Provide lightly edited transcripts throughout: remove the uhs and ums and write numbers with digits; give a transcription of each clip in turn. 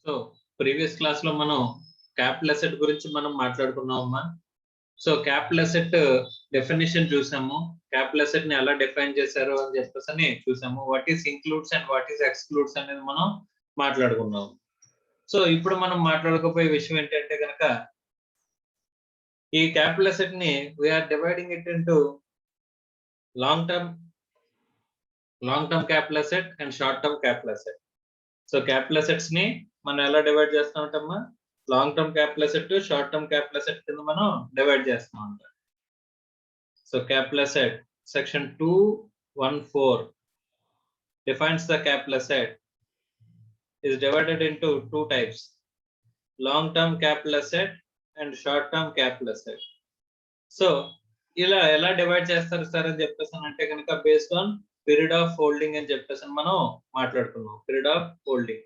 So previous class లో మనం capital asset గురించి మనం మాట్లాడుకున్నామమ్మా. సో క్యాపిటల్ అసెట్ డెఫినేషన్ చూసాము. క్యాపిటల్ అసెట్ ని ఎలా డిఫైన్ చేశారు అని చెప్పేసి చూసాము. What is includes and what is excludes అనేది మనం మాట్లాడుకున్నాము. సో ఇప్పుడు మనం మాట్లాడుకోబోయే విషయం ఏంటంటే కనుక ఈ క్యాపిటల్ అసెట్ ని we are dividing it into long term capital asset and short term capital asset. So capital assets ని మనం ఎలా డివైడ్ చేస్తూ ఉంటామా, long term capital asset, short term capital asset కింద మనం డివైడ్ చేస్తూ ఉంటాం. So capital asset section 214 defines the capital asset is divided into two types, long term capital asset and short term capital asset. So ఇలా ఎలా divide చేస్తారు sir అని చెప్పేసి అంటే కనుక based on period of holding అని చెప్పేసి మనం మాట్లాడుకున్నాం. Period of holding.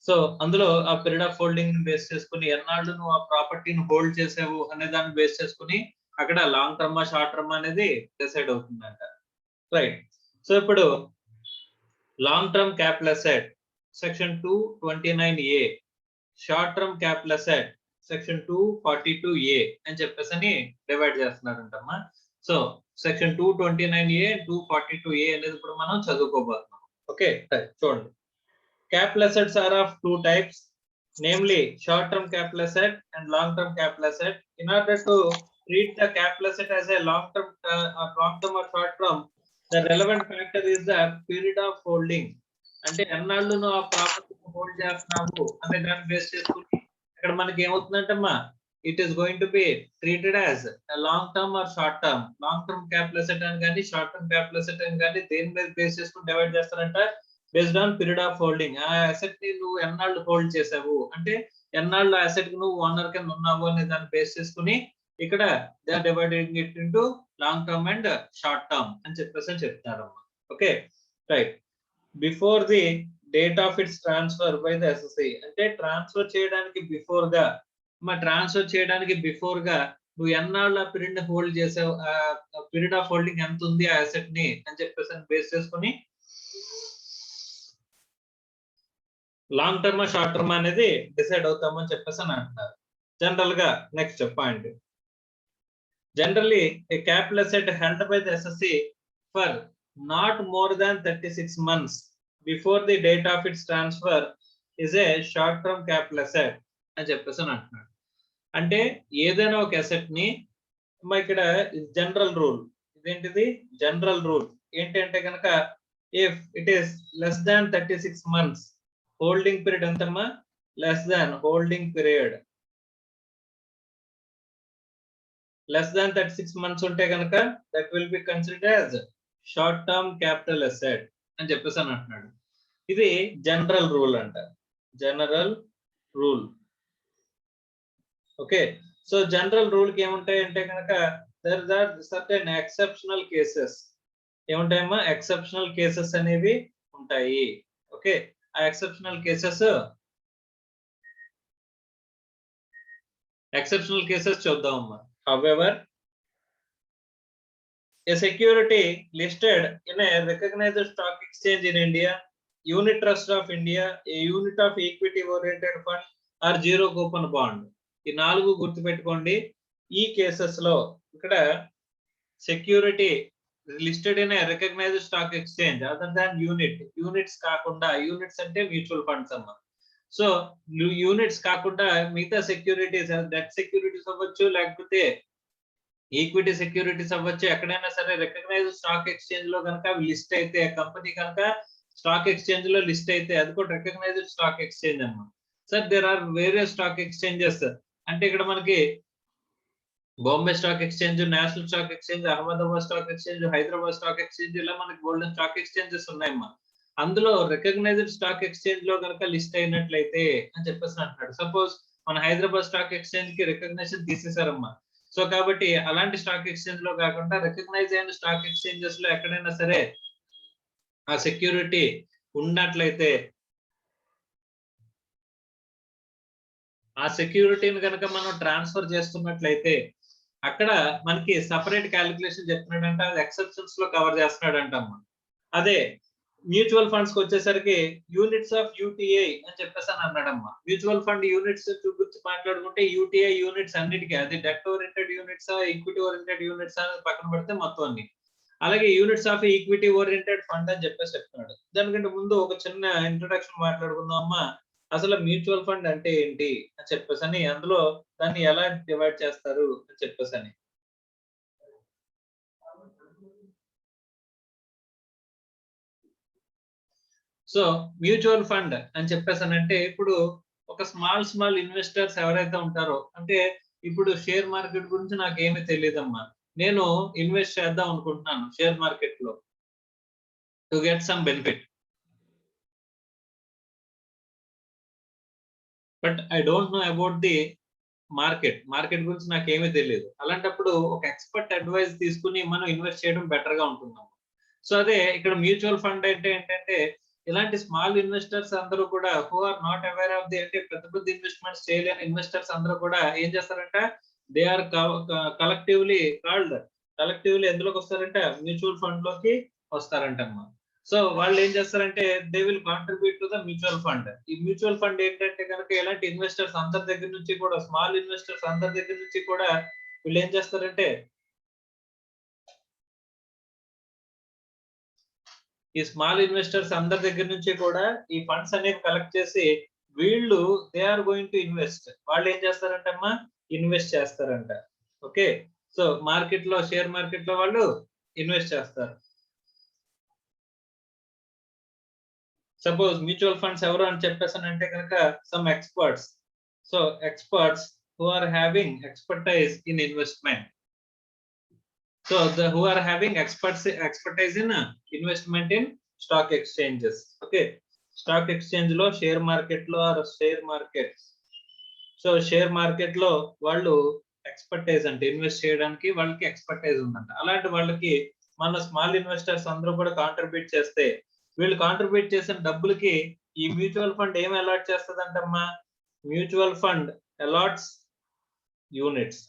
సో అందులో ఆ పీరియడ్ ఆఫ్ హోల్డింగ్ బేస్ చేసుకుని ఎన్నాళ్ళు నువ్వు ఆ ప్రాపర్టీని హోల్డ్ చేసావు అనే దాన్ని బేస్ చేసుకుని అక్కడ లాంగ్ టర్మ్ షార్ట్ టర్మ్ అనేది డిసైడ్ అవుతుందంట. రైట్. సో ఇప్పుడు long term capital asset section 229A, short term capital asset section 242A అని చెప్పేసి divide చేస్తున్నారంటమ్మా. So section 229A 242A అనేది ఇప్పుడు మనం చదువుకోబోతున్నాం. ఓకే, చూడండి. Capital assets are of two types, namely short-term capital asset and long-term capital asset. In order to treat the capital asset as a long-term or short-term, the relevant factor is the period of holding. అంటే ఎన్నాళ్ళు నువ్వు ఆ ప్రాపర్టీని hold చేస్తున్నావు అనే దాన్ని base చేసుకుని ఇక్కడ మనకి ఏమవుతుందంటమ్మా, it is going to be treated as long term or short term. Long term capital asset అని కానీ షార్ట్ టర్మ్ క్యాపిటల్ అసెట్ అని కానీ దేని మీద బేస్ చేసుకుని డివైడ్ చేస్తారంట, based on period of holding. ఆ అసెట్ ని నువ్వు ఎన్నాళ్ళు హోల్డ్ చేసావు అంటే ఎన్నాళ్ళు అసెట్ కి నువ్వు ఓనర్ కింద ఉన్నావు అనే దాన్ని బేస్ చేసుకుని ఇక్కడ they are dividing it into long term and short term అని చెప్పేసి చెప్తారమ్మా. Okay, right. Before the date of its transfer by the SSC అంటే ట్రాన్స్ఫర్ చేయడానికి బిఫోర్ గా నువ్వు ఎన్నాళ్ళు ఆ పీరియడ్ ని హోల్డ్ చేసావు, పీరియడ్ ఆఫ్ హోల్డింగ్ ఎంత ఉంది ఆ అసెట్ ని అని చెప్పేసి బేస్ చేసుకుని లాంగ్ టర్మ్ షార్ట్ టర్మ్ అనేది డిసైడ్ అవుతామని చెప్పేసి అని అంటున్నారు. జనరల్ గా next point, generally A capital asset held by the SSC for not more than 36 months before the date of its transfer is a short term capital asset అని చెప్పేసి అని అంటున్నాడు. అంటే ఏదైనా ఒక అసెట్ ని ఇక్కడ జనరల్ రూల్, ఇదేంటిది జనరల్ రూల్ ఏంటంటే కనుక if it is less than 36 months, holding period ఎంతమ్మా, less than holding period less than 36 months ఉంటే కనుక that will be considered as short term capital asset అని చెప్పేసి అని అంటున్నాడు. ఇది జనరల్ రూల్ అంట, general rule. Okay, so general rule కి ఏముంటాయి అంటే కనుక there are certain exceptional cases. ఏముంటాయమ్మా, ఎక్సెప్షనల్ కేసెస్ అనేవి ఉంటాయి. ఓకే, ఆ ఎక్సెప్షనల్ కేసెస్ చూద్దామమ్మా. However, a security listed in a recognized stock exchange in India, unit trust of India, a unit of equity oriented fund or zero coupon bond. ఈ 4 గుర్తు పెట్టుకోండి. ఈ cases లో ఇక్కడ security listed in a recognised stock exchange other than units కాకుండా, units అంటే mutual funds అమ్మా. So units కాకుండా మిగతా సెక్యూరిటీస్, డెట్ సెక్యూరిటీస్ అవ్వచ్చు, లేకపోతే ఈక్విటీ సెక్యూరిటీస్ అవ్వచ్చు, ఎక్కడైనా సరే రికగ్నైజ్డ్ స్టాక్ ఎక్స్చేంజ్ లో కనుక లిస్ట్ అయితే, కంపెనీ కనుక స్టాక్ ఎక్స్చేంజ్ లో లిస్ట్ అయితే అది కూడా రికగ్నైజ్డ్ స్టాక్ ఎక్స్చేంజ్ అమ్మా. Sir there are various stock exchanges అంటే ఇక్కడ మనకి Bombay stock exchange, national stock exchange, Ahmedabad stock exchange, Hyderabad stock exchange, ఇలా మనకి గోల్డెన్ స్టాక్ ఎక్స్చేంజెస్ ఉన్నాయమ్మా. అందులో రికగ్నైజ్డ్ స్టాక్ ఎక్స్చేంజ్ లో కనుక లిస్ట్ అయినట్లయితే అని చెప్పేసి అంటున్నాడు. సపోజ్ మన హైదరాబాద్ స్టాక్ ఎక్స్చేంజ్ కి రికగ్నిషన్ తీసేశారమ్మా. సో కాబట్టి అలాంటి స్టాక్ ఎక్స్చేంజ్ లో కాకుండా రికగ్నైజ్ అయిన స్టాక్ ఎక్స్చేంజెస్ లో ఎక్కడైనా సరే ఆ సెక్యూరిటీ ఉన్నట్లయితే, ఆ సెక్యూరిటీని కనుక మనం ట్రాన్స్ఫర్ చేస్తున్నట్లయితే అక్కడ మనకి సపరేట్ క్యాలిక్యులేషన్ చెప్తున్నాడంటే అది ఎక్సెప్షన్స్ లో కవర్ చేస్తున్నాడంట అమ్మా. అదే మ్యూచువల్ ఫండ్స్ కి వచ్చేసరికి యూనిట్స్ ఆఫ్ యూటీఐ అని చెప్పేసి అని అన్నాడమ్మా. మ్యూచువల్ ఫండ్ యూనిట్స్ గురించి మాట్లాడుకుంటే యూటీఐ యూనిట్స్ అన్నిటికీ అది debt oriented units equity oriented units అని పక్కన పెడితే మొత్తం అన్ని. అలాగే units of equity oriented fund అని చెప్పేసి చెప్తున్నాడు. దానికంటే ముందు ఒక చిన్న ఇంట్రొడక్షన్ మాట్లాడుకుందాం అమ్మా. అసలు మ్యూచువల్ ఫండ్ అంటే ఏంటి అని చెప్పేసి అని, అందులో దాన్ని ఎలా డివైడ్ చేస్తారు అని చెప్పేసి అని. సో మ్యూచువల్ ఫండ్ అని చెప్పేసానంటే ఇప్పుడు ఒక స్మాల్ ఇన్వెస్టర్స్ ఎవరైతే ఉంటారో, అంటే ఇప్పుడు షేర్ మార్కెట్ గురించి నాకేమీ తెలియదమ్మా. నేను ఇన్వెస్ట్ చేద్దాం అనుకుంటున్నాను షేర్ మార్కెట్ లో to get some benefit. But I don't know about the market గురించి నాకేమీ తెలియదు. అలాంటప్పుడు ఒక ఎక్స్పర్ట్ అడ్వైస్ తీసుకుని మనం ఇన్వెస్ట్ చేయడం బెటర్ గా ఉంటుందమ్మా. సో అదే ఇక్కడ మ్యూచువల్ ఫండ్ అంటే ఏంటంటే ఇలాంటి స్మాల్ ఇన్వెస్టర్స్ అందరూ కూడా who are not aware of the, అంటే పెద్ద పెద్ద ఇన్వెస్ట్మెంట్స్ చేయలేని ఇన్వెస్టర్స్ అందరూ కూడా ఏం చేస్తారంటే దే ఆర్ కలెక్టివ్లీ ఎందులోకి వస్తారంటే మ్యూచువల్ ఫండ్ లోకి వస్తారంటమ్మా. సో వాళ్ళు ఏం చేస్తారంటే they will contribute to the mutual fund. ఈ మ్యూచువల్ ఫండ్ ఏంటంటే కనుక ఇలాంటి ఇన్వెస్టర్స్ అందరి దగ్గర నుంచి కూడా, స్మాల్ ఇన్వెస్టర్స్ అందరి దగ్గర నుంచి కూడా వీళ్ళు ఏం చేస్తారంటే ఈ స్మాల్ ఇన్వెస్టర్స్ అందరి దగ్గర నుంచి కూడా ఈ ఫండ్స్ అనేవి కలెక్ట్ చేసి వీళ్ళు they are going to invest. వాళ్ళు ఏం చేస్తారంటే అమ్మా ఇన్వెస్ట్ చేస్తారంట. ఓకే, సో మార్కెట్ లో, షేర్ మార్కెట్ లో వాళ్ళు ఇన్వెస్ట్ చేస్తారు. సపోజ్ మ్యూచువల్ ఫండ్స్ ఎవరు అని చెప్పేసానంటే కనుక some experts. So experts who are having expertise in investment. So who are having expertise in investment in stock exchanges. Okay, stock exchange లో, share market లో or share market. So share market లో వాళ్ళు expertise అంటే invest చేయడానికి వాళ్ళకి expertise ఉందంట. అలాంటి వాళ్ళకి మన స్మాల్ ఇన్వెస్టర్స్ అందరూ కూడా కాంట్రిబ్యూట్ చేస్తే వీళ్ళు కాంట్రిబ్యూట్ చేసిన డబ్బులకి ఈ మ్యూచువల్ ఫండ్ ఏం అలాట్ చేస్తుందంటమ్మా, mutual fund allots units.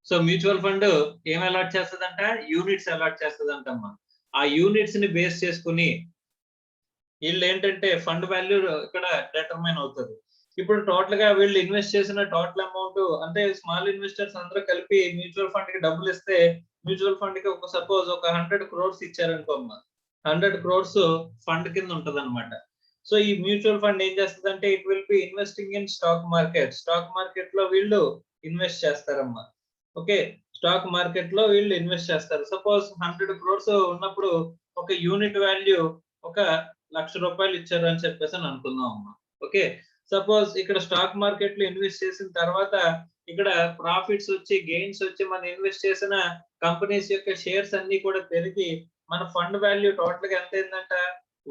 So mutual fund ఏం అలాట్ చేస్తుందంట, యూనిట్స్ అలాట్ చేస్తుందంటమ్మా. ఆ యూనిట్స్ ని బేస్ చేసుకుని వీళ్ళు ఏంటంటే ఫండ్ వాల్యూ ఇక్కడ డిటర్మైన్ అవుతుంది. ఇప్పుడు టోటల్ గా వీళ్ళు ఇన్వెస్ట్ చేసిన టోటల్ అమౌంట్, అంటే స్మాల్ ఇన్వెస్టర్స్ అందరూ కలిపి మ్యూచువల్ ఫండ్ కి డబ్బులు ఇస్తే మ్యూచువల్ ఫండ్ కి ఒక సపోజ్ ఒక 100 crores ఇచ్చారనుకోమ్మా, 100 crores ఫండ్ కింద ఉంటది అనమాట. సో ఈ మ్యూచువల్ ఫండ్ ఏం చేస్తుందంటే it will B investing in stock market. Stock market లో వీళ్ళు ఇన్వెస్ట్ చేస్తారమ్మా. ఓకే, స్టాక్ మార్కెట్ లో వీళ్ళు ఇన్వెస్ట్ చేస్తారు. సపోజ్ 100 crores ఉన్నప్పుడు ఒక యూనిట్ వాల్యూ ఒక 1,00,000 రూపాయలు ఇచ్చారు అని చెప్పేసి అని అనుకుందాం అమ్మా. ఓకే, సపోజ్ ఇక్కడ స్టాక్ మార్కెట్ లో ఇన్వెస్ట్ చేసిన తర్వాత ఇక్కడ ప్రాఫిట్స్ వచ్చి, గెయిన్స్ వచ్చి, మనం ఇన్వెస్ట్ చేసిన కంపెనీస్ యొక్క షేర్స్ అన్ని కూడా పెరిగి మన ఫండ్ వాల్యూ టోటల్ గా ఎంత అయిందంట,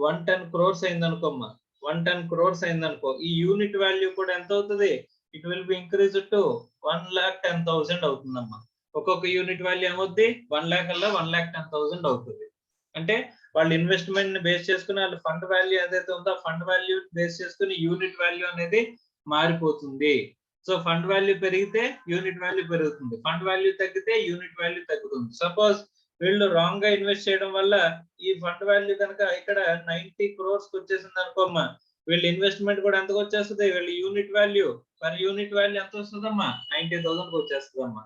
110 crores అయింది అనుకోమ్మా. 110 crores అయింది అనుకో, ఈ యూనిట్ వాల్యూ కూడా ఎంత అవుతుంది, it will B increase to 1,10,000 అవుతుందమ్మా. ఒక్కొక్క యూనిట్ వాల్యూ ఏమవుద్ది, 1 lakh అలా 1,10,000 అవుతుంది. అంటే వాళ్ళు ఇన్వెస్ట్మెంట్ ని బేస్ చేసుకుని వాళ్ళ ఫండ్ వాల్యూ ఏదైతే ఉందో ఆ ఫండ్ వాల్యూ బేస్ చేసుకుని యూనిట్ వాల్యూ అనేది మారిపోతుంది. సో ఫండ్ వాల్యూ పెరిగితే యూనిట్ వాల్యూ పెరుగుతుంది, ఫండ్ వాల్యూ తగ్గితే యూనిట్ వాల్యూ తగ్గుతుంది. సపోజ్ వీళ్ళు రాంగ్ గా ఇన్వెస్ట్ చేయడం వల్ల ఈ ఫండ్ వాల్యూ కనుక ఇక్కడ 90 crores వచ్చేసింది అనుకోమ్మా, వీళ్ళ ఇన్వెస్ట్మెంట్ కూడా ఎంతకు వచ్చేస్తుంది, వీళ్ళ unit value per unit value ఎంత వస్తుందమ్మా, 90,000 వచ్చేస్తుందమ్మా.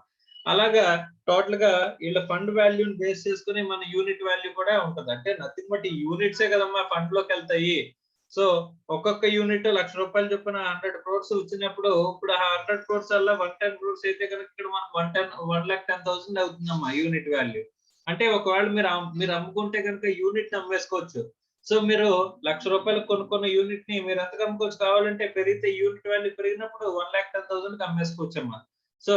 అలాగా టోటల్ గా వీళ్ళ ఫండ్ వాల్యూని బేస్ చేసుకుని మన యూనిట్ వాల్యూ కూడా ఉంటది. అంటే నథింగ్ బట్ ఈ యూనిట్సే కదమ్మా ఫండ్ లోకి వెళ్తాయి. సో ఒక్కొక్క యూనిట్ 1,00,000 రూపాయలు చొప్పున 100 crores వచ్చినప్పుడు ఇప్పుడు 100 crores వల్ల 110 crores అయితే కనుక ఇక్కడ మనకు 1,10,000 అవుతుందమ్మా యూనిట్ వాల్యూ. అంటే ఒకవేళ మీరు అమ్ముకుంటే కనుక యూనిట్ అమ్మేసుకోవచ్చు. సో మీరు 1,00,000 రూపాయలు కొనుక్కున్న యూనిట్ ని మీరు ఎంతకు అమ్ముకోవచ్చు, కావాలంటే పెరిగితే యూనిట్ వాల్యూ పెరిగినప్పుడు 1,10,000 అమ్మేసుకోవచ్చు అమ్మా. సో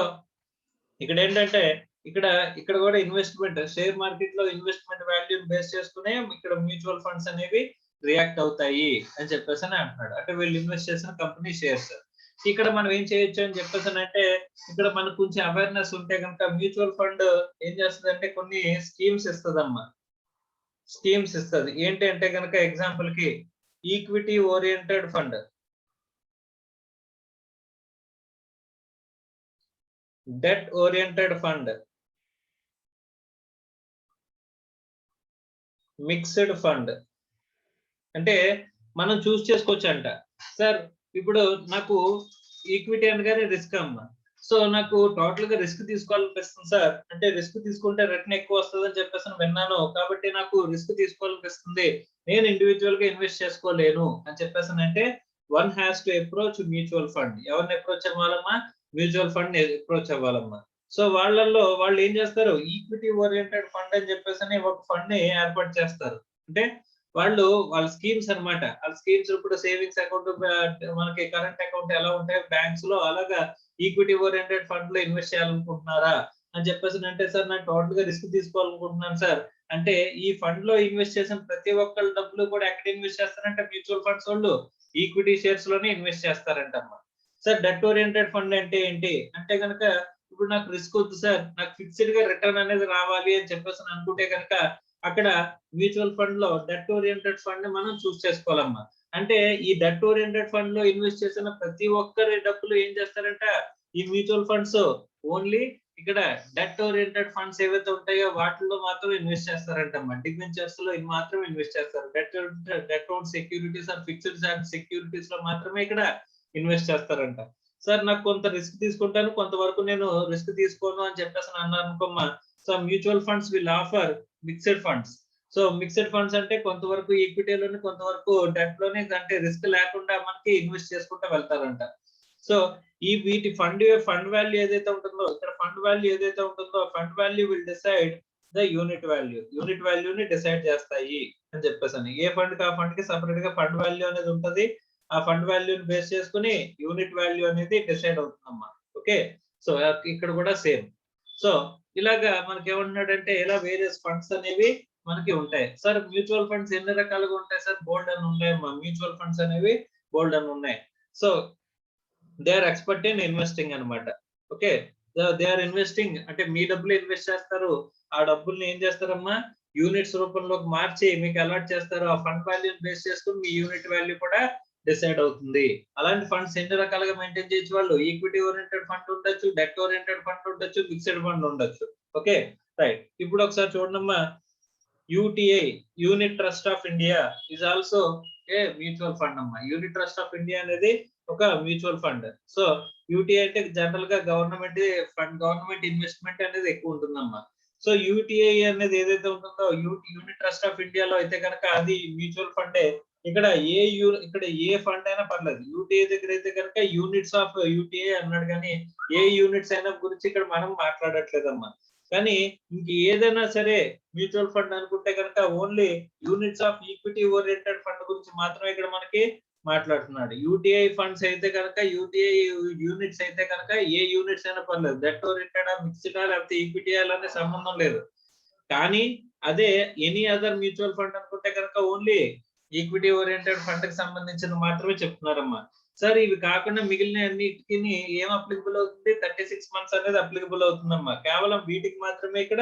ఇక్కడ ఏంటంటే ఇక్కడ కూడా ఇన్వెస్ట్మెంట్, షేర్ మార్కెట్ లో ఇన్వెస్ట్మెంట్ వాల్యూ బేస్ చేసుకునే ఇక్కడ మ్యూచువల్ ఫండ్స్ అనేవి రియాక్ట్ అవుతాయి అని చెప్పేసి అని అంటున్నాడు. అంటే వీళ్ళు ఇన్వెస్ట్ చేసిన కంపెనీ షేర్స్. ఇక్కడ మనం ఏం చేయొచ్చు అని చెప్పేసి అంటే ఇక్కడ మనకు కొంచెం అవేర్నెస్ ఉంటే కనుక మ్యూచువల్ ఫండ్ ఏం చేస్తుంది అంటే కొన్ని స్కీమ్స్ ఇస్తుందమ్మా. స్కీమ్స్ ఇస్తుంది ఏంటి అంటే కనుక ఎగ్జాంపుల్ కి equity oriented fund, debt oriented fund, mixed fund అంటే మనం చూస్ చేసుకోవచ్చంట. సార్ ఇప్పుడు నాకు ఈక్విటీ అనగానే రిస్క్ అమ్మా. సో నాకు టోటల్‌గా రిస్క్ తీసుకోవాలనిపిస్తుంది సార్. అంటే రిస్క్ తీసుకుంటే రిటర్న్ ఎక్కువ వస్తదని చెప్పేసని విన్నాను. కాబట్టి నాకు రిస్క్ తీసుకోవాలనిపిస్తుంది. నేను ఇండివిడ్యుయల్‌గా ఇన్వెస్ట్ చేసుకోలేను అని చెప్పేసనంటే one has to approach mutual fund. ఎవరిని అప్రోచ్ అవ్వాలమ్మా? మ్యూచువల్ ఫండ్‌ని అప్రోచ్ అవ్వాలమ్మా. సో వాళ్ళల్లో వాళ్ళు ఏం చేస్తారు? ఈక్విటీ ఓరియెంటెడ్ ఫండ్ అని చెప్పేసని ఒక ఫండ్‌ని ఏర్పాటు చేస్తారు. అంటే వాళ్ళు వాళ్ళ స్కీమ్స్ అన్నమాట. వాళ్ళ స్కీమ్స్ ఇప్పుడు సేవింగ్స్ అకౌంట్ మనకి కరెంట్ అకౌంట్ ఎలా ఉంటాయో బ్యాంక్స్ లో అలాగా ఈక్విటీ ఓరియెంటెడ్ ఫండ్ లో ఇన్వెస్ట్ చేయాలనుకుంటున్నారా అని చెప్పేసి సార్ నాకు టోటల్ గా రిస్క్ తీసుకోవాలనుకుంటున్నాను సార్. అంటే ఈ ఫండ్ లో ఇన్వెస్ట్ చేసిన ప్రతి ఒక్కళ్ళ డబ్బులు కూడా ఎక్కడ ఇన్వెస్ట్ చేస్తారంటే మ్యూచువల్ ఫండ్స్ వాళ్ళు ఈక్విటీ షేర్స్ లోనే ఇన్వెస్ట్ చేస్తారంటమ్మా. సార్ డెట్ ఓరియెంటెడ్ ఫండ్ అంటే ఏంటి అంటే గనక ఇప్పుడు నాకు రిస్క్ వద్దు సార్, నాకు ఫిక్స్డ్ గా రిటర్న్ అనేది రావాలి అని చెప్పేసి అనుకుంటే కనుక అక్కడ మ్యూచువల్ ఫండ్ లో డెట్ ఓరియెంటెడ్ ఫండ్ మనం చూస్ చేసుకోవాలమ్మా. అంటే ఈ డెట్ ఓరియెంటెడ్ ఫండ్ లో ఇన్వెస్ట్ చేసిన ప్రతి ఒక్కరి డబ్బులు ఏం చేస్తారంట ఈ మ్యూచువల్ ఫండ్స్ ఓన్లీ ఇక్కడ డెట్ ఓరియెంటెడ్ ఫండ్స్ ఏవైతే ఉంటాయో వాటిల్లో మాత్రం ఇన్వెస్ట్ చేస్తారంటమ్మా. డిబెంచర్స్ లో ఇది మాత్రం ఇన్వెస్ట్ చేస్తారు. Debt own securities or fixed securities లో మాత్రమే ఇక్కడ ఇన్వెస్ట్ చేస్తారంట. సార్ నాకు కొంత రిస్క్ తీసుకుంటాను, కొంతవరకు నేను రిస్క్ తీసుకోను అని చెప్పేసి అన్నారు అనుకోమ్మా. So mutual funds will offer mixed funds. So mixed funds అంటే కొంతవరకు ఈక్విటీలోని కొంతవరకు డెట్ లోనే అంటే రిస్క్ లేకుండా మనకి ఇన్వెస్ట్ చేసుకుంటూ వెళ్తారంట. సో ఈ వీటి ఫండ్ వాల్యూ ఏదైతే ఉంటుందో ఇక్కడ ఫండ్ వాల్యూ ఏదైతే ఉంటుందో fund value will decide the unit value. Unit వాల్యూని డిసైడ్ చేస్తాయి అని చెప్పేసి ఏ ఫండ్ కి ఆ ఫండ్ కి సపరేట్ గా ఫండ్ వాల్యూ అనేది ఉంటది. ఆ ఫండ్ వాల్యూని బేస్ చేసుకుని యూనిట్ వాల్యూ అనేది డిసైడ్ అవుతుందమ్మా. ఓకే, సో ఇక్కడ కూడా సేమ్. సో ఇలాగా మనకి ఏమంటున్నాడంటే ఇలా వేరియస్ ఫండ్స్ అనేవి మనకి ఉంటాయి. సార్ మ్యూచువల్ ఫండ్స్ ఎన్ని రకాలుగా ఉంటాయి సార్? బోల్డ్ అని ఉన్నాయమ్మా. మ్యూచువల్ ఫండ్స్ అనేవి బోల్డ్ అని ఉన్నాయి. So they are expert in investing అన్నమాట. ఓకే, దే ఆర్ ఇన్వెస్టింగ్ అంటే మీ డబ్బులు ఇన్వెస్ట్ చేస్తారు. ఆ డబ్బుల్ని ఏం చేస్తారమ్మా యూనిట్స్ రూపంలోకి మార్చి మీకు అలాట్ చేస్తారు. ఆ ఫండ్ వాల్యూని బేస్ చేసుకుని మీ యూనిట్ వాల్యూ కూడా డిసైడ్ అవుతుంది. అలాంటి ఫండ్స్ ఎన్ని రకాలుగా మెయింటైన్ చేయొచ్చు వాళ్ళు? ఈక్విటీ ఓరియెంటెడ్ ఫండ్ ఉండొచ్చు, డెట్ ఓరియెంటెడ్ ఫండ్ ఉండొచ్చు, ఫిక్స్డ్ ఫండ్ ఉండొచ్చు. Okay, right. ఇప్పుడు ఒకసారి చూడండమ్మా. UTI unit trust of India is also a mutual fund అమ్మా. యూనిట్ ట్రస్ట్ ఆఫ్ ఇండియా అనేది ఒక మ్యూచువల్ ఫండ్. సో యూటీఐ అంటే జనరల్ గా గవర్నమెంట్ ఫండ్, గవర్నమెంట్ ఇన్వెస్ట్మెంట్ అనేది ఎక్కువ ఉంటుందమ్మా. సో యూటీఐ అనేది ఏదైతే ఉంటుందో యూనిట్ ట్రస్ట్ ఆఫ్ ఇండియాలో అయితే కనుక అది మ్యూచువల్ ఫండే. ఇక్కడ ఇక్కడ ఏ ఫండ్ అయినా పర్లేదు. యూటీఐ దగ్గర అయితే కనుక యూనిట్స్ ఆఫ్ యూటీఐ అన్నాడు కానీ ఏ యూనిట్స్ అయినా గురించి ఇక్కడ మనం మాట్లాడట్లేదమ్మా. కానీ ఇంక ఏదైనా సరే మ్యూచువల్ ఫండ్ అనుకుంటే కనుక only units of equity oriented fund గురించి మాత్రమే ఇక్కడ మనకి మాట్లాడుతున్నాడు. యూటీఐ ఫండ్స్ అయితే కనుక యూటీఐ యూనిట్స్ అయితే కనుక ఏ యూనిట్స్ అయినా పర్లేదు. డెట్ ఓరియంటెడ్ మిక్స్డ్ లేకపోతే ఈక్విటీ అనే సంబంధం లేదు. కానీ అదే ఎనీ అదర్ మ్యూచువల్ ఫండ్ అనుకుంటే కనుక ఓన్లీ ఈక్విటీ ఓరియంటెడ్ ఫండ్ కి సంబంధించిన మాత్రమే చెప్తున్నారమ్మా. సార్ ఇవి కాకుండా మిగిలిన అన్నిటికి ఏం అప్లికబుల్ అవుతుంది? 36 మంత్స్ అనేది అప్లికబుల్ అవుతుందమ్మా. కేవలం వీటికి మాత్రమే ఇక్కడ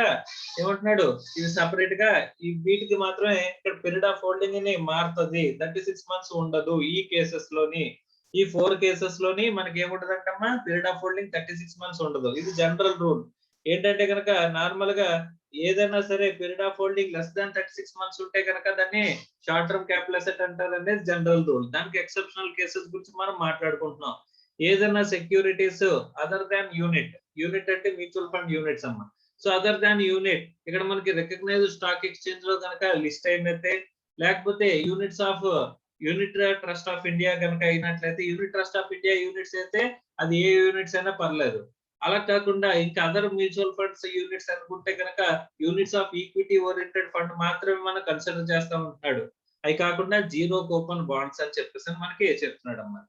ఏమంటున్నాడు ఇవి సపరేట్ గా ఈ వీటికి మాత్రమే ఇక్కడ పీరియడ్ ఆఫ్ హోల్డింగ్ అని మారుతుంది. 36 మంత్స్ ఉండదు ఈ కేసెస్ లోని. ఈ 4 కేసెస్ లోని మనకి ఏముంటదంటమ్మా పీరియడ్ ఆఫ్ హోల్డింగ్ 36 మంత్స్ ఉండదు. ఇది జనరల్ రూల్. ఏంటంటే కనుక నార్మల్ గా ఏదైనా సరే period of holding less than 36 months ఉంటే కనుక దాన్ని షార్ట్ టర్మ్ క్యాపిటల్ అసెట్ అంటారు అనేది జనరల్ రూల్. దానికి ఎక్సెప్షనల్ కేసెస్ గురించి మనం మాట్లాడుకుంటున్నాం. ఏదైనా సెక్యూరిటీస్ అదర్ దాన్ యూనిట్, యూనిట్ అంటే మ్యూచువల్ ఫండ్ యూనిట్స్ అమ్మా. సో అదర్ దాన్ యూనిట్ ఇక్కడ మనకి రికగ్నైజ్ స్టాక్ ఎక్స్చేంజ్ లో కనుక లిస్ట్ అయినట్టే, లేకపోతే units of unit trust of India కనుక అయినట్లయితే unit trust of India units అయితే అది ఏ యూనిట్స్ అయినా పర్లేదు. అలా కాకుండా ఇంకా అదర్ మ్యూచువల్ ఫండ్స్ యూనిట్స్ అనుకుంటే కనుక units of equity oriented fund మాత్రమే మనం కన్సిడర్ చేస్తా ఉంటున్నాడు. అవి కాకుండా జీరో కూపన్ బాండ్స్ అని చెప్పేసి మనకి చెప్తున్నాడు అమ్మా.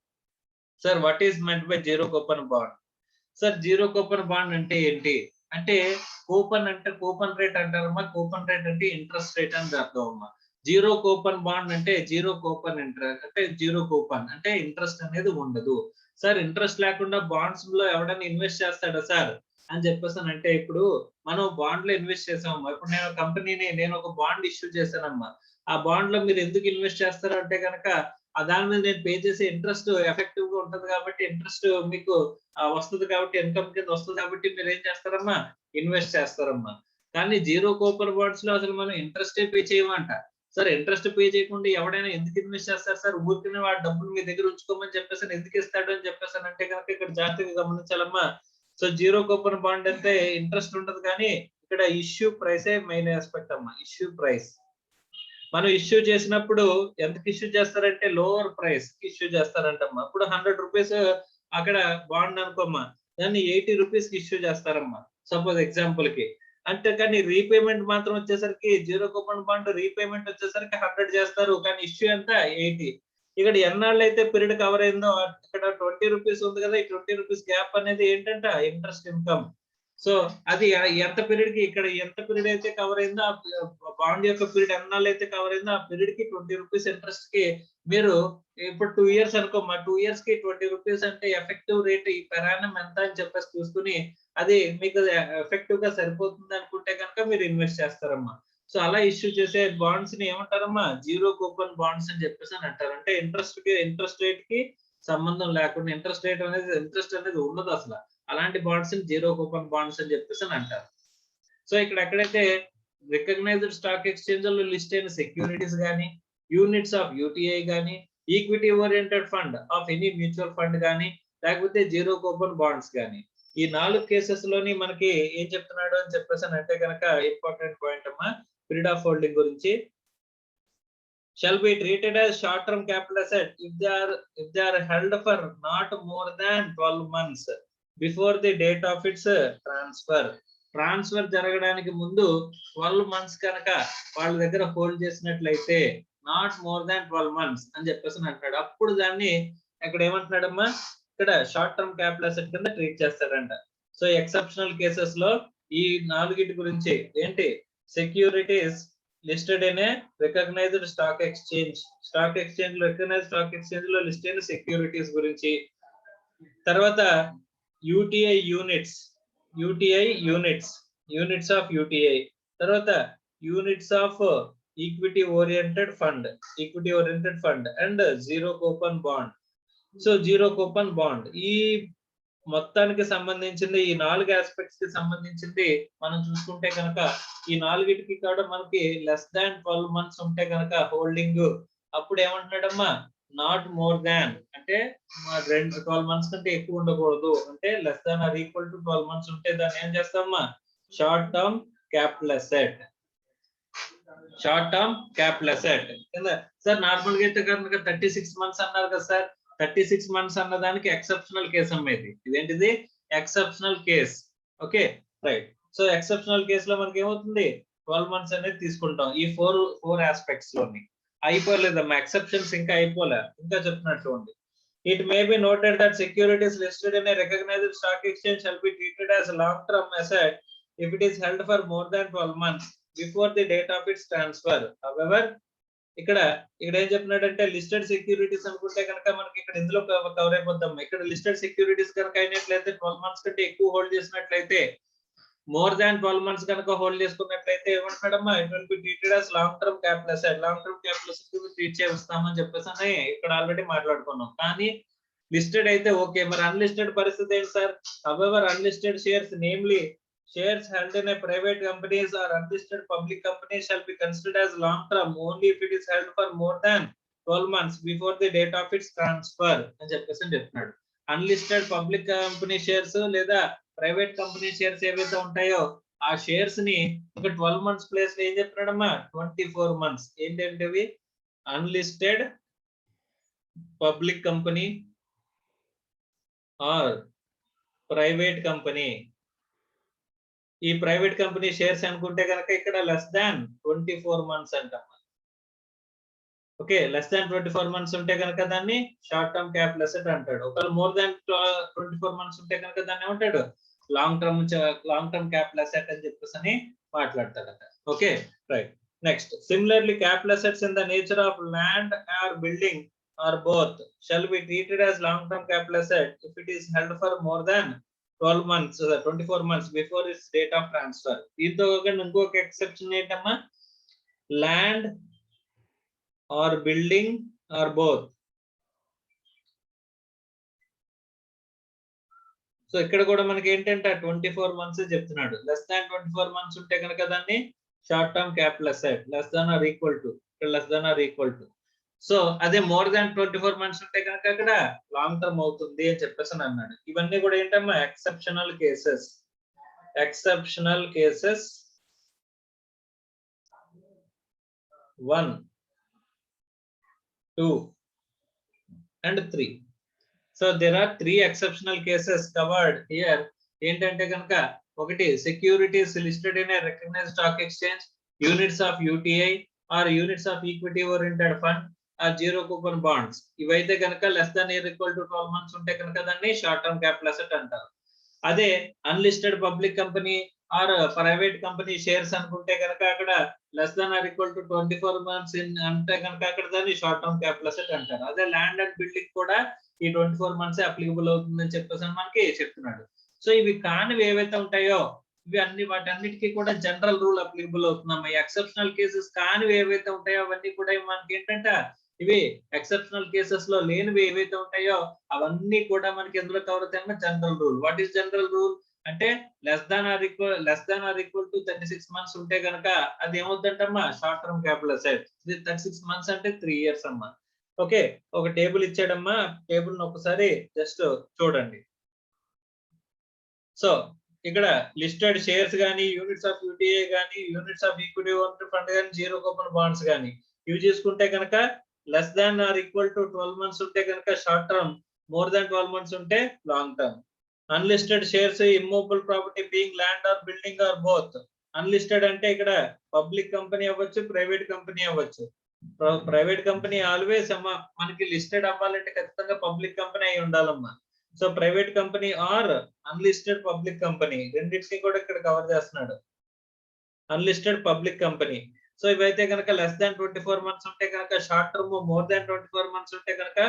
Sir what is meant by zero coupon bond? Sir zero coupon bond అంటే ఏంటి అంటే కూపన్ అంటే కూపన్ రేట్ అంటారమ్మా. కూపన్ రేట్ అంటే ఇంట్రెస్ట్ రేట్ అని అర్థం అమ్మా. జీరో కూపన్ బాండ్ అంటే జీరో కూపన్ ఇంట్రెస్ట్ అంటే జీరో కూపన్ అంటే ఇంట్రెస్ట్ అనేది ఉండదు. సార్ ఇంట్రెస్ట్ లేకుండా బాండ్స్ లో ఎవడైనా ఇన్వెస్ట్ చేస్తాడా సార్ అని చెప్పేసి అంటే ఇప్పుడు మనం బాండ్ లో ఇన్వెస్ట్ చేసామమ్మా. ఇప్పుడు నేను ఒక బాండ్ ఇష్యూ చేశానమ్మా. ఆ బాండ్ లో మీరు ఎందుకు ఇన్వెస్ట్ చేస్తారు అంటే కనుక ఆ దాని మీద నేను పే చేసే ఇంట్రెస్ట్ ఎఫెక్టివ్ గా ఉంటది కాబట్టి ఇంట్రెస్ట్ మీకు వస్తుంది కాబట్టి ఇన్కమ్ కింద వస్తుంది కాబట్టి మీరు ఏం చేస్తారమ్మా ఇన్వెస్ట్ చేస్తారమ్మా. కానీ జీరో కూపన్ బాండ్స్ లో అసలు మనం ఇంట్రెస్టే పే చేయమంట. సార్ ఇంట్రెస్ట్ పే చేయకుండా ఎవడైనా ఎందుకు ఇన్వెస్ట్ చేస్తారు సార్? ఊరికనే వాడి డబ్బులు మీ దగ్గర ఉంచుకోమని చెప్పేసి ఎందుకు ఇస్తాడు అని చెప్పేసి అంటే కనుక ఇక్కడ జాగ్రత్తగా గమనించాలమ్మా. సో జీరో కూపన్ బాండ్ అంటే ఇంట్రెస్ట్ ఉండదు, కానీ ఇక్కడ ఇష్యూ ప్రైసే మెయిన్ ఆస్పెక్ట్ అమ్మా. ఇష్యూ ప్రైస్ మనం ఇష్యూ చేసినప్పుడు ఎంతకి ఇష్యూ చేస్తారంటే లోవర్ ప్రైస్ కి ఇష్యూ చేస్తారంటమ్మా. ఇప్పుడు 100 రూపీస్ అక్కడ బాండ్ అనుకోమ్మా, దాన్ని 80 రూపీస్ కి ఇష్యూ చేస్తారమ్మా సపోజ్ ఎగ్జాంపుల్ కి. అంటే కానీ రీపేమెంట్ మాత్రం వచ్చేసరికి జీరో కూపన్ బాండ్ రీపేమెంట్ వచ్చేసరికి 100 చేస్తారు, కానీ ఇష్యూ ఎంత 80. ఇక్కడ ఎన్నాళ్ళు అయితే పీరియడ్ కవర్ అయిందో ఇక్కడ 20 రూపీస్ ఉంది కదా, ఈ 20 రూపీస్ గ్యాప్ అనేది ఏంటంట ఇంట్రెస్ట్ ఇన్కమ్. సో అది ఎంత పీరియడ్ కి ఇక్కడ ఎంత పీరియడ్ అయితే కవర్ అయిందో ఆ బాండ్ యొక్క పీరియడ్ ఎన్నాళ్ళు అయితే కవర్ అయిందో ఆ పీరియడ్ కి 20 రూపీస్ ఇంట్రెస్ట్ కి మీరు ఇప్పుడు 2 ఇయర్స్ అనుకోమ్మా, 2 ఇయర్స్ కి 20 రూపీస్ అంటే ఎఫెక్టివ్ రేట్ ఈ పెరానం ఎంత అని చెప్పేసి చూసుకుని అది మీకు ఎఫెక్టివ్ గా సరిపోతుంది అనుకుంటే కనుక మీరు ఇన్వెస్ట్ చేస్తారమ్మా. సో అలా ఇష్యూ చేసే బాండ్స్ ని ఏమంటారమ్మా? జీరో కూపన్ బాండ్స్ అని చెప్పేసి అని అంటారు. అంటే ఇంట్రెస్ట్ రేట్ కి సంబంధం లేకుండా ఇంట్రెస్ట్ అనేది ఉండదు అసలు. అలాంటి బాండ్స్ ని జీరో కూపన్ బాండ్స్ అని చెప్పేసి అని అంటారు. సో ఇక్కడ ఎక్కడైతే రికగ్నైజ్డ్ స్టాక్ ఎక్స్చేంజ్ లో లిస్ట్ అయిన సెక్యూరిటీస్ గానీ, యూనిట్స్ ఆఫ్ యూటీఐ గానీ, equity oriented fund of any mutual fund గానీ, లేకపోతే జీరో కూపన్ బాండ్స్ గానీ, ఈ 4 కేసెస్ లోని మనకి ఏం చెప్తున్నాడు అని చెప్పేసి అంటే కనుక ఇంపార్టెంట్ పాయింట్ అమ్మా పీరియడ్ ఆఫ్ హోల్డింగ్ గురించి. shall be treated as short term capital asset if they are held for not more than 12 months before the date of its transfer. Transfer జరగడానికి ముందు 12 మంత్స్ కనుక వాళ్ళ దగ్గర హోల్డ్ చేసినట్లయితే not more than 12 months అని చెప్పేసి అంటాడు. అప్పుడు దాన్ని ఇక్కడ ఏమంటున్నాడమ్మా, ఇక్కడ షార్ట్ టర్మ్ క్యాపిటల్ అసెట్ కింద ట్రీట్ చేస్తాడంట. సో ఎక్సెప్షనల్ కేసెస్ లో ఈ 4 గురించి ఏంటి, securities listed in a recognized stock exchange లో recognized stock exchange లో లిస్ట్ అయిన సెక్యూరిటీస్ గురించి, తర్వాత యూటీఐ యూనిట్స్ ఆఫ్ యూటీఐ, తర్వాత units of equity oriented fund and zero coupon bond. So zero coupon bond ఈ మొత్తానికి సంబంధించింది, ఈ 4 ఆస్పెక్ట్స్ కి సంబంధించింది మనం చూసుకుంటే కనుక ఈ 4కి కూడా మనకి లెస్ దాన్ 12 మంత్స్ ఉంటే కనుక హోల్డింగ్, అప్పుడు ఏమంటున్నాడమ్మా, నాట్ మోర్ దాన్ అంటే 12 మంత్స్ కంటే ఎక్కువ ఉండకూడదు, అంటే less than or equal to 12 months ఉంటే దాన్ని ఏం చేస్తామమ్మా, short term capital asset. Sir normal గా అయితే కనుక 36 మంత్స్ అన్నారు కదా సార్, 36 మంత్స్ అన్న దానికి ఎక్సెప్షనల్ కేసు అమ్మేది. ఇదేంటిది, exceptional case. Okay right. So exceptional case లో మనకి ఏమవుతుంది, 12 మంత్స్ అనేది తీసుకుంటాం. ఈ ఫోర్ ఆస్పెక్ట్స్ లోని అయిపోలేదమ్మా, ఎక్సెప్షన్స్ ఇంకా అయిపోలే, ఇంకా చెప్తున్నట్లు ఉంది. It may be noted that securities listed in a recognized stock exchange shall be treated as long-term asset if it is held for more than 12 months before the date of its transfer. However, ఇక్కడ ఏం చెప్తున్నాడంటే listed securities అనుకుంటే కనుక మనకి ఇక్కడ ఇందులో cover అయిపోద్దాం. ఇక్కడ listed securities కనుక అయినట్లయితే 12 మంత్స్ కంటే ఎక్కువ హోల్డ్ చేసినట్లయితే, మోర్ దాన్ 12 మంత్స్ కనుక హోల్డ్ చేసుకున్నట్లయితే ఏమంటాడమ్మా, it will be treated as long term capital asset treat చేస్తామని చెప్పేసి ఇక్కడ ఆల్రెడీ మాట్లాడుకున్నాం. కానీ లిస్టెడ్ అయితే ఓకే, మరి అన్లిస్టెడ్ పరిస్థితి ఏంటి sir? however unlisted shares, namely shares held in a private companies or unlisted public companies shall be considered as long term only if it is held for more than 12 months before the date of its transfer అని చెప్పేసి చెప్తున్నాడు. Unlisted public company shares లేదా private company shares ఏవైతే ఉంటాయో ఆ shares ని ఒక 12 months place లో ఏం చెప్తున్నాడమ్మా, 24 మంత్స్. ఏంటంటే unlisted public company or private company, ఈ ప్రైవేట్ కంపెనీ షేర్స్ అనుకుంటే కనుక ఇక్కడ లెస్ దాన్ 24 మంత్స్ అంటాం. ఓకే, లెస్ దాన్ 24 మంత్స్ ఉంటే కనుక దాన్ని షార్ట్ టర్మ్ క్యాపిటల్ అసెట్ అంటాడు. ఒకవేళ మోర్ దాన్ 24 మంత్స్ ఉంటే కనుక దాన్ని ఏమంటాడు, లాంగ్ టర్మ్ క్యాపిటల్ అసెట్ అని చెప్పేసి మాట్లాడతాడట. Okay right. Next, similarly capital assets in the nature of land or building or both shall be treated as long term capital asset if it is held for more than 12 months, 24 months before its date of transfer. దీంతో ఇంకొక exception ఏంటమ్మా, land or building or both so ఇక్కడ కూడా మనకి ఏంటంటే 24 months చెప్తున్నాడు. Less than 24 months ఉంటే కనుక దాన్ని short term capital asset, less than or equal to, ఇక్కడ less than or equal to. So అదే మోర్ దాన్ 24 మంత్స్ ఉంటే కనుక అక్కడ లాంగ్ టర్మ్ అవుతుంది అని చెప్పేసి అన్నాడు. ఇవన్నీ కూడా ఏంటమ్మా exceptional cases. Exceptional cases 1, 2 and 3. So there are 3 exceptional cases covered here. ఏంటంటే కనుక ఒకటి securities listed in a recognised stock exchange, units of UTI or units of equity oriented fund or zero coupon bonds. ఇవైతే కనుక less than or equal to 12 months ఉంటే కనుక దాన్ని short term capital asset అంటారు. అదే unlisted public company or private company shares అనుకుంటే కనుక అక్కడ less than or equal to 24 months అంటే కనుక అక్కడ దాన్ని షార్ట్ టర్మ్ క్యాపిటల్ అసెట్ అంటారు. అదే ల్యాండ్ అండ్ బిల్డింగ్ కూడా ఈ 24 మంత్స్ అప్లికబుల్ అవుతుందని చెప్పేసి మనకి చెప్తున్నాడు. సో ఇవి కానివి ఏవైతే ఉంటాయో ఇవి అన్ని వాటన్నిటికీ కూడా జనరల్ రూల్ అప్లికబుల్ అవుతుందమ్మా. ఎక్సెప్షనల్ కేసెస్ కానివి ఏవైతే ఉంటాయో అవన్నీ కూడా మనకి ఏంటంటే ఇవి ఎక్సెప్షనల్ కేసెస్ లో లేనివి ఏవైతే ఉంటాయో అవన్నీ కూడా మనకి ఎందులో కవర్ అవుతాయమ్మా general rule. What is general rule అంటే less than or equal to 36 months ఉంటే కనుక అది ఏమవుతుందమ్మా short term capital asset. 36 months అంటే 3 ఇయర్స్ అమ్మా. ఓకే, ఒక టేబుల్ ఇచ్చాడమ్మా, టేబుల్ ను ఒకసారి జస్ట్ చూడండి. సో ఇక్కడ లిస్టెడ్ షేర్స్ గానీ, యూనిట్స్ ఆఫ్ యూటీఐ గానీ, units of equity oriented fund గానీ, జీరో కూపన్ బాండ్స్ గానీ ఇవి చూసుకుంటే కనుక less than or equal to 12 months ఉంటే కనుక short term, more than 12 months ఉంటే long term. Unlisted shares immovable property being land or building or both. Unlisted అంటే ఇక్కడ పబ్లిక్ కంపెనీ అవ్వచ్చు, ప్రైవేట్ కంపెనీ అవ్వచ్చు. ప్రైవేట్ కంపెనీ ఆల్వేస్ అమ్మా మనకి listed అవ్వాలంటే ఖచ్చితంగా పబ్లిక్ కంపెనీ అయి ఉండాలమ్మా. So private company or unlisted public company రెండింటిని కూడా ఇక్కడ కవర్ చేస్తున్నాడు. Unlisted public company. సో ఇవైతే కనుక లెస్ దాన్ 24 మంత్స్ ఉంటే కనుక short term, more than 24 months ఉంటే కనుక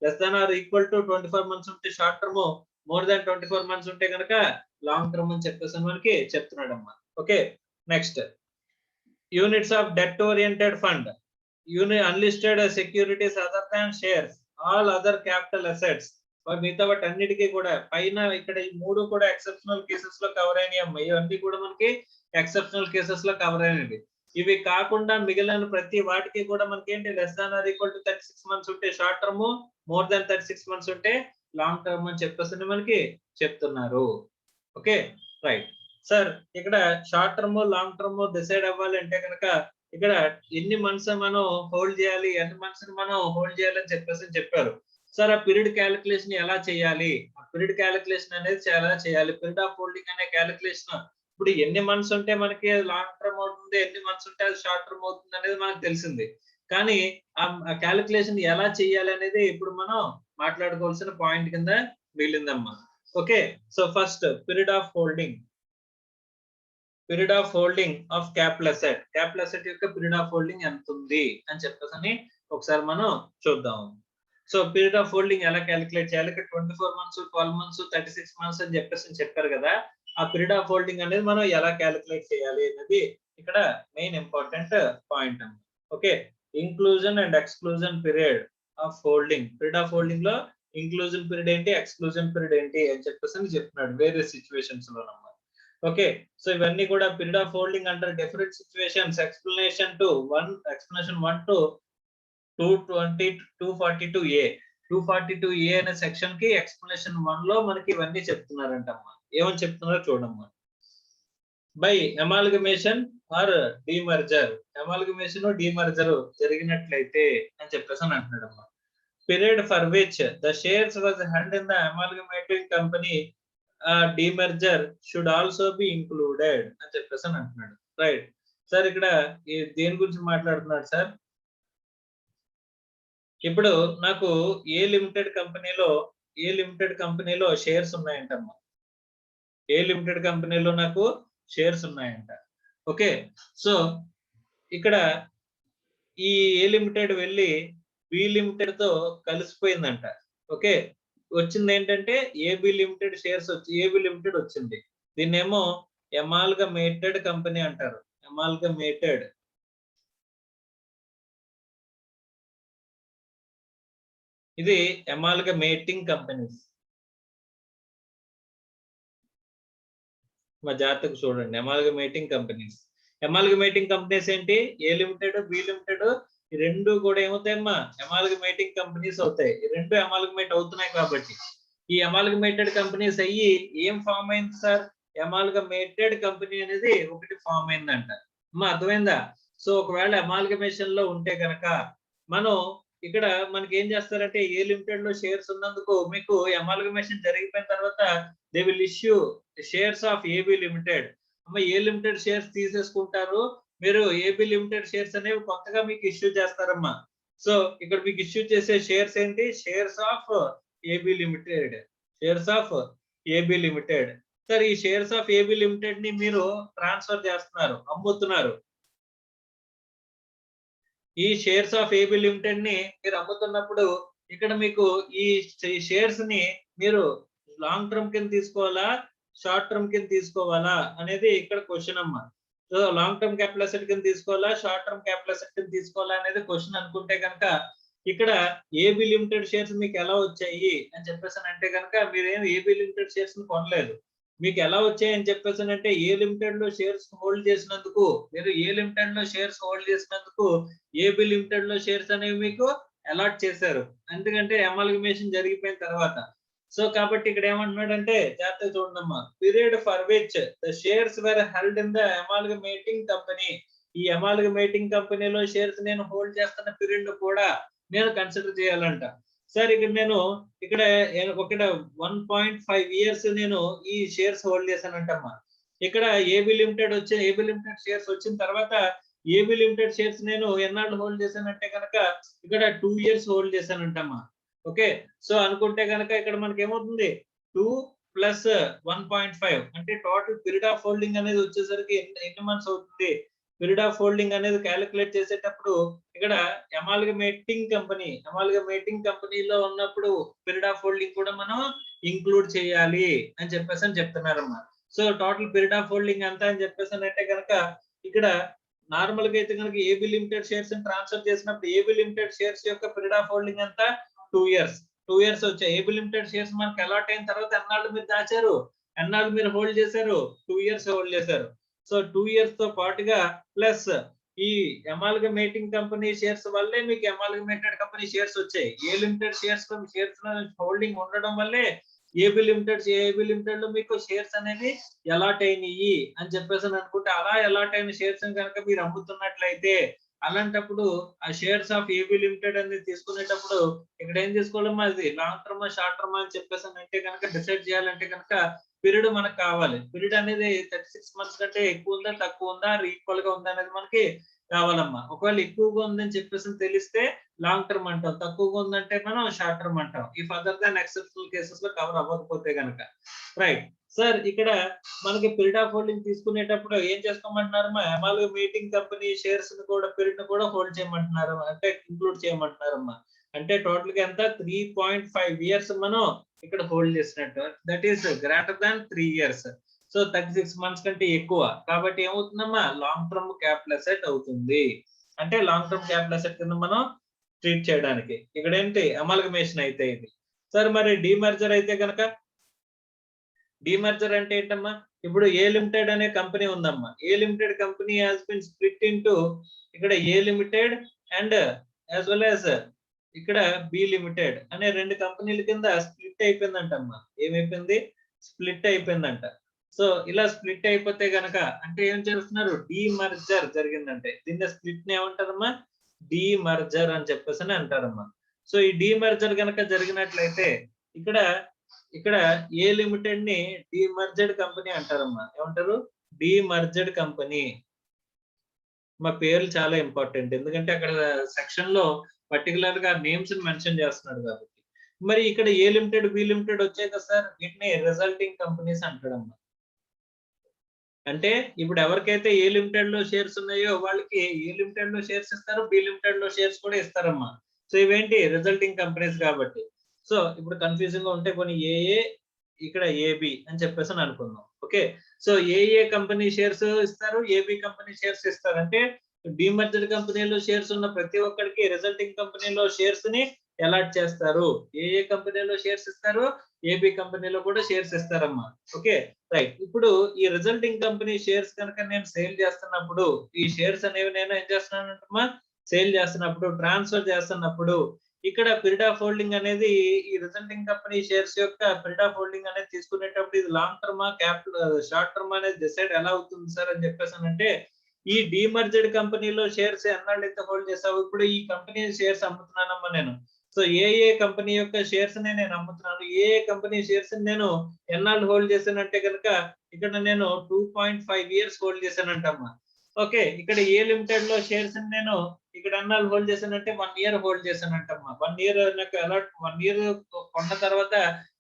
less than or equal to 24 months ఉంటే short term, more than 24 months ఉంటే కనుక లాంగ్ టర్మ్ అని చెప్పేసి మనకి చెప్తున్నాడు అమ్మా. Okay, next units of debt oriented fund, unlisted securities other than shares, all other capital assets. మిగతా వాటి అన్నిటికీ కూడా పైన ఇక్కడ ఈ 3 కూడా ఎక్సెప్షనల్ కేసెస్ లో కవర్ అయినాయి అమ్మా. ఇవన్నీ కూడా మనకి ఎక్సెప్షనల్ కేసెస్ లో కవర్ అయినవి. ఇవి కాకుండా మిగిలిన ప్రతి వాటికి కూడా మనకి ఏంటి less than or equal to 36 months ఉంటే short term, more than 36 months ఉంటే లాంగ్ టర్మ్ అని చెప్పేసి మనకి చెప్తున్నారు. ఓకే రైట్ సార్, ఇక్కడ short term long term decide అవ్వాలి అంటే కనుక ఇక్కడ ఎన్ని మంత్స్ మనం హోల్డ్ చేయాలి, ఎన్ని మంత్స్ మనం హోల్డ్ చేయాలి అని చెప్పేసి చెప్పారు. సార్ ఆ పీరియడ్ క్యాలిక్యులేషన్ ఎలా చేయాలి? ఆ పీరియడ్ క్యాలిక్యులేషన్ అనేది చాలా చేయాలి. పీరియడ్ ఆఫ్ హోల్డింగ్ అనే క్యాలిక్యులేషన్ ఇప్పుడు ఎన్ని మంత్స్ ఉంటే మనకి లాంగ్ టర్మ్ అవుతుంది, ఎన్ని మంత్స్ ఉంటే అది షార్ట్ టర్మ్ అవుతుంది అనేది మనకు తెలిసింది. కానీ ఆ క్యాలిక్యులేషన్ ఎలా చేయాలి అనేది ఇప్పుడు మనం మాట్లాడుకోవాల్సిన పాయింట్ కింద మిగిలిందమ్మా. Okay, so first period of holding. Period of holding of capital asset. Capital asset యొక్క పీరియడ్ ఆఫ్ హోల్డింగ్ ఎంత ఉంది అని చెప్పేసి ఒకసారి మనం చూద్దాం. సో పీరియడ్ ఆఫ్ హోల్డింగ్ ఎలా క్యాలిక్యులేట్ చేయాలి? ఇక్కడ 24 మంత్స్, 12 మంత్స్, 36 మంత్స్ అని చెప్పేసి చెప్పారు కదా. ఆ పీరియడ్ ఆఫ్ హోల్డింగ్ అనేది మనం ఎలా క్యాలిక్యులేట్ చేయాలి అనేది ఇక్కడ మెయిన్ ఇంపార్టెంట్ పాయింట్ అన్నమాట. Okay, inclusion and exclusion period of holding. Period of holding లో ఇంక్లూజన్ పీరియడ్ ఏంటి, ఎక్స్క్లూజన్ పీరియడ్ ఏంటి అని చెప్పేసి చెప్తున్నాడు వేరే సిచ్యువేషన్స్ లో అన్నమాట. ఓకే, సో ఇవన్నీ కూడా పీరియడ్ ఆఫ్ హోల్డింగ్ అంటారు different situations. Explanation 1 to 242A. 242A అనే సెక్షన్ కి ఎక్స్ప్లెనేషన్ 1 లో మనకి ఇవన్నీ చెప్తున్నారంటమ్మా. ఏమని చెప్తున్నారో చూడమ్మా. By amalgamation or demerger. Amalgamation, demerger జరిగినట్లయితే అని చెప్పేసి అంటున్నాడమ్మా. Period for which the shares was held in the amalgamating company demerger should also be included అని చెప్పేసి అంటున్నాడు. రైట్ సార్, ఇక్కడ దేని గురించి మాట్లాడుతున్నాడు సార్? ఇప్పుడు నాకు ఏ లిమిటెడ్ కంపెనీలో షేర్స్ ఉన్నాయంటమ్మా. ఏ లిమిటెడ్ కంపెనీలో నాకు షేర్స్ ఉన్నాయంట. ఓకే, సో ఇక్కడ ఈ ఏ లిమిటెడ్ వెళ్ళి బి లిమిటెడ్ తో కలిసిపోయిందంట. ఓకే, వచ్చింది ఏంటంటే ఏబి లిమిటెడ్ షేర్స్ వచ్చి ఏబి లిమిటెడ్ వచ్చింది. దీన్నేమో అమాల్గమేటెడ్ కంపెనీ అంటారు. అమాల్గమేటెడ్. ఇది అమాల్గమేటింగ్ కంపెనీస్. మా జాగ్రత్తగా చూడండి. అమాల్గమేటింగ్ కంపెనీస్. అమాల్గమేటింగ్ కంపెనీస్ ఏంటి? ఏ లిమిటెడ్, బి లిమిటెడ్ ఈ 2 కూడా ఏమవుతాయమ్మా? అమాల్గమేటింగ్ కంపెనీస్ అవుతాయి. ఈ 2 అమాల్గమేట్ అవుతున్నాయి కాబట్టి. ఈ అమాల్గమేటెడ్ కంపెనీస్ అయ్యి ఏం ఫార్మ్ అయింది సార్? అమాల్గమేటెడ్ కంపెనీ అనేది ఒకటి ఫార్మ్ అయిందంట. అమ్మా అర్థమైందా? సో ఒకవేళ అమాల్గమేషన్ లో ఉంటే గనక మనం ఇక్కడ మనకి ఏం చేస్తారంటే ఏ లిమిటెడ్ లో షేర్స్ ఉన్నందుకు మీకు అమాల్గమేషన్ జరిగిపోయిన తర్వాత they will issue shares of A B limited. అమ్మ ఏ లిమిటెడ్ షేర్స్ తీసేసుకుంటారు, మీరు ఏబి లిమిటెడ్ షేర్స్ అనేవి కొత్తగా మీకు ఇష్యూ చేస్తారమ్మా. సో ఇక్కడ మీకు ఇష్యూ చేసే షేర్స్ ఏంటి? Shares of A B limited. Shares of A B limited. Sir ఈ షేర్స్ ఆఫ్ ఏబి లిమిటెడ్ ని మీరు ట్రాన్స్ఫర్ చేస్తున్నారు, అమ్ముతున్నారు. ఈ షేర్స్ ఆఫ్ ఏబి లిమిటెడ్ ని మీరు అమ్ముతున్నప్పుడు ఇక్కడ మీకు ఈ షేర్స్ ని మీరు లాంగ్ టర్మ్ కింద తీసుకోవాలా, షార్ట్ టర్మ్ కింద తీసుకోవాలా అనేది ఇక్కడ క్వశ్చన్ అమ్మా. So long term capital asset కింద తీసుకోవాలా, షార్ట్ టర్మ్ క్యాపిటల్ అసెట్ కింద తీసుకోవాలా అనేది క్వశ్చన్ అనుకుంటే కనుక ఇక్కడ ఏబి లిమిటెడ్ షేర్స్ మీకు ఎలా వచ్చాయి అని చెప్పేసి అంటే కనుక మీరేం ఏబి లిమిటెడ్ షేర్స్ ని కొనలేదు. మీకు ఎలా వచ్చాయి అని చెప్పేసి అంటే ఏ లిమిటెడ్ లో షేర్స్ హోల్డ్ చేసినందుకు, మీరు ఏ లిమిటెడ్ లో షేర్స్ హోల్డ్ చేసినందుకు ఏబి లిమిటెడ్ లో షేర్స్ అనేవి మీకు అలాట్ చేశారు. ఎందుకంటే అమాల్గమేషన్ జరిగిపోయిన తర్వాత. సో కాబట్టి ఇక్కడ ఏమంటున్నాడంటే జాగ్రత్తగా చూడండమ్మా. Period for which the shares were held in the amalgamating company. ఈ అమాల్గమేటింగ్ కంపెనీలో షేర్స్ నేను హోల్డ్ చేస్తున్న పీరియడ్ కూడా నేను కన్సిడర్ చేయాలంట. సార్ ఇక్కడ నేను ఇక్కడ 1.5 ఇయర్స్ నేను ఈ షేర్స్ హోల్డ్ చేశానంటమ్మా. ఇక్కడ ఏబి లిమిటెడ్ షేర్స్ వచ్చిన తర్వాత ఏబి లిమిటెడ్ షేర్స్ నేను ఎన్నాళ్ళు హోల్డ్ చేశానంటే కనుక ఇక్కడ 2 ఇయర్స్ హోల్డ్ చేశానంటమ్మా. ఓకే, సో అనుకుంటే కనుక ఇక్కడ మనకి ఏమవుతుంది 2 ప్లస్ 1.5 అంటే టోటల్ పీరియడ్ ఆఫ్ హోల్డింగ్ అనేది వచ్చేసరికి ఎన్ని మంత్స్ అవుతుంది? పీరియడ్ ఆఫ్ హోల్డింగ్ అనేది క్యాలిక్యులేట్ చేసేటప్పుడు ఇక్కడ అమాల్గమేటింగ్ కంపెనీలో ఉన్నప్పుడు పీరియడ్ ఆఫ్ హోల్డింగ్ కూడా మనం ఇంక్లూడ్ చేయాలి అని చెప్పేసి అని చెప్తున్నారమ్మా. So total period of holding ఎంత అని చెప్పేసి అంటే కనుక ఇక్కడ నార్మల్ గా అయితే కనుక ఏబి లిమిటెడ్ షేర్స్ ట్రాన్స్ఫర్ చేసినప్పుడు ఏబి లిమిటెడ్ షేర్స్ యొక్క పీరియడ్ ఆఫ్ హోల్డింగ్ ఎంత? 2 ఇయర్స్. 2 ఇయర్స్ వచ్చాయి. ఏబి లిమిటెడ్ షేర్స్ మనకి అలాట్ అయిన తర్వాత ఎన్నాళ్ళు మీరు దాచారు, ఎన్నాళ్ళు మీరు హోల్డ్ చేశారు? 2 ఇయర్స్ హోల్డ్ చేశారు. సో 2 ఇయర్స్ తో పాటుగా ప్లస్ ఈ అమాల్గమేటింగ్ కంపెనీ షేర్స్ వల్లే మీకు అమాల్గమేటెడ్ కంపెనీ షేర్స్ వచ్చాయి. ఏ లిమిటెడ్ షేర్స్ హోల్డింగ్ ఉండడం వల్లే ఏబి లిమిటెడ్ లో మీకు షేర్స్ అనేది అలాట్ అయినాయి అని చెప్పేసి అనుకుంటే అలా అలాట్ అయిన షేర్స్ కనుక మీరు అమ్ముతున్నట్లయితే అలాంటప్పుడు ఆ షేర్స్ ఆఫ్ ఏబి లిమిటెడ్ అనేది తీసుకునేటప్పుడు ఇక్కడ ఏం తీసుకోవాలమ్మా, అది లాంగ్ టర్మ్ షార్ట్ టర్మ్ అని చెప్పేసి అంటే కనుక డిసైడ్ చేయాలంటే కనుక పీరియడ్ మనకు కావాలి. పీరియడ్ అనేది 36 మంత్స్ కంటే ఎక్కువ ఉందా, తక్కువ ఉందా, ఈక్వల్ గా ఉందా అనేది మనకి కావాలమ్మా. ఒకవేళ ఎక్కువగా ఉందని చెప్పేసి తెలిస్తే లాంగ్ టర్మ్ అంటాం, తక్కువగా ఉందంటే మనం షార్ట్ టర్మ్ అంటాం. ఈ ఫర్దర్ దాన్ ఎక్సెప్షనల్ కేసెస్ లో కవర్ అవ్వకపోతే కనుక. రైట్ సార్, ఇక్కడ మనకి పీరియడ్ ఆఫ్ హోల్డింగ్ తీసుకునేటప్పుడు ఏం చేసుకోమంటున్నారు? అమాల్గమేటింగ్ కంపెనీ షేర్స్ ని కూడా పీరియడ్ ని కూడా హోల్డ్ చేయమంటున్నారు, అంటే ఇంక్లూడ్ చేయమంటున్నారమ్మా. అంటే టోటల్ గా ఎంత? 3.5 ఇయర్స్ మనం ఇక్కడ హోల్డ్ చేసినట్టు. That is greater than 3 years. So 36 months కంటే ఎక్కువ కాబట్టి ఏమవుతుందమ్మా? లాంగ్ టర్మ్ క్యాపిటల్ అసెట్ అవుతుంది. అంటే లాంగ్ టర్మ్ క్యాపిటల్ అసెట్ కింద మనం ట్రీట్ చేయడానికి. ఇక్కడ ఏంటి? అమాల్గమేషన్ అయితే ఇది. సార్ మరి డీమర్జర్ అయితే కనుక, డీమర్జర్ అంటే ఏంటమ్మా? ఇప్పుడు ఏ లిమిటెడ్ అనే కంపెనీ ఉందమ్మా. A limited company has been split into ఇక్కడ A limited and as well as ఇక్కడ బి లిమిటెడ్ అనే 2 కంపెనీల కింద స్ప్లిట్ అయిపోయిందంటమ్మా. ఏమైపోయింది? స్ప్లిట్ అయిపోయిందంట. సో ఇలా స్ప్లిట్ అయిపోతే గనక అంటే ఏం చేస్తున్నారు? డీమర్జర్ జరిగిందంటే దీన్ని స్ప్లిట్ ని ఏమంటారమ్మా? డీమర్జర్ అని చెప్పేసి అంటారమ్మా. సో ఈ డీమర్జర్ గనక జరిగినట్లయితే ఇక్కడ ఏ లిమిటెడ్ ని డీమర్జెడ్ కంపెనీ అంటారమ్మా. ఏమంటారు? డీమర్జెడ్ కంపెనీ. మా పేర్లు చాలా ఇంపార్టెంట్, ఎందుకంటే అక్కడ సెక్షన్ లో పర్టికులర్ గా నేమ్స్ మెన్షన్ చేస్తున్నాడు కాబట్టి. మరి ఇక్కడ ఏ లిమిటెడ్, బి లిమిటెడ్ వచ్చాయి కదా సార్, వీటిని రిజల్టింగ్ కంపెనీస్ అంటాడమ్మా. అంటే ఇప్పుడు ఎవరికైతే ఏ లిమిటెడ్ లో షేర్స్ ఉన్నాయో వాళ్ళకి ఏ లిమిటెడ్ లో షేర్స్ ఇస్తారు, బి లిమిటెడ్ లో షేర్స్ కూడా ఇస్తారమ్మా. సో ఇవేంటి? రిజల్టింగ్ కంపెనీస్ కాబట్టి. సో ఇప్పుడు కన్ఫ్యూజింగ్ గా ఉంటే కొన్ని ఏఏ, ఇక్కడ ఏబి అని చెప్పేసి అనుకుందాం. ఓకే, సో ఏఏ కంపెనీ షేర్స్ ఇస్తారు, ఏబి కంపెనీ షేర్స్ ఇస్తారు. అంటే డిమర్జెడ్ కంపెనీలో షేర్స్ ఉన్న ప్రతి ఒక్కరికి రిజల్టింగ్ కంపెనీలో షేర్స్ ని అలాట్ చేస్తారు. ఏ కంపెనీలో షేర్స్ ఇస్తారు, ఏబి కంపెనీలో కూడా షేర్స్ ఇస్తారమ్మా. Okay right. ఇప్పుడు ఈ రిజల్టింగ్ కంపెనీ షేర్స్ కనుక నేను సేల్ చేస్తున్నప్పుడు, ఈ షేర్స్ అనేవి నేను ఏం చేస్తున్నానంటమ్మా, సేల్ చేస్తున్నప్పుడు, ట్రాన్స్ఫర్ చేస్తున్నప్పుడు ఇక్కడ పీరియడ్ ఆఫ్ హోల్డింగ్ అనేది ఈ రిజల్టింగ్ కంపెనీ షేర్స్ యొక్క పీరియడ్ ఆఫ్ హోల్డింగ్ అనేది తీసుకునేటప్పుడు ఇది లాంగ్ టర్మా షార్ట్ టర్మ్ అనేది డిసైడ్ ఎలా అవుతుంది సార్ అని చెప్పేసానంటే, ఈ డిమర్జెడ్ కంపెనీలో షేర్స్ ఎన్నాళ్ళు అయితే హోల్డ్ చేసావు, ఇప్పుడు ఈ కంపెనీ షేర్స్ అమ్ముతున్నానమ్మా నేను. సో ఏ కంపెనీ యొక్క షేర్స్ నేను అమ్ముతున్నాను, ఏ కంపెనీ షేర్స్ నేను ఎన్నాళ్ళు హోల్డ్ చేశానంటే కనుక ఇక్కడ నేను 2.5 years హోల్డ్ చేశానంటమ్మా. ఓకే, ఇక్కడ ఏ లిమిటెడ్ లో షేర్స్ నేను ఇక్కడ ఎన్నాళ్ళు హోల్డ్ చేశానంటే 1 year హోల్డ్ చేశానంటమ్మా. 1 year నాకు అలాట్ 1 year కొన్న తర్వాత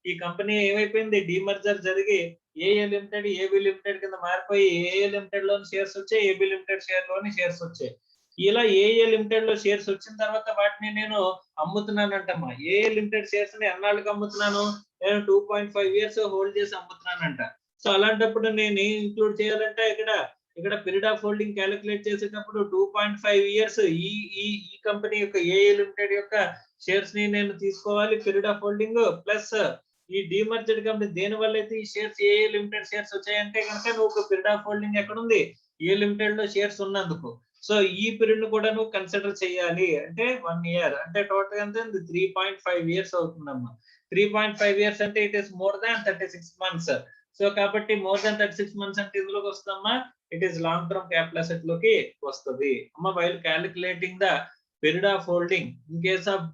ఈ కంపెనీ ఏమైపోయింది, డిమర్జర్ జరిగి ఏఏ లిమిటెడ్ ఏబి లిమిటెడ్ కింద మారిపోయి ఏఏ లిమిటెడ్ లోని షేర్స్ వచ్చాయి, ఏబి లిమిటెడ్ షేర్ లోని షేర్స్ వచ్చాయి. ఇలా ఏఏ లిమిటెడ్ లో షేర్స్ వచ్చిన తర్వాత వాటిని నేను అమ్ముతున్నానంటమ్మా. ఏఏ లిమిటెడ్ షేర్స్ ని ఎన్నాళ్ళకి అమ్ముతున్నాను, నేను 2.5 years హోల్డ్ చేసి అమ్ముతున్నానంట. సో అలాంటప్పుడు నేను ఇంక్లూడ్ చేయాలంటే ఇక్కడ పీరియడ్ ఆఫ్ హోల్డింగ్ క్యాలిక్యులేట్ చేసేటప్పుడు 2.5 years ఈ కంపెనీ యొక్క ఏఏ లిమిటెడ్ యొక్క షేర్స్ ని నేను తీసుకోవాలి పీరియడ్ ఆఫ్ హోల్డింగ్, ప్లస్ ఈ డిమర్జెడ్ కంపెనీ దేని వల్ల అయితే ఈ షేర్స్ ఏఏ లిమిటెడ్ షేర్స్ వచ్చాయంటే కనుక నువ్వు పీరియడ్ ఆఫ్ హోల్డింగ్ ఎక్కడ ఉంది, ఏ లిమిటెడ్ లో షేర్స్ ఉన్నందుకు. సో ఈ పీరియడ్ ను కూడా నువ్వు కన్సిడర్ చేయాలి. అంటే 1 year అంటే టోటల్ ఎంత 3.5 years అవుతుందమ్మా. 3.5 years అంటే it is more than 36 months. సో కాబట్టి మోర్ దాన్ 36 months అంటే ఇందులోకి వస్తుందమ్మా, it is long term capital asset లోకి వస్తుంది అమ్మా. While calculating the period of holding in case of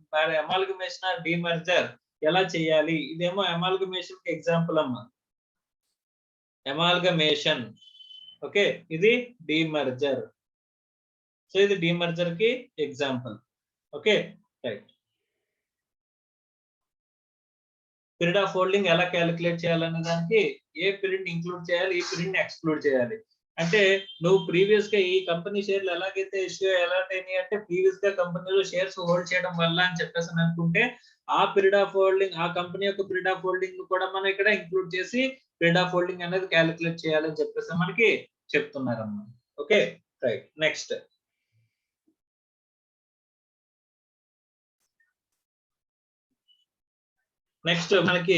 amalgamation or demerger ఎలా చేయాలి, ఇదేమో అమాల్గమేషన్ కి ఎగ్జాంపుల్ అమ్మా. అమాల్గమేషన్ ఓకే, ఇది డిమర్జర్. సో ఇది డిమర్జర్ కి example. Okay right. Period of holding ఎలా క్యాలిక్యులేట్ చేయాలనే దానికి ఏ పీరియడ్ ఇంక్లూడ్ చేయాలి, ఈ పీరియడ్ ని ఎక్స్క్లూడ్ చేయాలి. అంటే నువ్వు ప్రీవియస్ గా ఈ కంపెనీ షేర్లు ఎలాగైతే ఇష్యూ ఎలాంటివి అంటే ప్రీవియస్ గా కంపెనీలో షేర్స్ హోల్డ్ చేయడం వల్ల అని చెప్పేసి అనుకుంటే ఆ పీరియడ్ ఆఫ్ హోల్డింగ్, ఆ కంపెనీ యొక్క పీరియడ్ ఆఫ్ హోల్డింగ్ కూడా మనం ఇక్కడ ఇంక్లూడ్ చేసి పీరియడ్ ఆఫ్ హోల్డింగ్ అనేది క్యాలిక్యులేట్ చేయాలని చెప్పేసి మనకి చెప్తున్నారమ్మా. Okay right. నెక్స్ట్ మనకి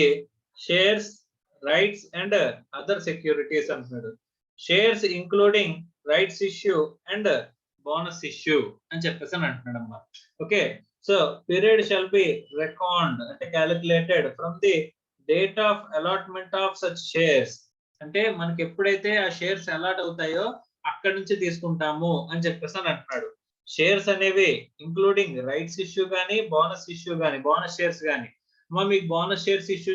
shares, rights and other securities అంటున్నాడు. Shares including rights issue and bonus issue అని చెప్పేసి అంటున్నాడు అమ్మా. Okay, so period shall be record అంటే calculated from the date of allotment of such shares. అంటే మనకి ఎప్పుడైతే ఆ షేర్స్ అలాట్ అవుతాయో అక్కడి నుంచి తీసుకుంటాము అని చెప్పేసి అంటున్నాడు. షేర్స్ అనేవి ఇంక్లూడింగ్ రైట్స్ ఇష్యూ గానీ, బోనస్ ఇష్యూ గానీ, బోనస్ షేర్స్ గానీ, మీకు bonus shares issue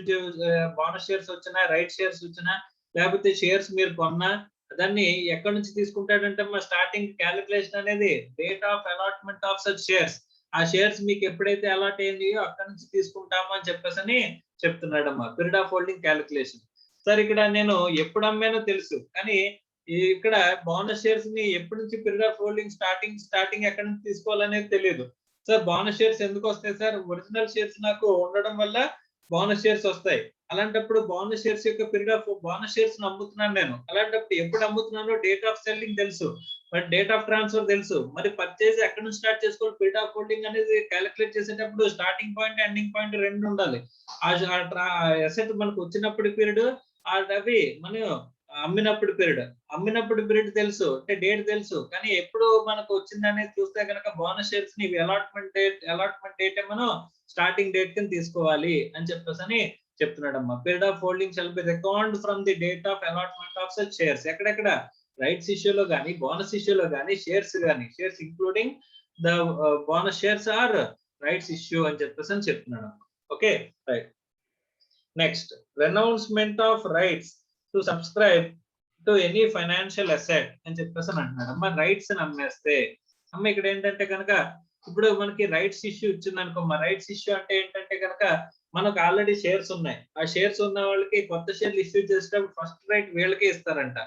bonus shares వచ్చినా, రైట్ షేర్స్ వచ్చినా, లేకపోతే షేర్స్ మీరు కొన్నా దాన్ని ఎక్కడి నుంచి తీసుకుంటాడంటే మా స్టార్టింగ్ క్యాలిక్యులేషన్ అనేది date of allotment of such shares. ఆ షేర్స్ మీకు ఎప్పుడైతే అలాట్ అయిందో అక్కడి నుంచి తీసుకుంటాము అని చెప్పేసి చెప్తున్నాడమ్మా. Period of holding calculation. Sir ఇక్కడ నేను ఎప్పుడు అమ్మానో తెలుసు, కానీ ఇక్కడ బోనస్ షేర్స్ ని ఎప్పటి నుంచి పీరియడ్ ఆఫ్ హోల్డింగ్ స్టార్టింగ్ ఎక్కడి నుంచి తీసుకోవాలనేది తెలియదు. సార్ బోనస్ షేర్స్ ఎందుకు వస్తాయి సార్, ఒరిజినల్ షేర్స్ నాకు ఉండడం వల్ల బోనస్ షేర్స్ వస్తాయి. అలాంటప్పుడు బోనస్ షేర్స్ యొక్క పీరియడ్ ఆఫ్ బోనస్ షేర్స్ అమ్ముతున్నాను నేను. అలాంటప్పుడు ఎప్పుడు అమ్ముతున్నానో డేట్ ఆఫ్ సెల్లింగ్ తెలుసు, బట్ డేట్ ఆఫ్ ట్రాన్స్ఫర్ తెలుసు. మరి పర్చేజ్ ఎక్కడ నుంచి స్టార్ట్ చేసుకోవాలి, పీరియడ్ ఆఫ్ హోల్డింగ్ అనేది క్యాలిక్యులేట్ చేసేటప్పుడు స్టార్టింగ్ పాయింట్ ఎండింగ్ పాయింట్ రెండు ఉండాలి. ఆ అసెట్ మనకు వచ్చినప్పుడు పీరియడ్, అవి మనం అమ్మినప్పుడు పీరియడ్ తెలుసు, అంటే డేట్ తెలుసు, కానీ ఎప్పుడు మనకు వచ్చింది అనేది చూస్తే కనుక బోనస్ షేర్స్ ని అలాట్మెంట్ డేట్ మనం స్టార్టింగ్ డేట్ కింద తీసుకోవాలి అని చెప్పేసి చెప్తున్నాడమ్మా. Period of holding shall be record from the date of allotment of such shares. ఎక్కడెక్కడ రైట్స్ ఇష్యూలో గానీ, బోనస్ ఇష్యూలో గానీ, shares including the bonus shares or rights issue అని చెప్పేసి చెప్తున్నాడు. Okay right. Next, renouncement of rights to subscribe to any financial asset అని చెప్పేసి అంటున్నాడు. అమ్మ రైట్స్ అమ్మేస్తే అమ్మ ఇక్కడ ఏంటంటే కనుక ఇప్పుడు మనకి రైట్స్ ఇష్యూ ఇచ్చింది అనుకో. రైట్స్ ఇష్యూ అంటే ఏంటంటే కనుక మనకు ఆల్రెడీ షేర్స్ ఉన్నాయి. ఆ షేర్స్ ఉన్న వాళ్ళకి కొత్త షేర్లు ఇష్యూ చేసేటప్పుడు ఫస్ట్ రైట్ వీళ్ళకే ఇస్తారంట.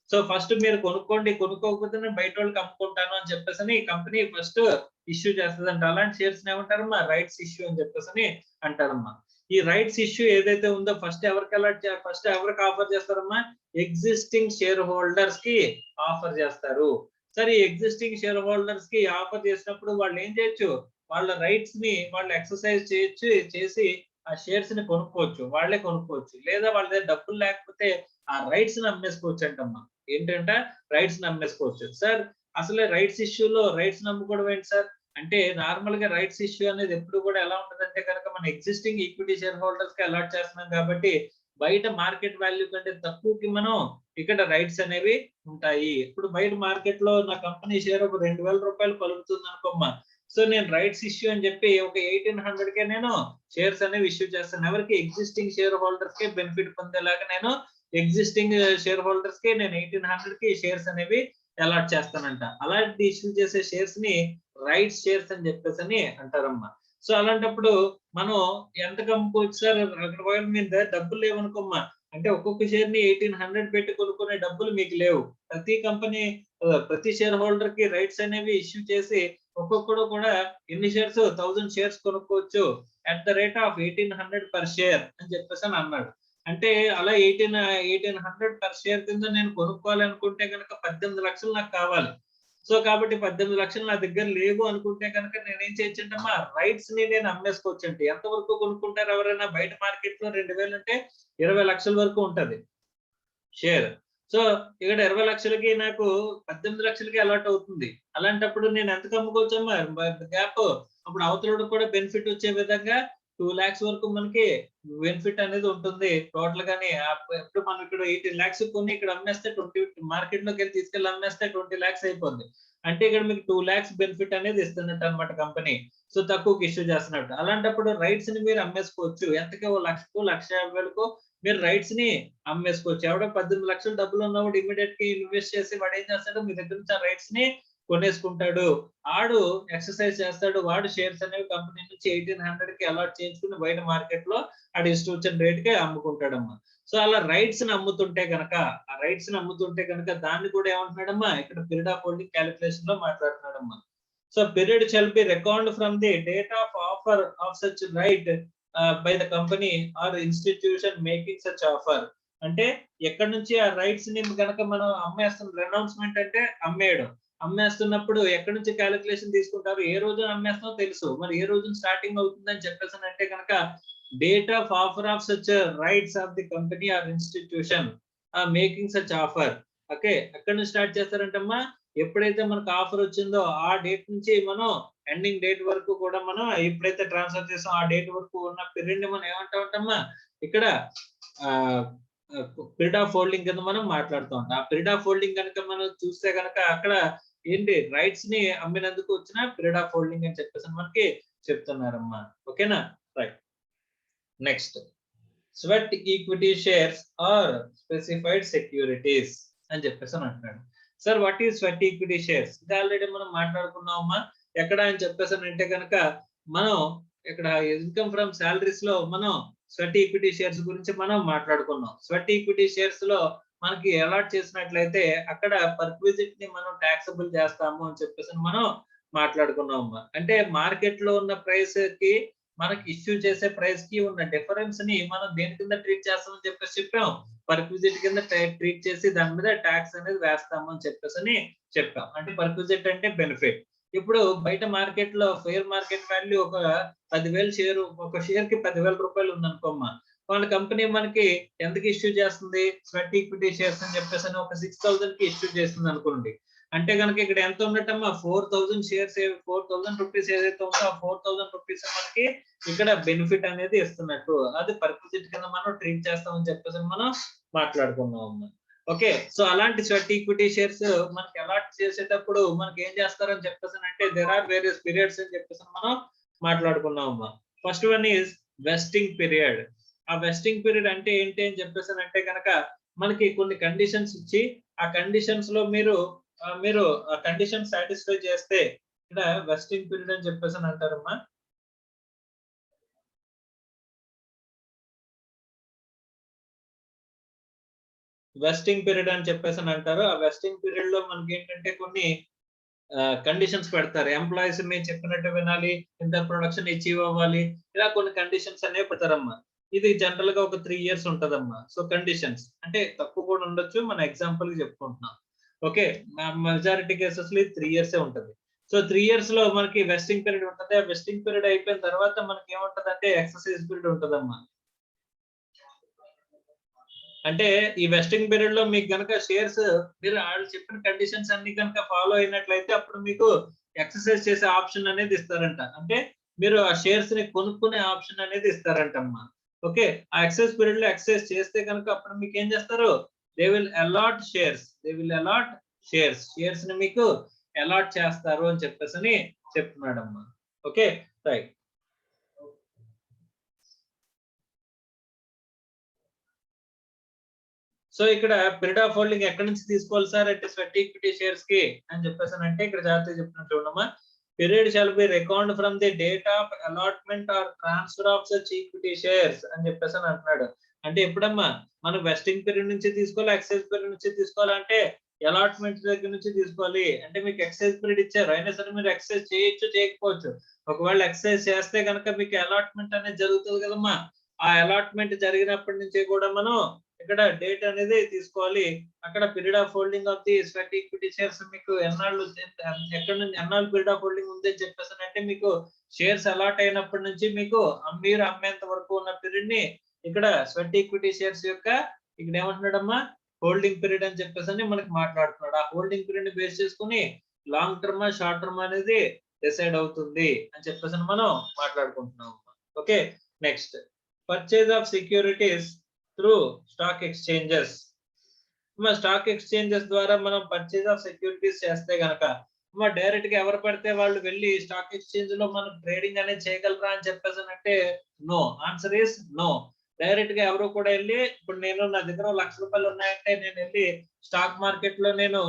సో ఫస్ట్ మీరు కొనుక్కోండి, కొనుక్కోకపోతే నేను బయట వాళ్ళకి అమ్ముకుంటాను అని చెప్పేసి ఈ కంపెనీ ఫస్ట్ ఇష్యూ చేస్తుందంట. అలాంటి షేర్స్ ఏమంటారమ్మా, రైట్స్ ఇష్యూ అని చెప్పేసి అంటారమ్మా. ఈ రైట్స్ ఇష్యూ ఏదైతే ఉందో ఫస్ట్ ఎవరికి ఆఫర్ చేస్తారమ్మా, ఎగ్జిస్టింగ్ షేర్ హోల్డర్స్ కి ఆఫర్ చేస్తారు. సరే ఎగ్జిస్టింగ్ షేర్ హోల్డర్స్ కి ఆఫర్ చేసినప్పుడు వాళ్ళు ఏం చేయొచ్చు, వాళ్ళ రైట్స్ ని వాళ్ళు ఎక్సర్సైజ్ చేయొచ్చు, చేసి ఆ షేర్స్ ని కొనుక్కోవచ్చు, వాళ్ళే కొనుక్కోవచ్చు. లేదా వాళ్ళ దగ్గర డబ్బులు లేకపోతే ఆ రైట్స్ ని అమ్మేసుకోవచ్చు అంటమ్మా. ఏంటంటే రైట్స్ ని అమ్మేసుకోవచ్చు. సార్ అసలే రైట్స్ ఇష్యూలో రైట్స్ అమ్ముకోవడం ఏంటి సార్ అంటే, నార్మల్ గా రైట్స్ ఇష్యూ అనేది ఎప్పుడు కూడా ఎలా ఉంటదంటే కనుక మన ఎగ్జిస్టింగ్ ఈక్విటీ షేర్ హోల్డర్స్ కి అలాట్ చేస్తున్నాం కాబట్టి బయట మార్కెట్ వాల్యూ కంటే తక్కువకి మనం ఇక్కడ రైట్స్ అనేవి ఉంటాయి. ఇప్పుడు బయట మార్కెట్ లో నా కంపెనీ షేర్ ఒక 2000 రూపాయలు పలుకుతుంది అనుకోమ్మా. సో నేను రైట్స్ ఇష్యూ అని చెప్పి ఒక 1800 కే నేను షేర్స్ అనేవి ఇష్యూ చేస్తాను. ఎవరికి, ఎగ్జిస్టింగ్ షేర్ హోల్డర్స్ కే బెనిఫిట్ పొందేలాగా నేను ఎగ్జిస్టింగ్ షేర్ హోల్డర్స్ కి నేను 1800 కి షేర్స్ అనేవి అలాట్ చేస్తానంట. అలాంటి ఇష్యూ చేసే షేర్స్ ని రైట్స్ షేర్స్ అని చెప్పేసి అని అంటారమ్మా. సో అలాంటప్పుడు మనం ఎంతకు అమ్ముకోవచ్చు సార్, ఒకవేళ మీ దగ్గర డబ్బులు లేవనుకోమ్మా, అంటే ఒక్కొక్క షేర్ ని 1800 పెట్టి కొనుక్కునే డబ్బులు మీకు లేవు. ప్రతి కంపెనీ ప్రతి షేర్ హోల్డర్ కి రైట్స్ అనేవి ఇష్యూ చేసి ఒక్కొక్కడు కూడా ఎన్ని షేర్స్, 1000 షేర్స్ కొనుక్కోవచ్చు at the rate of 1800 per share అని చెప్పేసి అని అన్నాడు. అంటే అలా 1800 పర్ షేర్ కింద నేను కొనుక్కోవాలి అనుకుంటే కనుక 18 లక్షలు నాకు కావాలి. సో కాబట్టి 18 లక్షలు నా దగ్గర లేవు అనుకుంటే కనుక నేనేం చేయొచ్చంటమ్మా, రైట్స్ ని నేను అమ్మేసుకోవచ్చండి. ఎంత వరకు కొనుక్కుంటారు ఎవరైనా, బయట మార్కెట్ లో 2000 అంటే 20 లక్షల వరకు ఉంటది షేర్. సో ఇక్కడ 20 లక్షలకి నాకు 18 లక్షలకి అలాట్ అవుతుంది. అలాంటప్పుడు నేను ఎంతకు అమ్ముకోవచ్చమ్మా, గ్యాప్ అప్పుడు అవతలడు కూడా బెనిఫిట్ వచ్చే విధంగా 2 lakhs వరకు మనకి బెనిఫిట్ అనేది ఉంటుంది టోటల్ గాని. ఇప్పుడు మనం ఇక్కడ 18 lakhs కొని ఇక్కడ అమ్మేస్తే 20 మార్కెట్ లోకి వెళ్ళి తీసుకెళ్ళి అమ్మేస్తే 20 lakhs అయిపోద్ది. అంటే ఇక్కడ మీకు 2 lakhs బెనిఫిట్ అనేది ఇస్తున్నట్టు అనమాట కంపెనీ. సో తక్కువకి ఇష్యూ చేస్తున్నట్టు. అలాంటప్పుడు రైట్స్ ని మీరు అమ్మేసుకోవచ్చు. ఎంతకి, 1,00,000 1,50,000 మీరు రైట్స్ ని అమ్మేసుకోవచ్చు. ఎవడో 18 లక్షలు డబ్బులు ఉన్నవాడు ఇమీడియట్ గా ఇన్వెస్ట్ చేసి వాడు ఏం చేస్తాడు, మీ దగ్గర నుంచి ఆ రైట్స్ ని కొనేసుకుంటాడు. ఆడు ఎక్సర్సైజ్ చేస్తాడు. వాడు షేర్స్ అనేవి కంపెనీ నుంచి 1800 కి అలాట్ చేయించుకుని బయట మార్కెట్ లో ఆ డిస్ట్రిబ్యూషన్ రేట్ కి అమ్ముకుంటాడమ్మా. సో అలా రైట్స్ ని అమ్ముతుంటే కనుక దాన్ని కూడా ఏమంటున్నాడమ్మా, ఇక్కడ పీరియడ్ ఆఫ్ హోల్డింగ్ క్యాలిక్యులేషన్ లో మాట్లాడుతున్నాడమ్మా. So period shall be record from the date of offer of such right by the company or institution making such offer. అంటే ఎక్కడి నుంచి ఆ రైట్స్ ని కనుక మనం అమ్మేస్తున్నాం, అనౌన్స్మెంట్ అంటే అమ్మేయడం. అమ్మేస్తున్నప్పుడు ఎక్కడి నుంచి క్యాలిక్యులేషన్ తీసుకుంటారు, ఏ రోజు అమ్మేస్తామో తెలుసు, మరి ఏ రోజు స్టార్టింగ్ అవుతుందని చెప్పేసి అంటే కనుక date of offer of such rights of the company or institution making such offer. Okay, ఎక్కడి నుంచి స్టార్ట్ చేస్తారంటమ్మా, ఎప్పుడైతే మనకు ఆఫర్ వచ్చిందో ఆ డేట్ నుంచి మనం ఎండింగ్ డేట్ వరకు కూడా మనం ఎప్పుడైతే ట్రాన్స్ఫర్ చేస్తాం ఆ డేట్ వరకు ఉన్న పీరియడ్ ని మనం ఏమంటామంటమ్మా, ఇక్కడ పీరియడ్ ఆఫ్ హోల్డింగ్ కింద మనం మాట్లాడుతూ ఉంటాం. ఆ పీరియడ్ ఆఫ్ హోల్డింగ్ కనుక మనం చూస్తే కనుక అక్కడ ఏంటి, రైట్స్ ని అమ్మినందుకు వచ్చిన పీరియడ్ ఆఫ్ హోల్డింగ్ అని చెప్పేసి మనకి చెప్తున్నారమ్మా. ఓకేనా, right. Next, sweat equity shares or specified securities అని చెప్పేసి అంటున్నాడు. Sir what is sweat equity shares, ఇది ఆల్రెడీ మనం మాట్లాడుకున్నామమ్మా. ఎక్కడ అని చెప్పేసి అంటే కనుక మనం ఇక్కడ ఇన్కమ్ ఫ్రమ్ సాలరీస్ లో మనం స్వెట్ ఈక్విటీ షేర్స్ గురించి మనం మాట్లాడుకున్నాం. స్వెట్ ఈక్విటీ షేర్స్ లో మనకి అలాట్ చేసినట్లయితే అక్కడ పర్క్విజిట్ ని మనం ట్యాక్సబుల్ చేస్తాము అని చెప్పేసి మనం మాట్లాడుకున్నాం. అంటే మార్కెట్ లో ఉన్న ప్రైస్ కి మనకి ఇష్యూ చేసే ప్రైస్ కి ఉన్న డిఫరెన్స్ ని మనం దేని కింద ట్రీట్ చేస్తామని చెప్పేసి చెప్పాం, పర్క్విజిట్ కింద ట్రీట్ చేసి దాని మీద ట్యాక్స్ అనేది వేస్తాము అని చెప్పేసి చెప్పాం. అంటే పర్క్విజిట్ అంటే బెనిఫిట్. ఇప్పుడు బయట మార్కెట్ లో ఫెయిర్ మార్కెట్ వాల్యూ ఒక 10,000 షేర్, ఒక షేర్ కి 10,000 రూపాయలు ఉందనుకోమ్మా, వాళ్ళ కంపెనీ మనకి ఎందుకు ఇష్యూ చేస్తుంది, స్వెట్ ఈక్విటీ షేర్స్ అని చెప్పేసి ఒక 6,000 కి ఇష్యూ చేస్తుంది అనుకోండి. అంటే కనుక ఇక్కడ ఎంత ఉన్నట్టమ్మా, 4,000 షేర్స్, 4,000 రూపీస్ ఏదైతే ఉందో ఆ 4,000 రూపీస్ మనకి ఇక్కడ బెనిఫిట్ అనేది ఇస్తున్నట్టు, అది పర్క్విజిట్ కింద మనం ట్రీట్ చేస్తామని చెప్పేసి మనం మాట్లాడుకున్నాం అమ్మా. ఓకే, సో అలాంటి స్వెట్ ఈక్విటీ షేర్స్ మనకి అలాట్ చేసేటప్పుడు మనకి ఏం చేస్తారని చెప్పేసి అంటే దేర్ ఆర్ వేరియస్ పీరియడ్స్ అని చెప్పేసి మనం మాట్లాడుకున్నాం అమ్మా. First one is vesting period. ఆ వెస్టింగ్ పీరియడ్ అంటే ఏంటి అని చెప్పేసి అంటే కనుక మనకి కొన్ని కండిషన్స్ ఇచ్చి ఆ కండిషన్స్ లో మీరు ఆ కండిషన్ సాటిస్ఫై చేస్తే ఇక్కడ వెస్టింగ్ పీరియడ్ అని చెప్పేసి అంటారమ్మా. వెస్టింగ్ పీరియడ్ అని చెప్పేసి అంటారు. ఆ వెస్టింగ్ పీరియడ్ లో మనకి ఏంటంటే కొన్ని కండిషన్స్ పెడతారు. ఎంప్లాయీస్ మేము చెప్పినట్టు వినాలి, ఇంత ప్రొడక్షన్ అచీవ్ అవ్వాలి, ఇలా కొన్ని కండిషన్స్ అనేవి పెడతారమ్మా. ఇది జనరల్ గా ఒక 3 years ఉంటదమ్మా. సో కండిషన్స్ అంటే తక్కువ కూడా ఉండొచ్చు, మన ఎగ్జాంపుల్ కి చెప్పుకుంటున్నాం. ఓకే, మెజారిటీ కేసెస్ లో 3 ఇయర్స్ ఉంటది. సో 3 ఇయర్స్ లో మనకి వెస్టింగ్ పీరియడ్ ఉంటది. ఆ వెస్టింగ్ పీరియడ్ అయిపోయిన తర్వాత మనకి ఏముంటదంటే ఎక్సర్సైజ్ పీరియడ్ ఉంటదమ్మా. అంటే ఈ వెస్టింగ్ పీరియడ్ లో మీకు గనక షేర్స్ మీరు వాళ్ళు చెప్పిన కండిషన్స్ అన్ని కనుక ఫాలో అయినట్లయితే అప్పుడు మీకు ఎక్సర్సైజ్ చేసే ఆప్షన్ అనేది ఇస్తారంట. అంటే మీరు ఆ షేర్స్ ని కొనుక్కునే ఆప్షన్ అనేది ఇస్తారంటమ్మా. ఓకే, ఆ ఎక్సర్సైజ్ పీరియడ్ లో ఎక్సర్సైజ్ చేస్తే కనుక అప్పుడు మీకు ఏం చేస్తారు? They will allot shares. They will allot shares. Shares ని మీకు అలాట్ చేస్తారు అని చెప్పేసి చెప్తున్నాడమ్మా. Okay, right. సో ఇక్కడ పీరియడ్ ఆఫ్ హోల్డింగ్ ఎక్కడి నుంచి తీసుకోవాలి సార్ అంటే స్వెట్ ఈక్విటీ షేర్స్ కి అని చెప్పేసానంటే ఇక్కడ జాగ్రత్తగా చెప్తున్నాను చూడమ్మా. Period shall be record from the date of allotment or transfer of such equity shares అని చెప్పేసి అంటున్నాడు. అంటే ఎప్పుడమ్మా మనం వెస్టింగ్ పీరియడ్ నుంచి తీసుకోవాలి, ఎక్సైజ్ పీరియడ్ నుంచి తీసుకోవాలంటే అలాట్మెంట్ దగ్గర నుంచి తీసుకోవాలి. అంటే మీకు ఎక్సైజ్ పీరియడ్ ఇచ్చారు, అయినా సరే మీరు ఎక్సైజ్ చేయొచ్చు చేయకపోవచ్చు. ఒకవేళ ఎక్సైజ్ చేస్తే కనుక మీకు అలాట్మెంట్ అనేది జరుగుతుంది కదమ్మా. ఆ అలాట్మెంట్ జరిగినప్పటి నుంచి కూడా మనం ఇక్కడ డేట్ అనేది తీసుకోవాలి. అక్కడ period of holding of the sweat equity shares మీకు ఎన్నాళ్ళు ఎక్కడ నుంచి ఎన్నాళ్ళు పీరియడ్ ఆఫ్ హోల్డింగ్ ఉంది అని చెప్పేసానంటే మీకు షేర్స్ అలాట్ అయినప్పటి నుంచి మీకు మీరు అమ్మేంత వరకు ఉన్న పీరియడ్ ని ఇక్కడ స్వెట్ ఈక్విటీ షేర్స్ యొక్క ఇక్కడ ఏమంటున్నాడమ్మా హోల్డింగ్ పీరియడ్ అని చెప్పేసి మనకి మాట్లాడుతున్నాడు. ఆ హోల్డింగ్ పీరియడ్ ని బేస్ చేసుకుని లాంగ్ టర్మ్ షార్ట్ టర్మ్ అనేది డిసైడ్ అవుతుంది అని చెప్పేసి మనం మాట్లాడుకుంటున్నాం. Okay, next purchase of securities through stock exchanges. Stock exchanges ద్వారా మనం పర్చేజ్ ఆఫ్ సెక్యూరిటీస్ చేస్తే గనక డైరెక్ట్ గా ఎవరు పడితే వాళ్ళు వెళ్ళి స్టాక్ ఎక్స్చేంజ్ లో మనం ట్రేడింగ్ అనేది చేయగలరా అని చెప్పేసానంటే no. Answer is no. Direct గా ఎవరు కూడా వెళ్ళి ఇప్పుడు నేను నా దగ్గర ₹1,00,000 ఉన్నాయంటే నేను వెళ్ళి స్టాక్ మార్కెట్ లో నేను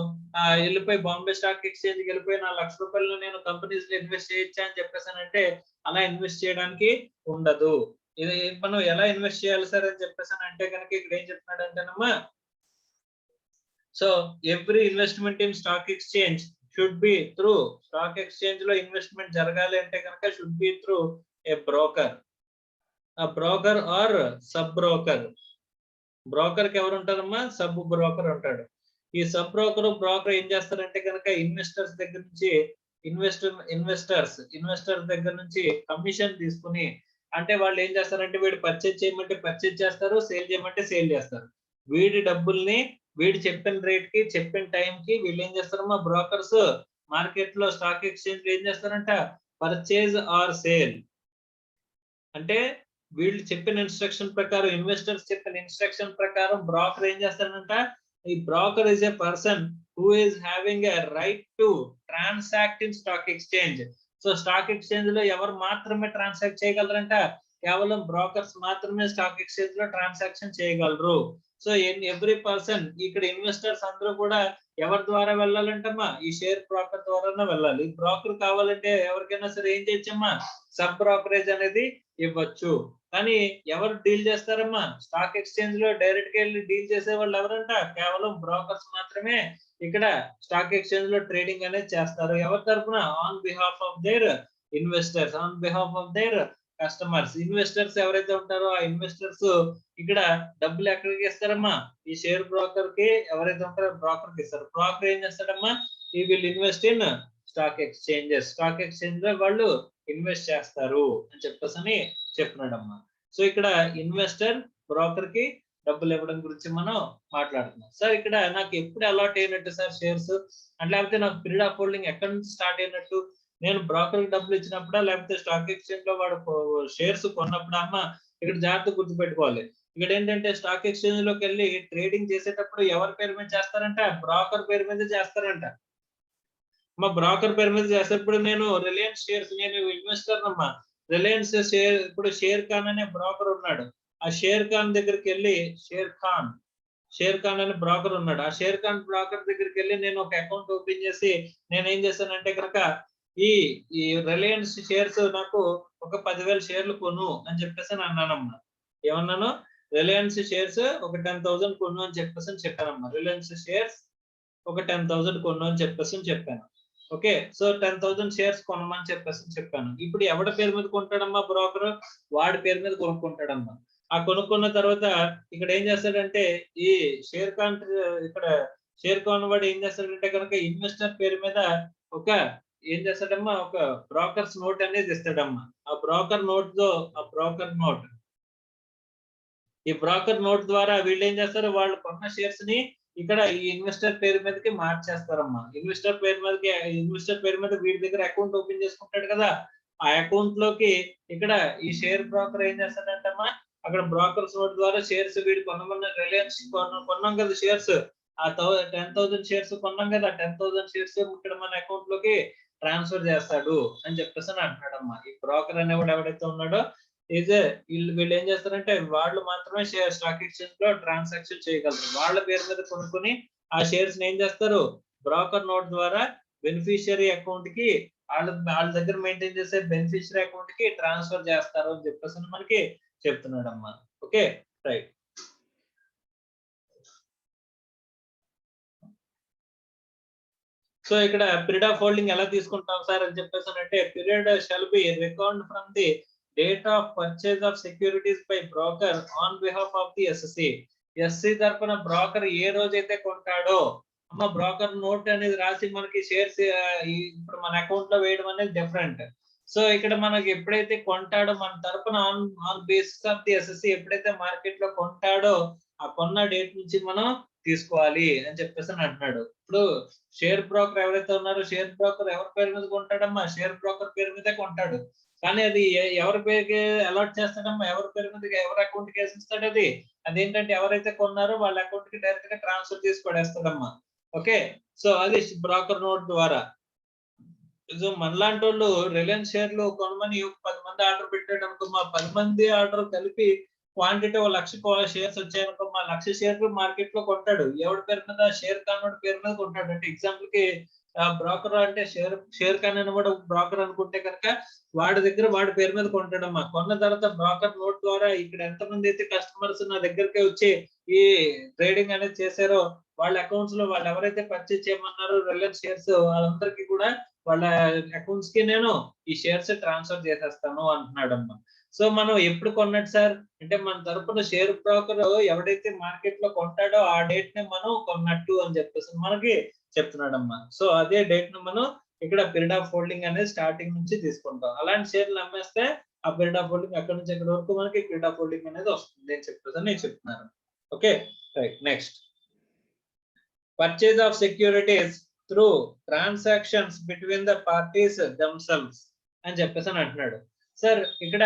వెళ్ళిపోయి బాంబే స్టాక్ ఎక్స్చేంజ్ వెళ్ళిపోయి నా ₹1,00,000 నేను కంపెనీస్ లో ఇన్వెస్ట్ చేయొచ్చా అని చెప్పేసానంటే అలా ఇన్వెస్ట్ చేయడానికి ఉండదు. ఇది మనం ఎలా ఇన్వెస్ట్ చేయాలి సార్ అని చెప్పేసానంటే కనుక ఇక్కడ ఏం చెప్తున్నాడంటేనమ్మా, so every investment in stock exchange should be through stock exchange లో ఇన్వెస్ట్మెంట్ జరగాలి అంటే కనుక should be through a broker. ఆ broker or sub broker. Broker కి ఎవరు ఉంటారమ్మా? సబ్ బ్రోకర్ ఉంటాడు. ఈ సబ్ బ్రోకర్ ఏం చేస్తారంటే కనుక ఇన్వెస్టర్స్ దగ్గర నుంచి ఇన్వెస్టర్స్ దగ్గర నుంచి కమిషన్ తీసుకుని అంటే వాళ్ళు ఏం చేస్తారంటే వీడు పర్చేజ్ చేయమంటే పర్చేజ్ చేస్తారు, సేల్ చేయమంటే సేల్ చేస్తారు. వీడి డబ్బుల్ని వీడు చెప్పిన రేట్ కి చెప్పిన టైం కి వీళ్ళు ఏం చేస్తారమ్మా బ్రోకర్స్ మార్కెట్ లో స్టాక్ ఎక్స్చేంజ్ ఏం చేస్తారంట పర్చేజ్ ఆర్ సేల్. అంటే వీళ్ళు చెప్పిన ఇన్స్ట్రక్షన్ ప్రకారం ఇన్వెస్టర్స్ చెప్పిన ఇన్స్ట్రక్షన్ ప్రకారం బ్రోకర్ ఏం చేస్తారంట ఈ broker is a person who is having a right to transact in stock exchange. So stock exchange లో ఎవరు మాత్రమే ట్రాన్సాక్ట్ చేయగలరంట? కేవలం బ్రోకర్స్ మాత్రమే స్టాక్ ఎక్స్చేంజ్ లో ట్రాన్సాక్షన్ చేయగలరు. సో ఎవ్రీ పర్సన్ ఇక్కడ ఇన్వెస్టర్స్ అందరూ కూడా ఎవరి ద్వారా వెళ్ళాలంటమ్మా ఈ షేర్ బ్రోకర్ ద్వారానే వెళ్ళాలి. బ్రోకర్ కావాలంటే ఎవరికైనా సరే ఏం చేయొచ్చమ్మా సబ్ బ్రోకరేజ్ అనేది ఇవ్వచ్చు. కానీ ఎవరు డీల్ చేస్తారమ్మా స్టాక్ ఎక్స్చేంజ్ లో డైరెక్ట్ గా వెళ్ళి డీల్ చేసే వాళ్ళు ఎవరంట? కేవలం బ్రోకర్స్ మాత్రమే ఇక్కడ స్టాక్ ఎక్స్చేంజ్ లో ట్రేడింగ్ అనేది చేస్తారు. ఎవరి తరఫున? On behalf of their investors, on behalf of their customers. Investors ఎవరైతే ఉంటారో ఆ ఇన్వెస్టర్స్ ఇక్కడ డబ్బులు ఎక్కడికి ఇస్తారమ్మా ఈ షేర్ బ్రోకర్ కి ఎవరైతే ఉంటారో బ్రోకర్ కి ఇస్తారు. బ్రోకర్ ఏం చేస్తాడమ్మా ఈ will invest in stock exchanges. Stock exchange లో వాళ్ళు ఇన్వెస్ట్ చేస్తారు అని చెప్పేసి చెప్తున్నాడమ్మా. సో ఇక్కడ ఇన్వెస్టర్ బ్రోకర్ కి డబ్బులు ఇవ్వడం గురించి మనం మాట్లాడుతున్నాం. సార్ ఇక్కడ నాకు ఎప్పుడు అలాట్ అయినట్టు సార్ షేర్స్ అంటే లేకపోతే నాకు పీరియడ్ ఆఫ్ హోల్డింగ్ ఎక్కడి నుంచి స్టార్ట్ అయినట్టు? నేను బ్రోకర్ కి డబ్బులు ఇచ్చినప్పుడా లేకపోతే స్టాక్ ఎక్స్చేంజ్ లో వాడు షేర్స్ కొన్నప్పుడు అమ్మా ఇక్కడ జాగ్రత్త గుర్తుపెట్టుకోవాలి. ఇక్కడ ఏంటంటే స్టాక్ ఎక్స్చేంజ్ లోకి వెళ్ళి ట్రేడింగ్ చేసేటప్పుడు ఎవరి పేరు మీద చేస్తారంట? బ్రోకర్ పేరు మీద చేస్తారంట. మా బ్రోకర్ పేరు మీద చేసేటప్పుడు నేను రిలయన్స్ షేర్స్ నేను ఇన్వెస్టర్ అమ్మా. రిలయన్స్ షేర్ ఇప్పుడు షేర్ ఖాన్ అనే బ్రోకర్ ఉన్నాడు. ఆ షేర్ ఖాన్ దగ్గరికి వెళ్ళి షేర్ ఖాన్ అనే బ్రోకర్ ఉన్నాడు. ఆ షేర్ ఖాన్ బ్రోకర్ దగ్గరికి వెళ్ళి నేను ఒక అకౌంట్ ఓపెన్ చేసి నేను ఏం చేశానంటే కనుక ఈ రిలయన్స్ షేర్స్ నాకు ఒక 10,000 షేర్లు కొను అని చెప్పేసి అన్నానమ్మా. ఏమన్నాను? రిలయన్స్ షేర్స్ ఒక 10,000 కొను అని చెప్పేసి చెప్పానమ్మా. రిలయన్స్ షేర్స్ ఒక 10,000 కొను అని చెప్పేసి చెప్పాను. ఓకే, సో 10,000 షేర్స్ కొనమని చెప్పేసి చెప్పాను. ఇప్పుడు ఎవడి పేరు మీద కొంటాడమ్మా బ్రోకర్? వాడి పేరు మీద కొనుక్కుంటాడమ్మా. ఆ కొనుక్కున్న తర్వాత ఇక్కడ ఏం చేస్తాడంటే ఈ షేర్ ఖాన్ ఇక్కడ షేర్ కొన్నవాడు ఏం చేస్తాడంటే కనుక ఇన్వెస్టర్ పేరు మీద ఒక ఏం చేస్తాడమ్మా ఒక బ్రోకర్స్ నోట్ అనేది ఇస్తాడమ్మా. ఆ బ్రోకర్ నోట్ ఈ బ్రోకర్ నోట్ ద్వారా వీళ్ళు ఏం చేస్తారు, వాళ్ళు కొన్న షేర్స్ ని ఇక్కడ ఈ ఇన్వెస్టర్ పేరు మీదకి మార్చేస్తారమ్మా. ఇన్వెస్టర్ పేరు మీద వీడి దగ్గర అకౌంట్ ఓపెన్ చేసుకుంటాడు కదా, ఆ అకౌంట్ లోకి ఇక్కడ ఈ షేర్ బ్రోకర్ ఏం చేస్తాడంటమ్మా, అక్కడ బ్రోకర్స్ నోట్ ద్వారా షేర్స్ వీడు కొనమన్న రిలయన్స్ కొన్నాం కదా షేర్స్, ఆ 10,000 షేర్స్ కొన్నాం కదా, 10,000 షేర్స్ ఇక్కడ మన అకౌంట్ లోకి ట్రాన్స్ఫర్ చేస్తాడు అని చెప్పేసి అంటున్నాడమ్మా. ఈ బ్రోకర్ అనేవాడు ఎవడైతే ఉన్నాడో వీళ్ళు ఏం చేస్తారంటే వాళ్ళు మాత్రమే స్టాక్ ఎక్స్చేంజ్ లో ట్రాన్సాక్షన్ చేయగలరు. వాళ్ళ పేరు మీద కొనుక్కొని ఆ షేర్స్ ఏం చేస్తారు, బ్రోకర్ నోట్ ద్వారా బెనిఫిషియరీ అకౌంట్ కి వాళ్ళ దగ్గర మెయింటైన్ చేసే బెనిఫిషియరీ అకౌంట్ కి ట్రాన్స్ఫర్ చేస్తారు అని చెప్పేసి మనకి చెప్తున్నాడమ్మా. Okay right. సో ఇక్కడ పీరియడ్ ఆఫ్ హోల్డింగ్ ఎలా తీసుకుంటాం సార్ అని చెప్పేసి అంటే, period shall be record from the date of purchase of securities by broker on behalf of the SSC. SC తరపున బ్రోకర్ ఏ రోజైతే కొంటాడో అమ్మ బ్రోకర్ నోట్ అనేది రాసి మనకి షేర్స్ ఇప్పుడు మన అకౌంట్ లో వేయడం అనేది డిఫరెంట్. సో ఇక్కడ మనకి ఎప్పుడైతే కొంటాడో మన తరపున on basis of the SSC ఎప్పుడైతే మార్కెట్ లో కొంటాడో ఆ కొన్న డేట్ నుంచి మనం తీసుకోవాలి అని చెప్పేసి అంటున్నాడు. ఇప్పుడు షేర్ బ్రోకర్ ఎవరైతే ఉన్నారో షేర్ బ్రోకర్ ఎవరి పేరు మీద కొంటాడమ్మా, షేర్ బ్రోకర్ పేరు మీదే కొంటాడు. కానీ అది ఎవరి పేరుకి అలాట్ చేస్తాడమ్మా, ఎవరి పేరు మీద ఎవరి అకౌంట్ కి వేసిస్తాడు, అదేంటంటే ఎవరైతే కొన్నారో వాళ్ళ అకౌంట్ కి డైరెక్ట్ గా ట్రాన్స్ఫర్ చేసి పడేస్తాడమ్మా. ఓకే, సో అది బ్రోకర్ నోట్ ద్వారా. సో మనలాంటి వాళ్ళు రిలయన్స్ షేర్లు కొనమని 10 మంది ఆర్డర్ పెట్టాడు అనుకో, మా 10 మంది ఆర్డర్ కలిపి క్వాంటిటీ 1,00,000 షేర్స్ వచ్చాయనుకో, మా 1,00,000 షేర్లు మార్కెట్ లో కొంటాడు. ఎవరి పేరు మీద, షేర్ ఖాన్ పేరు మీద కొంటాడు. అంటే ఎగ్జాంపుల్ కి బ్రోకర్ అంటే షేర్ ఖాన్ అని కూడా బ్రోకర్ అనుకుంటే కనుక వాడి దగ్గర వాడి పేరు మీద కొంటాడమ్మా. కొన్న తర్వాత బ్రోకర్ నోట్ ద్వారా ఇక్కడ ఎంతమంది అయితే కస్టమర్స్ నా దగ్గరికి వచ్చి ఈ ట్రేడింగ్ అనేది చేశారో వాళ్ళ అకౌంట్స్ లో వాళ్ళు ఎవరైతే పర్చేజ్ చేయమన్నారో రిలయన్స్ షేర్స్ వాళ్ళందరికీ కూడా వాళ్ళ అకౌంట్స్ కి నేను ఈ షేర్స్ ట్రాన్స్ఫర్ చేసేస్తాను అంటున్నాడమ్మా. సో మనం ఎప్పుడు కొన్నట్టు సార్ అంటే మన తరపున షేర్ బ్రోకర్ ఎవడైతే మార్కెట్ లో కొంటాడో ఆ డేట్ ని మనం కొన్నట్టు అని చెప్పేసి మనకి చెప్తున్నాడమ్మా. సో అదే డేట్ ను మనం ఇక్కడ పీరియడ్ ఆఫ్ హోల్డింగ్ అనేది స్టార్టింగ్ నుంచి తీసుకుంటాం. అలాంటి షేర్లు అమ్మేస్తే ఆ పీరియడ్ ఆఫ్ హోల్డింగ్ అక్కడ నుంచి ఎక్కడి వరకు మనకి పీరియడ్ ఆఫ్ హోల్డింగ్ అనేది వస్తుంది అని చెప్పేసి నేను చెప్తున్నాను. Okay right. Next, purchase of securities through transactions between the parties themselves అని చెప్పేసి అంటున్నాడు. సార్ ఇక్కడ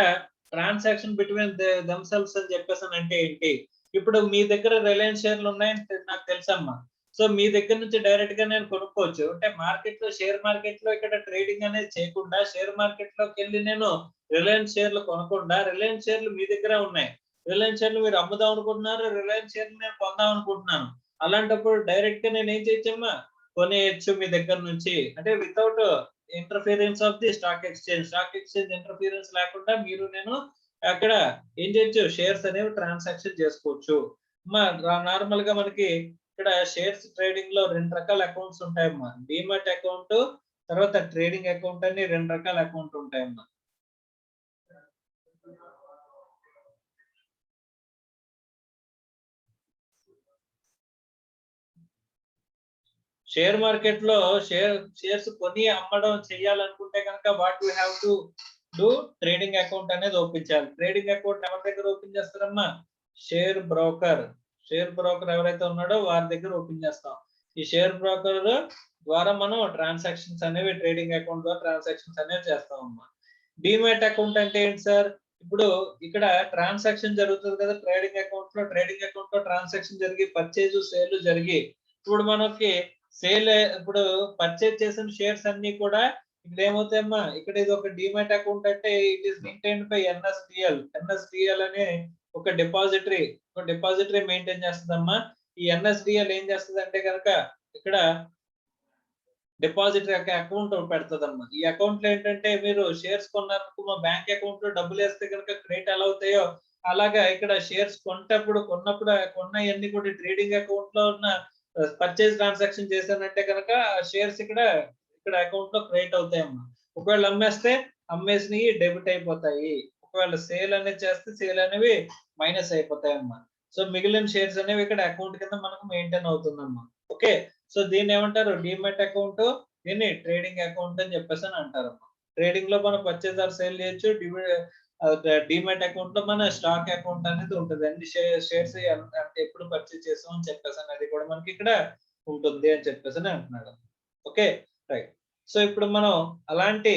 ట్రాన్సాక్షన్ బిట్వీన్ దెమ్సెల్వ్స్ అని చెప్పేసి అంటే ఏంటి, ఇప్పుడు మీ దగ్గర రిలయన్స్ షేర్లు ఉన్నాయని నాకు తెలుసమ్మా. సో మీ దగ్గర నుంచి డైరెక్ట్ గా నేను కొనుక్కోవచ్చు. అంటే మార్కెట్ లో షేర్ మార్కెట్ లో ఇక్కడ ట్రేడింగ్ అనేది చేయకుండా షేర్ మార్కెట్ లోకి వెళ్ళి నేను రిలయన్స్ షేర్లు కొనకుండా రిలయన్స్ షేర్లు మీ దగ్గర ఉన్నాయి, రిలయన్స్ షేర్లు మీరు అమ్ముదాం అనుకుంటున్నారు, రిలయన్స్ షేర్లు నేను కొందాం అనుకుంటున్నాను. అలాంటప్పుడు డైరెక్ట్ గా నేను ఏం చేయొచ్చమ్మా, కొనేయచ్చు మీ దగ్గర నుంచి. అంటే without interference of the stock exchange interference లేకుండా మీరు నేను అక్కడ ఏం చేయొచ్చు, షేర్స్ అనేవి ట్రాన్సాక్షన్ చేసుకోవచ్చు. నార్మల్ గా మనకి ఇక్కడ షేర్స్ ట్రేడింగ్ లో 2 రకాల అకౌంట్స్ ఉంటాయమ్మా. డిమాట్ అకౌంట్ తర్వాత ట్రేడింగ్ అకౌంట్ అని 2 రకాల అకౌంట్ ఉంటాయమ్మా. షేర్ మార్కెట్ లో షేర్స్ కొని అమ్మడం చేయాలనుకుంటే కనుక what you have to do, trading account అనేది ఓపెన్ చేయాలి. ట్రేడింగ్ అకౌంట్ ఎవరి దగ్గర ఓపెన్ చేస్తారమ్మా, షేర్ బ్రోకర్ ఎవరైతే ఉన్నాడో వారి దగ్గర ఓపెన్ చేస్తాం. ఈ షేర్ బ్రోకర్ ద్వారా మనం ట్రాన్సాక్షన్స్ అనేవి ట్రేడింగ్ అకౌంట్ ద్వారా ట్రాన్సాక్షన్స్ అనేవి చేస్తాం అమ్మా. డిమాట్ అకౌంట్ అంటే ఏంటి సార్, ఇప్పుడు ఇక్కడ ట్రాన్సాక్షన్ జరుగుతుంది కదా ట్రేడింగ్ అకౌంట్ లో ట్రాన్సాక్షన్ జరిగి పర్చేజ్ సేల్ జరిగి ఇప్పుడు మనకి ఇప్పుడు పర్చేజ్ చేసిన షేర్స్ అన్ని కూడా ఇక్కడ ఏమవుతాయమ్మా, ఇక్కడ ఇది ఒక డిమాట్ అకౌంట్ అంటే it is maintained by NSDL అనే ఒక డిపాజిటరీ మెయింటైన్ చేస్తుందమ్మా. ఈ ఎన్ఎస్డిఎల్ ఏం చేస్తుంది అంటే కనుక ఇక్కడ డిపాజిటరీ అకౌంట్ పెడుతుందమ్మా. ఈ అకౌంట్ లో ఏంటంటే మీరు షేర్స్ కొన్నారు, మా బ్యాంక్ అకౌంట్ లో డబ్బులు వేస్తే కనుక క్రెడిట్ ఎలా అవుతాయో అలాగా ఇక్కడ షేర్స్ కొన్నప్పుడు కొన్నవన్నీ కూడా ట్రేడింగ్ అకౌంట్ లో ఉన్న పర్చేజ్ ట్రాన్సాక్షన్ చేశానంటే కనుక షేర్స్ ఇక్కడ అకౌంట్ లో క్రియేట్ అవుతాయమ్మా. ఒకవేళ అమ్మేస్తే అమ్మేసినవి డెబిట్ అయిపోతాయి, ఒకవేళ సేల్ అనేది చేస్తే సేల్ అనేవి మైనస్ అయిపోతాయమ్మా. సో మిగిలిన షేర్స్ అనేవి ఇక్కడ అకౌంట్ కింద మనకు మెయింటైన్ అవుతుందమ్మా. ఓకే. సో దీన్ని ఏమంటారు డీమాట్ అకౌంట్, దీన్ని ట్రేడింగ్ అకౌంట్ అని చెప్పేసి అంటారు. ట్రేడింగ్ లో మనం పర్చేజ్ ఆర్ సేల్ చేయొచ్చు. డీమాట్ అకౌంట్ లో మన స్టాక్ అకౌంట్ అనేది ఉంటుంది. అన్ని షేర్స్ అంటే ఎప్పుడు పర్చేజ్ చేసాం అని చెప్పేసి అనేది కూడా మనకి ఇక్కడ ఉంటుంది అని చెప్పేసి అంటున్నాడు. Okay right. సో ఇప్పుడు మనం అలాంటి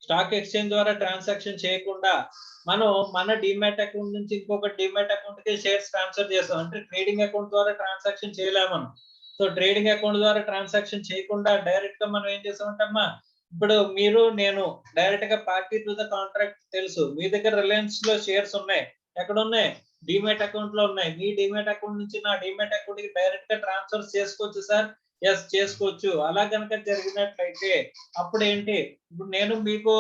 స్టాక్ ఎక్స్చేంజ్ ద్వారా ట్రాన్సాక్షన్ చేయకుండా మనం మన డీమాట్ అకౌంట్ నుంచి ఇంకొక డీమాట్ అకౌంట్ కి షేర్స్ ట్రాన్స్ఫర్ చేస్తాం. అంటే ట్రేడింగ్ అకౌంట్ ద్వారా ట్రాన్సాక్షన్ చేయలేము మనం. సో ట్రేడింగ్ అకౌంట్ ద్వారా ట్రాన్సాక్షన్ చేయకుండా డైరెక్ట్ గా మనం ఏం చేస్తామంటమ్మా, ఇప్పుడు మీరు నేను డైరెక్ట్ గా పార్టీ టు ద కాంట్రాక్ట్ తెలుసు. మీ దగ్గర రిలయన్స్ లో షేర్స్ ఉన్నాయి. ఎక్కడ ఉన్నాయి? డీమాట్ అకౌంట్ లో ఉన్నాయి. మీ డీమాట్ అకౌంట్ నుంచి నా డీమాట్ అకౌంట్ కి డైరెక్ట్ గా ట్రాన్స్ఫర్ చేసుకోవచ్చు సార్. ఎస్ చేసుకోవచ్చు. అలా కనుక జరిగినట్లయితే అప్పుడు ఏంటి, ఇప్పుడు నేను మీకు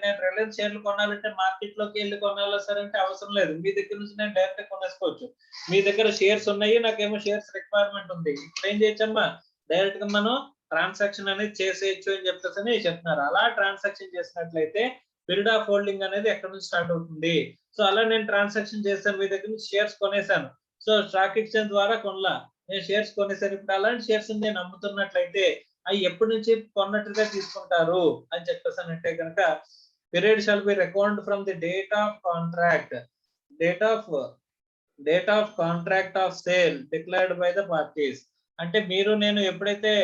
నేను రిలయన్స్ షేర్లు కొనాలంటే మార్కెట్ లోకి వెళ్ళి కొనాలా సార్ అంటే అవసరం లేదు. మీ దగ్గర నుంచి నేను డైరెక్ట్ కొనేసుకోవచ్చు. మీ దగ్గర షేర్స్ ఉన్నాయి, నాకేమో షేర్స్ రిక్వైర్మెంట్ ఉంది. ఇప్పుడు ఏం చేయొచ్చమ్మా, డైరెక్ట్ గా మనం ట్రాన్సాక్షన్ అనేది చేసేయచ్చు అని చెప్పేసి చెప్తున్నారు. అలా ట్రాన్సాక్షన్ చేసినట్లయితే పీరియడ్ ఆఫ్ హోల్డింగ్ అనేది ఎక్కడ నుంచి స్టార్ట్ అవుతుంది. సో అలా నేను ట్రాన్సాక్షన్ చేశాను, మీ దగ్గర నుంచి షేర్స్ కొనేసాను. సో స్టాక్ ఎక్స్చేంజ్ ద్వారా కొనలా, నేను షేర్స్ కొనేసాను. ఇప్పుడు అలాంటి షేర్స్ నేను అమ్ముతున్నట్లయితే అవి ఎప్పటి నుంచి కొన్నట్టుగా తీసుకుంటారు అని చెప్పేసానంటే కనుక period shall be record from the date of contract, date of contract of sale declared by the parties. అంటే మీరు నేను ఎప్పుడైతే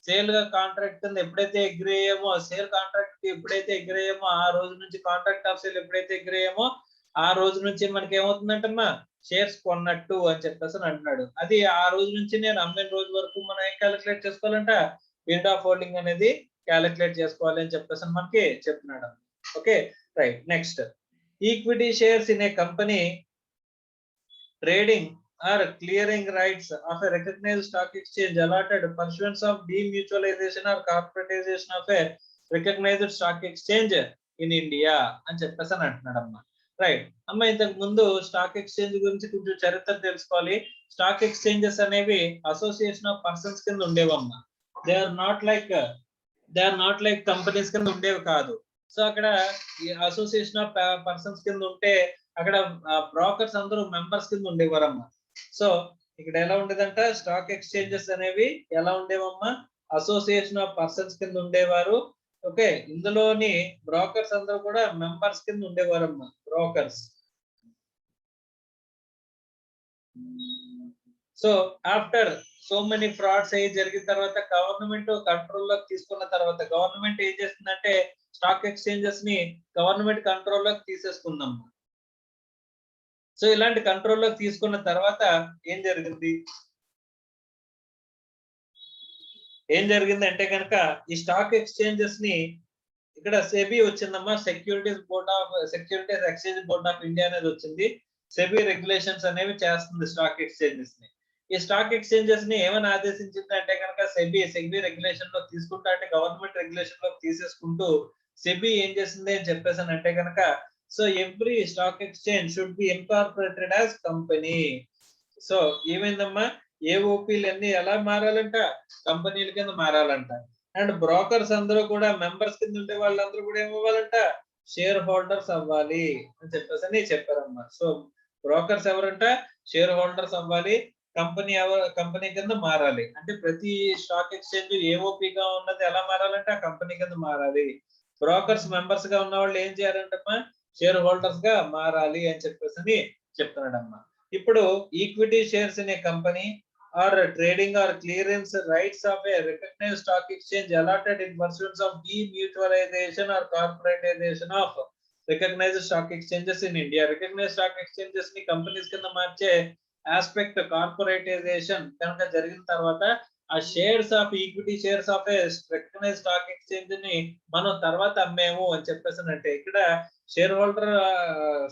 సేల్ గా కాంట్రాక్ట్ కింద ఎప్పుడైతే అగ్రీ అయ్యామో, సేల్ కాంట్రాక్ట్ కి ఎప్పుడైతే అగ్రీ అయ్యామో ఆ రోజు నుంచి, కాంట్రాక్ట్ ఆఫ్ సేల్ ఎప్పుడైతే అగ్రీ అయ్యామో ఆ రోజు నుంచి మనకి ఏమవుతుందంటమ్మా, షేర్స్ కొన్నట్టు అని చెప్పేసి అంటున్నాడు. అది ఆ రోజు నుంచి నేను అమ్మిన రోజు వరకు మనం ఏం క్యాలిక్యులేట్ చేసుకోవాలంట, పీరియడ్ ఆఫ్ హోల్డింగ్ అనేది క్యాలిక్యులేట్ చేసుకోవాలి అని చెప్పేసి మనకి చెప్తున్నాడు. Okay right. Next, equity shares in a company trading or clearing rights of a recognized stock exchange allotted pursuant of demutualization or corporatization of a recognized stock exchange in India అని చెప్పేసి అంటున్నాడమ్మా. Right అమ్మ, ఇంతకు ముందు stock exchange గురించి కొంచెం చరిత్ర తెలుసుకోవాలి. Stock exchanges అనేవి అసోసియేషన్ ఆఫ్ పర్సన్స్ కింద ఉండేవమ్మా. They are not like companies కింద ఉండేవి కాదు. సో అక్కడ అసోసియేషన్ ఆఫ్ పర్సన్స్ కింద ఉంటే అక్కడ బ్రోకర్స్ అందరూ మెంబర్స్ కింద ఉండేవారమ్మా. సో ఇక్కడ ఎలా ఉండేదంట, స్టాక్ ఎక్స్చేంజెస్ అనేవి ఎలా ఉండేవమ్మా, అసోసియేషన్ ఆఫ్ పర్సన్స్ కింద ఉండేవారు. ఓకే, ఇందులోని బ్రోకర్స్ అందరూ కూడా మెంబర్స్ కింద ఉండేవారమ్మా, brokers. So after so many frauds అయ్యి జరిగిన తర్వాత గవర్నమెంట్ కంట్రోల్ లోకి తీసుకున్న తర్వాత గవర్నమెంట్ ఏం చేస్తుందంటే స్టాక్ ఎక్స్చేంజెస్ ని గవర్నమెంట్ కంట్రోల్ లోకి తీసేసుకుందమ్మా. సో ఇలాంటి కంట్రోల్లోకి తీసుకున్న తర్వాత ఏం జరిగింది అంటే కనుక ఈ స్టాక్ ఎక్స్చేంజెస్ ని ఇక్కడ సెబీ వచ్చిందమ్మా, securities exchange board of India అనేది వచ్చింది. సెబీ రెగ్యులేషన్స్ అనేవి చేస్తుంది స్టాక్ ఎక్స్చేంజెస్ ని. ఈ స్టాక్ ఎక్స్చేంజెస్ ని ఏమని ఆదేశించింది అంటే కనుక సెబీ రెగ్యులేషన్ లో తీసుకుంటా అంటే గవర్నమెంట్ రెగ్యులేషన్ లో తీసేసుకుంటూ సెబీ ఏం చేసింది అని చెప్పేసి అంటే కనుక, so every stock exchange should B incorporated as company. So ఏమైందమ్మా, ఏఓపీలు అన్ని ఎలా మారాలంట, కంపెనీల కింద మారాలంట. అండ్ బ్రోకర్స్ అందరూ కూడా మెంబర్స్ కింద ఉండే వాళ్ళందరూ కూడా ఏమవ్వాలంట, షేర్ హోల్డర్స్ అవ్వాలి అని చెప్పేసి చెప్పారమ్మా. సో బ్రోకర్స్ ఎవరంట, షేర్ హోల్డర్స్ అవ్వాలి. కంపెనీ కింద మారాలి. అంటే ప్రతి స్టాక్ ఎక్స్చేంజ్ ఏఓపీగా ఉన్నది ఎలా మారాలంటే ఆ కంపెనీ కింద మారాలి. బ్రోకర్స్ మెంబర్స్ గా ఉన్న వాళ్ళు ఏం చేయాలంటమ్మా, షేర్ హోల్డర్స్ గా మారాలి అని చెప్పేసి చెప్తున్నాడమ్మా. ఇప్పుడు equity shares in a company or trading or clearance rights of a recognised stock exchange allotted in pursuance of demutualization or corporatisation of recognised stock exchanges in India. Recognised stock exchanges ని companies కింద మార్చే aspect corporatisation కనుక జరిగిన తర్వాత ఆ shares of equity shares of a recognised stock exchange ని మనం తర్వాత అమ్మేము అని చెప్పేసి అంటే ఇక్కడ షేర్ హోల్డర్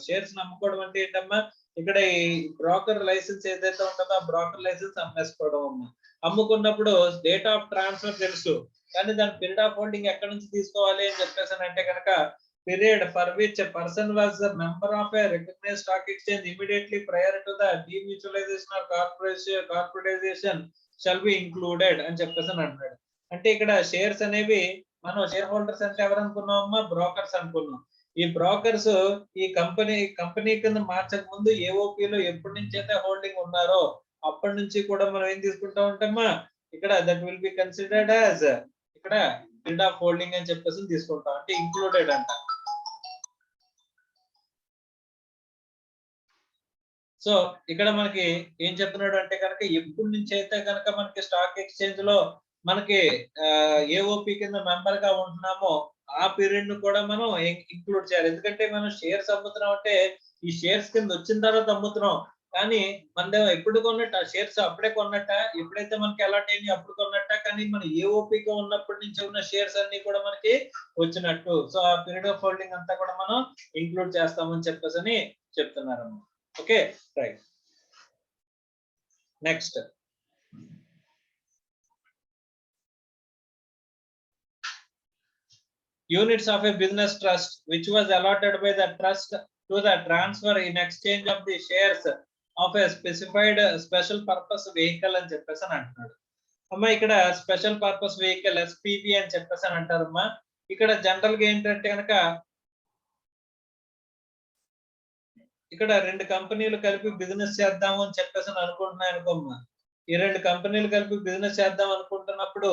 షేర్స్ నమ్ముకోవడం అంటే ఏంటమ్మా, ఇక్కడ ఈ బ్రోకర్ లైసెన్స్ ఏదైతే ఉంటుందో ఆ బ్రోకర్ లైసెన్స్ అమ్మేసుకోవడం అమ్మా. అమ్ముకున్నప్పుడు డేట్ ఆఫ్ ట్రాన్స్ఫర్ తెలుసు, కానీ దాని పీరియడ్ ఆఫ్ హోల్డింగ్ ఎక్కడి నుంచి తీసుకోవాలి అని చెప్పేసి అంటే కనుక period for which a person was a member of a recognized stock exchange immediately prior to the demutualization or corporatization shall be included అని చెప్పేసి అంటున్నాడు. అంటే ఇక్కడ షేర్స్ అనేవి మనం షేర్ హోల్డర్స్ అంటే ఎవరు అనుకున్నామమ్మా, బ్రోకర్స్ అనుకున్నాం. ఈ బ్రోకర్స్ ఈ కంపెనీ కింద మార్చక ముందు ఏఓపిలో ఎప్పటి నుంచి అయితే హోల్డింగ్ ఉన్నారో అప్పటి నుంచి కూడా మనం ఏం తీసుకుంటా ఉంటామా, ఇక్కడ that will be considered as ఇక్కడ పీరియడ్ ఆఫ్ హోల్డింగ్ అని చెప్పేసి తీసుకుంటాం, అంటే ఇంక్లూడెడ్ అంట. సో ఇక్కడ మనకి ఏం చెప్తున్నాడు అంటే కనుక ఎప్పటి నుంచి అయితే కనుక మనకి స్టాక్ ఎక్స్చేంజ్ లో మనకి ఏఓపి కింద మెంబర్ గా ఉంటున్నామో ఆ పీరియడ్ ను కూడా మనం ఇంక్లూడ్ చేయాలి. ఎందుకంటే మనం షేర్స్ అమ్ముతున్నాం అంటే ఈ షేర్స్ కింద వచ్చిన తర్వాత అమ్ముతున్నాం, కానీ మన ఎప్పుడు కొన్నట్ట షేర్స్ అప్పుడే కొన్నట్ట, ఎప్పుడైతే మనకి అలాట్ అయింది అప్పుడు కొన్నట్ట, కానీ మన ఏఓపిగా ఉన్నప్పటి నుంచి ఉన్న షేర్స్ అన్ని కూడా మనకి వచ్చినట్టు. సో ఆ పీరియడ్ ఆఫ్ హోల్డింగ్ అంతా కూడా మనం ఇంక్లూడ్ చేస్తామని చెప్పేసి అని చెప్తున్నారు. Okay, right. Next. Units of a business trust which was allotted by the trust to the transfer in exchange of the shares of a specified special purpose vehicle అని చెప్పేసి అంటున్నాడు. అమ్మా ఇక్కడ స్పెషల్ పర్పస్ వెహికల్ ఎస్పీవి అని చెప్పేసి అంటారమ్మా. ఇక్కడ general గా ఏంటంటే కనుక ఇక్కడ రెండు కంపెనీలు కలిపి బిజినెస్ చేద్దాము అని చెప్పేసి అనుకుంటున్నాయి అనుకోమ్మా. ఈ రెండు కంపెనీలు కలిపి బిజినెస్ చేద్దాం అనుకుంటున్నప్పుడు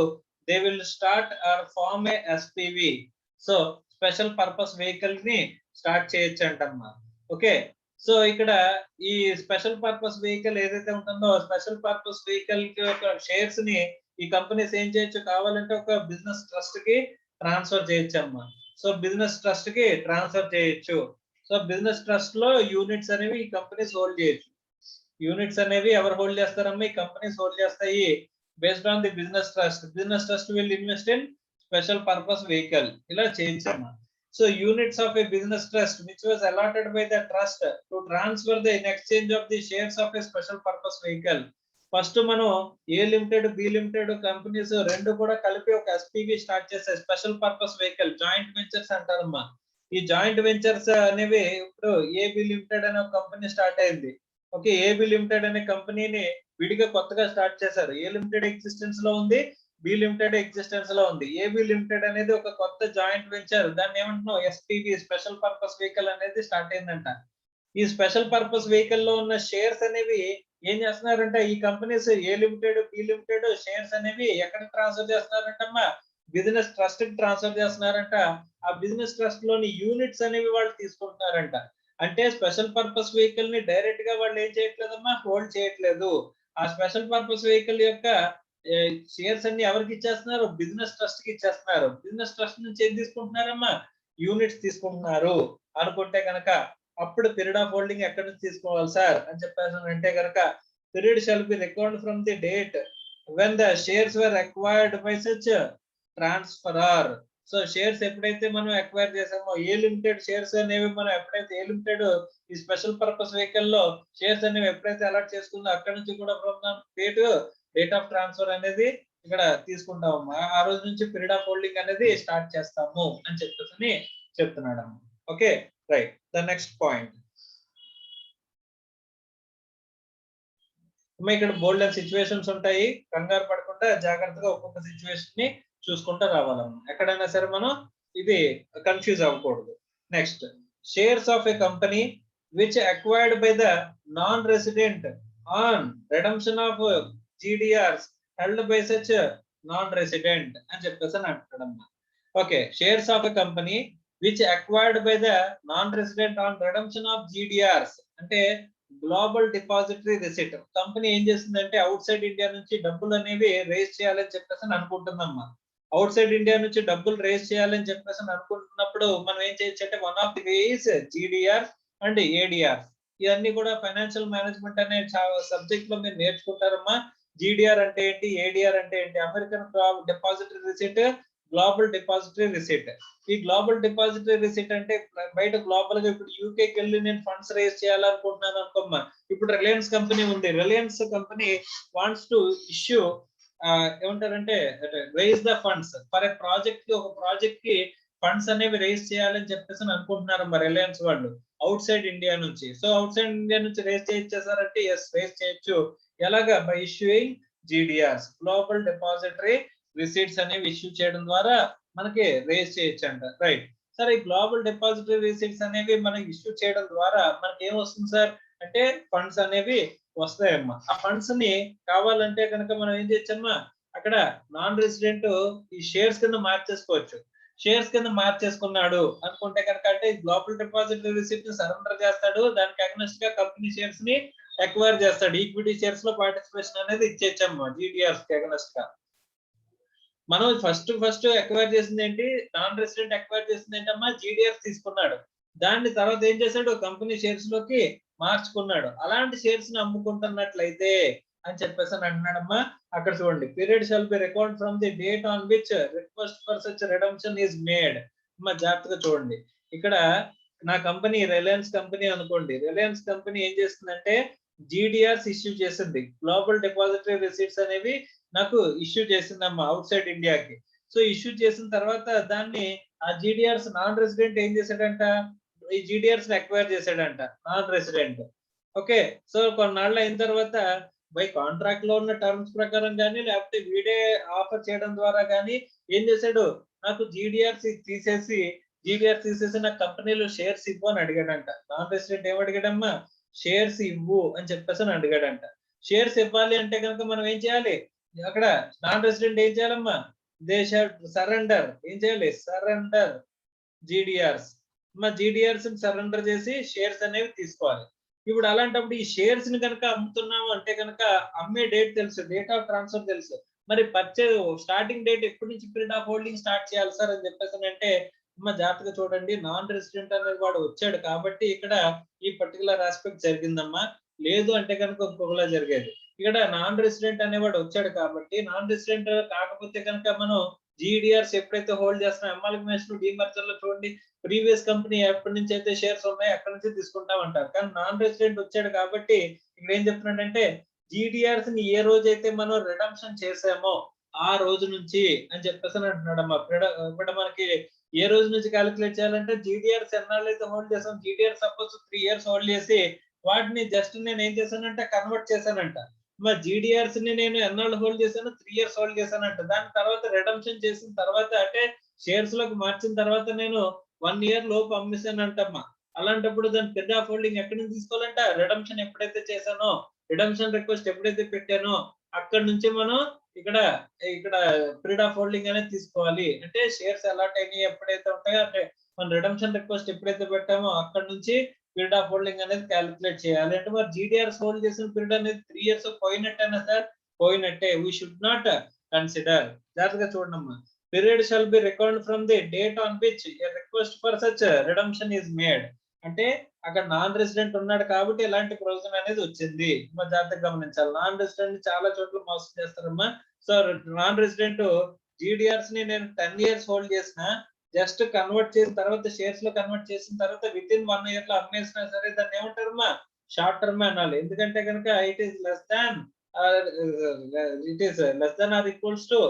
they will start or form a SPV. So special purpose vehicle ని స్టార్ట్ చేయొచ్చు అంటమ్మా. ఓకే, సో ఇక్కడ ఈ స్పెషల్ పర్పస్ వెహికల్ ఏదైతే ఉంటుందో స్పెషల్ పర్పస్ వెహికల్ షేర్స్ ని ఈ కంపెనీస్ ఏం చేయొచ్చు, కావాలంటే ఒక బిజినెస్ ట్రస్ట్ కి ట్రాన్స్ఫర్ చేయొచ్చు అమ్మా. సో బిజినెస్ ట్రస్ట్ కి ట్రాన్స్ఫర్ చేయొచ్చు. సో బిజినెస్ ట్రస్ట్ లో యూనిట్స్ అనేవి ఈ కంపెనీస్ హోల్డ్ చేయొచ్చు. యూనిట్స్ అనేవి ఎవరు హోల్డ్ చేస్తారమ్మా, ఈ కంపెనీస్ హోల్డ్ చేస్తాయి. Based on the business trust, business trust will invest in special purpose vehicle, ఇలా చేయొచ్చు అమ్మా. So units of a business trust which was allotted by the trust to transfer the in exchange of the shares of a special purpose vehicle. First మనం A limited B limited companies రెండు కూడా కలిపి ఒక SPV start చేసే special purpose vehicle joint ventures అంటారమ్మా. ఈ joint ventures అనేవి ఇప్పుడు ఏబి లిమిటెడ్ అనే ఒక కంపెనీ స్టార్ట్ అయింది. ఓకే, ఏబి లిమిటెడ్ అనే కంపెనీని విడిగా కొత్తగా స్టార్ట్ చేశారు. ఏ లిమిటెడ్ ఎగ్జిస్టెన్స్ లో ఉంది, బి లిమిటెడ్ ఎగ్జిస్టెన్స్ లో ఉంది. ఏబి లిమిటెడ్ అనేది ఒక కొత్త జాయింట్ వెంచర్, దాన్ని ఏమంటున్నాం ఎస్పీవి స్పెషల్ పర్పస్ వెహికల్ అనేది స్టార్ట్ అయిందంట. ఈ స్పెషల్ పర్పస్ వెహికల్ లో ఉన్న షేర్స్ అనేవి ఏం చేస్తున్నారంటే ఈ కంపెనీస్ ఏ లిమిటెడ్ బి లిమిటెడ్ షేర్స్ అనేవి ఎక్కడ ట్రాన్స్ఫర్ చేస్తున్నారంటమ్మా, బిజినెస్ ట్రస్ట్ కి ట్రాన్స్ఫర్ చేస్తున్నారంట. ఆ బిజినెస్ ట్రస్ట్ లోని యూనిట్స్ అనేవి వాళ్ళు తీసుకుంటున్నారంట. అంటే స్పెషల్ పర్పస్ వెహికల్ ని డైరెక్ట్ గా వాళ్ళు ఏం చేయట్లేదమ్మా, హోల్డ్ చేయట్లేదు. ఆ స్పెషల్ పర్పస్ వెహికల్ యొక్క షేర్స్ అన్ని ఎవరికి ఇచ్చేస్తున్నారు, బిజినెస్ ట్రస్ట్ కి ఇచ్చేస్తున్నారు. బిజినెస్ ట్రస్ట్ నుంచి ఏం తీసుకుంటున్నారమ్మా, యూనిట్స్ తీసుకుంటున్నారు అనుకుంటే కనుక అప్పుడు పీరియడ్ ఆఫ్ హోల్డింగ్ ఎక్కడి నుంచి తీసుకోవాలి సార్ అని చెప్పేసి అంటే కనుక period shall be record from the date when the shares were acquired by such transferor. So shares ఎప్పుడైతే మనం అక్వైర్ చేసామో ఏ లిమిటెడ్ షేర్స్ అనేవి మనం ఎప్పుడైతే ఏ లిమిటెడ్ ఈ స్పెషల్ పర్పస్ వెహికల్ లో షేర్స్ అనేవి ఎప్పుడైతే అలాట్ చేసుకుందో అక్కడ నుంచి కూడా ఫ్రమ్ డేట్ ఆఫ్ ట్రాన్స్ఫర్ అనేది ఇక్కడ తీసుకుంటాము. ఆ రోజు నుంచి పీరియడ్ ఆఫ్ హోల్డింగ్ అనేది స్టార్ట్ చేస్తాము అని చెప్పేసి చెప్తున్నాడు. Okay, right. The next point, ఇక్కడ బోల్డ్ అండ్ సిచ్యువేషన్స్ ఉంటాయి, కంగారు పడకుండా జాగ్రత్తగా ఒక్కొక్క సిచ్యువేషన్ ని చూసుకుంటూ రావాలమ్మా. ఎక్కడైనా సరే మనం ఇది కన్ఫ్యూజ్ అవ్వకూడదు. Next, shares of a company which acquired by the non resident on redemption of GDRs held by such non resident అని చెప్పేసి అంటాడమ్మా. Okay, shares of a company which acquired by the non resident on redemption of GDRs అంటే global depository receipt. Company ఏం చేస్తుందంటే out side India నుంచి డబ్బులు అనేవి race చేయాలని చెప్పేసి అనుకుంటుందమ్మా. అవుట్ సైడ్ ఇండియా నుంచి డబ్బులు రేస్ చేయాలని చెప్పేసి అనుకుంటున్నప్పుడు మనం ఏం చేయొచ్చు అంటే one of the ways GDR and ADR. ఇవన్నీ కూడా ఫైనాన్షియల్ మేనేజ్మెంట్ అనే సబ్జెక్ట్ లో మీరు నేర్చుకుంటారమ్మా. జీడీఆర్ అంటే ఏంటి, ఏడిఆర్ అంటే ఏంటి, American depository receipt, global depository receipt. ఈ గ్లోబల్ డిపాజిటరీ రిసిట్ అంటే బయట గ్లోబల్ గా ఇప్పుడు యూకేకి వెళ్ళి నేను ఫండ్స్ రేస్ చేయాలనుకుంటున్నాను అనుకోమ్మా. ఇప్పుడు రిలయన్స్ కంపెనీ ఉంది, Reliance company wants to issue ఏమంటారంటే raise the funds for a project కి, ఒక ప్రాజెక్ట్ కి ఫండ్స్ అనేవి రేస్ చేయాలని చెప్పేసి అనుకుంటున్నారు మరి రిలయన్స్ వాళ్ళు అవుట్ సైడ్ ఇండియా నుంచి. సో అవుట్ సైడ్ ఇండియా నుంచి రేస్ చేయించేసారంటే ఎస్ రేస్ చేయొచ్చు. ఎలాగా, by issuing GDRs global depository receipts అనేవి ఇష్యూ చేయడం ద్వారా మనకి రేస్ చేయొచ్చు అంట. రైట్. సో సార్ ఈ గ్లోబల్ డిపాజిటరీ రిసీట్స్ అనేవి మనం ఇష్యూ చేయడం ద్వారా మనకి ఏం వస్తుంది సార్ అంటే ఫండ్స్ అనేవి వస్తాయమ్మా. ఆ ఫండ్స్ ని కావాలంటే కనుక మనం ఏం చేయొచ్చమ్మా అక్కడ నాన్ రెసిడెంట్ ఈ షేర్స్ కింద మార్చేసుకోవచ్చు. షేర్స్ కింద మార్చేసుకున్నాడు అనుకుంటే కనుక అంటే గ్లోబల్ డిపాజిటరీ రిసీట్ ని సరెండర్ చేస్తాడు. దానికి అగ్నెస్ట్ గా కంపెనీ షేర్స్ ని ఎక్వైర్ చేస్తాడు. ఈక్విటీ షేర్స్ లో పార్టిసిపేషన్ అనేది ఇచ్చేయచ్చమ్మా జీడీఆర్స్ కి అగ్నెస్ట్ గా. మనం ఫస్ట్ ఎక్వైర్ చేసింది ఏంటి నాన్ రెసిడెంట్ ఎక్వైర్ చేసింది ఏంటమ్మా జీడీఆర్స్ తీసుకున్నాడు. దాన్ని తర్వాత ఏం చేశాడు కంపెనీ షేర్స్ లోకి మార్చుకున్నాడు. అలాంటి షేర్స్ ని అమ్ముకుంటున్నట్లయితే అని చెప్పేసి అని అంటున్నాడమ్మా. అక్కడ చూడండి period shall be record from the date on which request for such redemption is made. అమ్మా జాగ్రత్తగా చూడండి. ఇక్కడ నా కంపెనీ రిలయన్స్ కంపెనీ అనుకోండి. రిలయన్స్ కంపెనీ ఏం చేస్తుందంటే జీడీఆర్స్ ఇష్యూ చేసింది. గ్లోబల్ డిపాజిటరీ రిసీట్స్ అనేవి నాకు ఇష్యూ చేసిందమ్మా అవుట్ సైడ్ ఇండియాకి. సో ఇష్యూ చేసిన తర్వాత దాన్ని ఆ జీడీఆర్స్ నాన్ రెసిడెంట్ ఏం చేశాడంట ఈ జీడీఆర్స్ ఎక్వైర్ చేశాడంట నాన్ రెసిడెంట్. ఓకే సో కొన్నాళ్ళు అయిన తర్వాత బై కాంట్రాక్ట్ లో ఉన్న టర్మ్స్ ప్రకారం కానీ లేకపోతే వీడే ఆఫర్ చేయడం ద్వారా కానీ ఏం చేశాడు నాకు జీడీఆర్స్ తీసేసి నాకు కంపెనీలో షేర్స్ ఇవ్వు అని అడిగాడంట. నాన్ రెసిడెంట్ ఏం అడిగాడమ్మా షేర్స్ ఇవ్వు అని చెప్పేసి అని అడిగాడంట. షేర్స్ ఇవ్వాలి అంటే కనుక మనం ఏం చేయాలి అక్కడ నాన్ రెసిడెంట్ ఏం చేయాలమ్మా దే షుడ్ సరెండర్ ఏం చేయాలి సరెండర్ జీడీఆర్స్. జీడీఆర్స్ సరెండర్ చేసి షేర్స్ అనేవి తీసుకోవాలి. ఇప్పుడు అలాంటప్పుడు ఈ షేర్స్ ని కనుక అమ్ముతున్నాము అంటే కనుక అమ్మే డేట్ తెలుసు, డేట్ ఆఫ్ ట్రాన్స్ఫర్ తెలుసు. మరి స్టార్టింగ్ డేట్ ఎప్పటి నుంచి పీరియడ్ ఆఫ్ హోల్డింగ్ స్టార్ట్ చేయాలి సార్ అని చెప్పేసి అంటే జాగ్రత్తగా చూడండి నాన్ రెసిడెంట్ అనేది వాడు వచ్చాడు కాబట్టి ఇక్కడ ఈ పర్టికులర్ ఆస్పెక్ట్ జరిగిందమ్మా. లేదు అంటే కనుక ఇంకొకలా జరిగేది. ఇక్కడ నాన్ రెసిడెంట్ అనేవాడు వచ్చాడు కాబట్టి నాన్ రెసిడెంట్ కాకపోతే కనుక మనం జీడీఆర్స్ ఎప్పుడైతే హోల్డ్ చేస్తున్నాం అమాల్గమేషన్ డీమర్జర్ లో చూడండి ప్రీవియస్ కంపెనీ ఎప్పటి నుంచి అయితే షేర్స్ ఉన్నాయో అక్కడి నుంచి తీసుకుంటాం అంటారు. కానీ నాన్ రెసిడెంట్ వచ్చాడు కాబట్టి ఇక్కడ ఏం చెప్తున్నాడంటే జీడీఆర్స్ ని ఏ రోజైతే మనం రిడమ్షన్ చేసామో ఆ రోజు నుంచి అని చెప్పేసి అంటున్నాడమ్మా. ఇప్పుడు మనకి ఏ రోజు నుంచి క్యాలిక్యులేట్ చేయాలంటే జీడీఆర్స్ ఎన్నాళ్ళు అయితే హోల్డ్ చేసాం జీడీఆర్ సపోజ్ 3 years హోల్డ్ చేసి వాటిని జస్ట్ నేను ఏం చేశానంటే కన్వర్ట్ చేశానంట. మరి జీడీఆర్స్ ని నేను ఎన్నాళ్ళు హోల్డ్ చేశాను 3 years హోల్డ్ చేశానంట. దాని తర్వాత రిడమ్షన్ చేసిన తర్వాత అంటే షేర్స్ లోకి మార్చిన తర్వాత నేను 1 year లోపు అమ్మేశానంటమ్మా. అలాంటప్పుడు దాని పీరియడ్ ఆఫ్ హోల్డింగ్ ఎక్కడి నుంచి తీసుకోవాలంట రిడమ్షన్ ఎప్పుడైతే చేశానో రిడమ్షన్ రిక్వెస్ట్ ఎప్పుడైతే పెట్టానో అక్కడ నుంచి మనం ఇక్కడ పీరియడ్ ఆఫ్ హోల్డింగ్ అనేది తీసుకోవాలి. అంటే షేర్స్ అలాట్ అయినాయి ఎప్పుడైతే ఉంటాయో అంటే మనం రిడమ్షన్ రిక్వెస్ట్ ఎప్పుడైతే పెట్టామో అక్కడ నుంచి పీరియడ్ ఆఫ్ హోల్డింగ్ అనేది క్యాలిక్యులేట్ చేయాలి. అంటే మరి జీడీఆర్స్ హోల్డ్ చేసిన పీరియడ్ అనేది 3 years పోయినట్టేనా సార్ పోయినట్టే. We should not consider. జాగ్రత్తగా చూడమ్మా. Period shall be record from the date on which a request for such redemption is made. అంటే అక్కడ నాన్ రెసిడెంట్ ఉన్నాడు కాబట్టి ఇలాంటి ప్రొవిజన్ అనేది వచ్చింది. జాగ్రత్తగా గమనించాలి. నాన్ రెసిడెంట్ చాలా చోట్ల మోసం చేస్తారమ్మా. సో నాన్ రెసిడెంట్ జీడీఆర్స్ ని నేను 10 years హోల్డ్ చేసిన జస్ట్ కన్వర్ట్ చేసిన తర్వాత షేర్స్ లో కన్వర్ట్ చేసిన తర్వాత విత్ ఇన్ 1 year లో అమ్మేసినా సరే దాన్ని ఏమంటారమ్మా షార్ట్ టర్మ్ అనాలి. ఎందుకంటే కనుక it is less than are equals to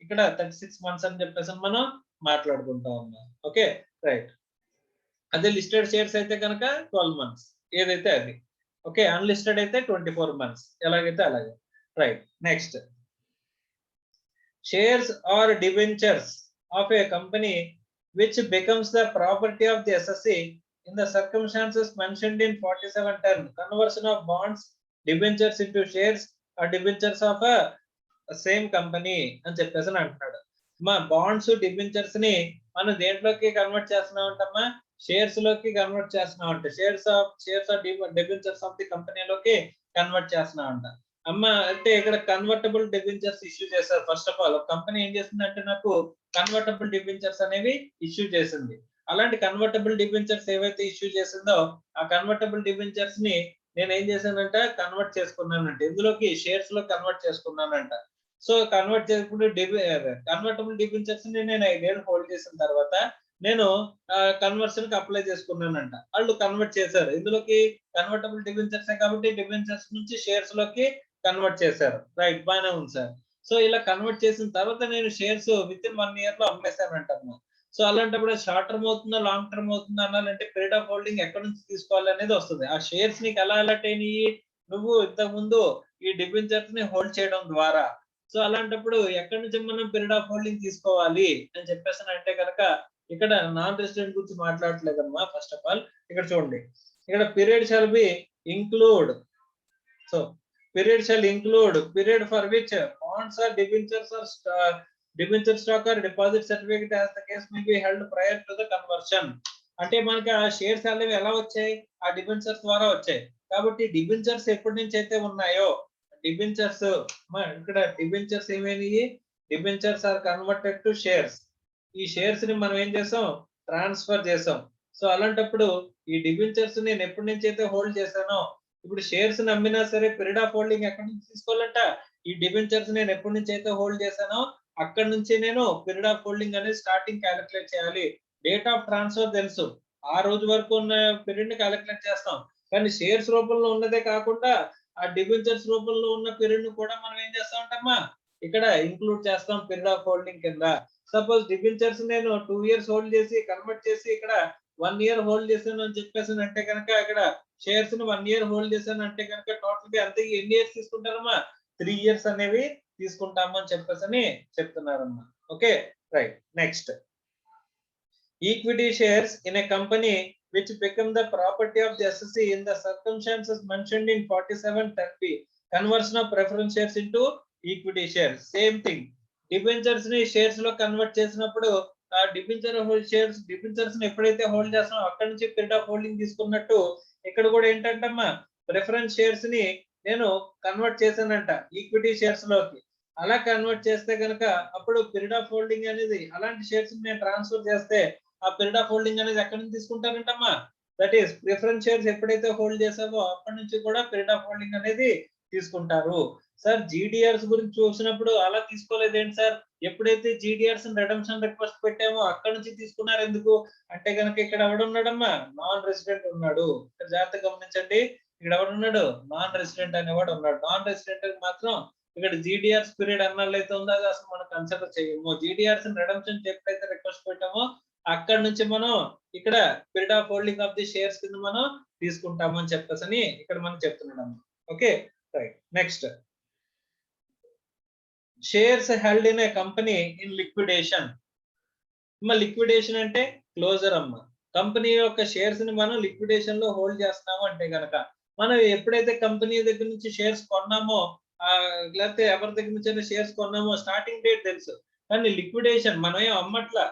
ఇక్కడ 36 months అని చెప్పేసి మనం మాట్లాడుకుంటా ఉన్నాం. Okay right. అదే లిస్టెడ్ షేర్స్ అయితే కనుక 12 months ఏదైతే అది. ఓకే అన్లిస్టెడ్ అయితే 24 months ఎలాగైతే అలాగే. Right next shares or debentures of a company which becomes the property of the assessee in the circumstances mentioned in 4710 conversion of bonds debentures into shares or debentures of a same company అని చెప్పేసి అంటున్నాడు. మా bonds debentures ని మనం దేంట్లోకి convert చేస్తున్నాం అంటమ్మా shares లోకి convert చేస్తున్నాం అంట. Shares of debentures of the కంపెనీలోకి కన్వర్ట్ చేస్తున్నాం అంట. అమ్మా అంటే ఇక్కడ కన్వర్టబుల్ డిబెంచర్స్ ఇష్యూ చేశారు. ఫస్ట్ ఆఫ్ ఆల్ కంపెనీ ఏం చేసిందంటే నాకు కన్వర్టబుల్ డిబెంచర్స్ అనేవి ఇష్యూ చేసింది. అలాంటి కన్వర్టబుల్ డిబెంచర్స్ ఏవైతే ఇష్యూ చేసిందో ఆ కన్వర్టబుల్ డిబెంచర్స్ ని నేను ఏం చేశానంట కన్వర్ట్ చేసుకున్నానంట. ఇందులోకి షేర్స్ లో కన్వర్ట్ చేసుకున్నానంట. సో కన్వర్ట్ చేసుకుంటే కన్వర్టబుల్ డిబెంచర్స్ ని నేను 5 years హోల్డ్ చేసిన తర్వాత నేను కన్వర్షన్ కి అప్లై చేసుకున్నానంట. వాళ్ళు కన్వర్ట్ చేశారు. ఇందులోకి కన్వర్టబుల్ డిబెంచర్స్ కాబట్టి డిబెంచర్స్ నుంచి షేర్స్ లోకి కన్వర్ట్ చేశారు. రైట్ బాగానే ఉంది సార్. సో ఇలా కన్వర్ట్ చేసిన తర్వాత నేను షేర్స్ విత్ ఇన్ 1 year లో అమ్మేశానంటమ్మా. సో అలాంటప్పుడు షార్ట్ టర్మ్ అవుతుందా లాంగ్ టర్మ్ అవుతుందా అనాలంటే పీరియడ్ ఆఫ్ హోల్డింగ్ ఎక్కడి నుంచి తీసుకోవాలి అనేది వస్తుంది. ఆ షేర్స్ నీకు ఎలా అలర్ట్ అయినాయి నువ్వు ఇంతకు ముందు ఈ డిబెంచర్స్ ని హోల్డ్ చేయడం ద్వారా. సో అలాంటప్పుడు ఎక్కడి నుంచి మనం పీరియడ్ ఆఫ్ హోల్డింగ్ తీసుకోవాలి అని చెప్పేసి అంటే కనుక ఇక్కడ నాన్ రెసిడెంట్ గురించి మాట్లాడట్లేదమ్మా. ఫస్ట్ ఆఫ్ ఆల్ ఇక్కడ చూడండి, ఇక్కడ period shall B include. So period shall include period for which bonds or debentures or debenture stock or deposit certificate as the case may be held prior to the conversion. అంటే మనకి ఆ shares అనేవి ఎలా వచ్చాయి, ఆ debentures ద్వారా వచ్చాయి. కాబట్టి డిబెంచర్స్ ఎప్పటి నుంచి అయితే ఉన్నాయో, డిబెంచర్స్ ఇక్కడ డిబెంచర్స్ ఏమైనాయి, debentures are converted to shares. ఈ షేర్స్ ని మనం ఏం చేసాం, ట్రాన్స్ఫర్ చేసాం. సో అలాంటప్పుడు ఈ డిబెంచర్స్ నేను ఎప్పటి నుంచి అయితే హోల్డ్ చేశానో, ఇప్పుడు షేర్స్ అమ్మినా సరే పీరియడ్ ఆఫ్ హోల్డింగ్ ఎక్కడి నుంచి తీసుకోవాలంట, ఈ డిబెంచర్స్ నేను ఎప్పటి నుంచి అయితే హోల్డ్ చేశానో అక్కడ నుంచి నేను పీరియడ్ ఆఫ్ హోల్డింగ్ అనేది స్టార్టింగ్ క్యాలిక్యులేట్ చేయాలి. డేట్ ఆఫ్ ట్రాన్స్ఫర్ తెలుసు, ఆ రోజు వరకు ఉన్న పీరియడ్ ని క్యాలిక్యులేట్ చేస్తాం. కానీ షేర్స్ రూపంలో ఉన్నదే కాకుండా ఆ డిబెంచర్స్ రూపంలో ఉన్న పీరియడ్ ను కూడా మనం ఏం చేస్తా ఉంటామా, ఇక్కడ ఇంక్లూడ్ చేస్తాం పీరియడ్ ఆఫ్ హోల్డింగ్ కింద. సపోజ్ డిబెంచర్స్ నేను 2 years హోల్డ్ చేసి కన్వర్ట్ చేసి ఇక్కడ 1 year హోల్డ్ చేశాను అని చెప్పేసి అంటే కనుక, ఇక్కడ షేర్స్ ని 1 year హోల్డ్ చేశాను అంటే కనుక టోటల్ గా అంతే ఎన్ని ఇయర్స్ తీసుకుంటారమ్మా, 3 years అనేవి తీసుకుంటాము అని చెప్పేసి చెప్తున్నారమ్మా. Okay right. Next, equity shares in a company which become the property of the assessee in the circumstances mentioned in 4710B, conversion of preference shares into equity shares. Same thing, debentures ని shares లో convert చేసినప్పుడు ఆ debenture hold shares, debentures ని ఎప్పుడైతే hold చేస్తామో అక్కడ నుంచి period of holding తీసుకున్నట్టు ఇక్కడ కూడా ఏంటంటమ్మా, ప్రిఫరెన్స్ షేర్స్ ని నేను కన్వర్ట్ చేశానంట ఈక్విటీ షేర్స్ లోకి. అలా కన్వర్ట్ చేస్తే కనుక అప్పుడు పీరియడ్ ఆఫ్ హోల్డింగ్ అనేది, అలాంటి షేర్స్ నేను ట్రాన్స్ఫర్ చేస్తే ఆ పీరియడ్ ఆఫ్ హోల్డింగ్ అనేది ఎక్కడి నుంచి తీసుకుంటారంటమ్మా, దట్ ఈస్ ప్రిఫరెన్స్ షేర్స్ ఎప్పుడైతే హోల్డ్ చేసావో అప్పటి నుంచి కూడా పీరియడ్ ఆఫ్ హోల్డింగ్ అనేది తీసుకుంటారు. సార్ జీడిఆర్స్ గురించి చూసినప్పుడు అలా తీసుకోలేదు ఏంటి సార్, ఎప్పుడైతే జీడిఆర్స్ రిడమ్షన్ రిక్వెస్ట్ పెట్టామో అక్కడ నుంచి తీసుకున్నారు ఎందుకు అంటే కనుక ఇక్కడ ఎవడున్నాడమ్మా, నాన్ రెసిడెంట్ ఉన్నాడు. ఇక్కడ జాగ్రత్తగా గమనించండి, ఇక్కడ ఎవడున్నాడు, నాన్ రెసిడెంట్ అనేవాడు ఉన్నాడు. నాన్ రెసిడెంట్ మాత్రం ఇక్కడ జీడిఆర్స్ పీరియడ్ అన్నట్లు అయితే ఉందో అది అసలు మనం కన్సిడర్ చేయము. జీడిఆర్స్ రిడమ్షన్ ఎప్పుడైతే రిక్వెస్ట్ పెట్టామో అక్కడ నుంచి మనం ఇక్కడ period of holding of the shares కింద మనం తీసుకుంటాము అని చెప్పేసి ఇక్కడ మనం చెప్తున్నాం. Okay right. Next, shares held in a company in liquidation. Liquidation అంటే క్లోజర్ అమ్మ. కంపెనీ యొక్క షేర్స్ ని మనం లిక్విడేషన్ లో హోల్డ్ చేస్తున్నాము అంటే కనుక, మనం ఎప్పుడైతే కంపెనీ దగ్గర నుంచి షేర్స్ కొన్నామో లేకపోతే ఎవరి దగ్గర నుంచి షేర్స్ కొన్నామో స్టార్టింగ్ డేట్ తెలుసు, కానీ లిక్విడేషన్ మనం ఏం అమ్మట్లా,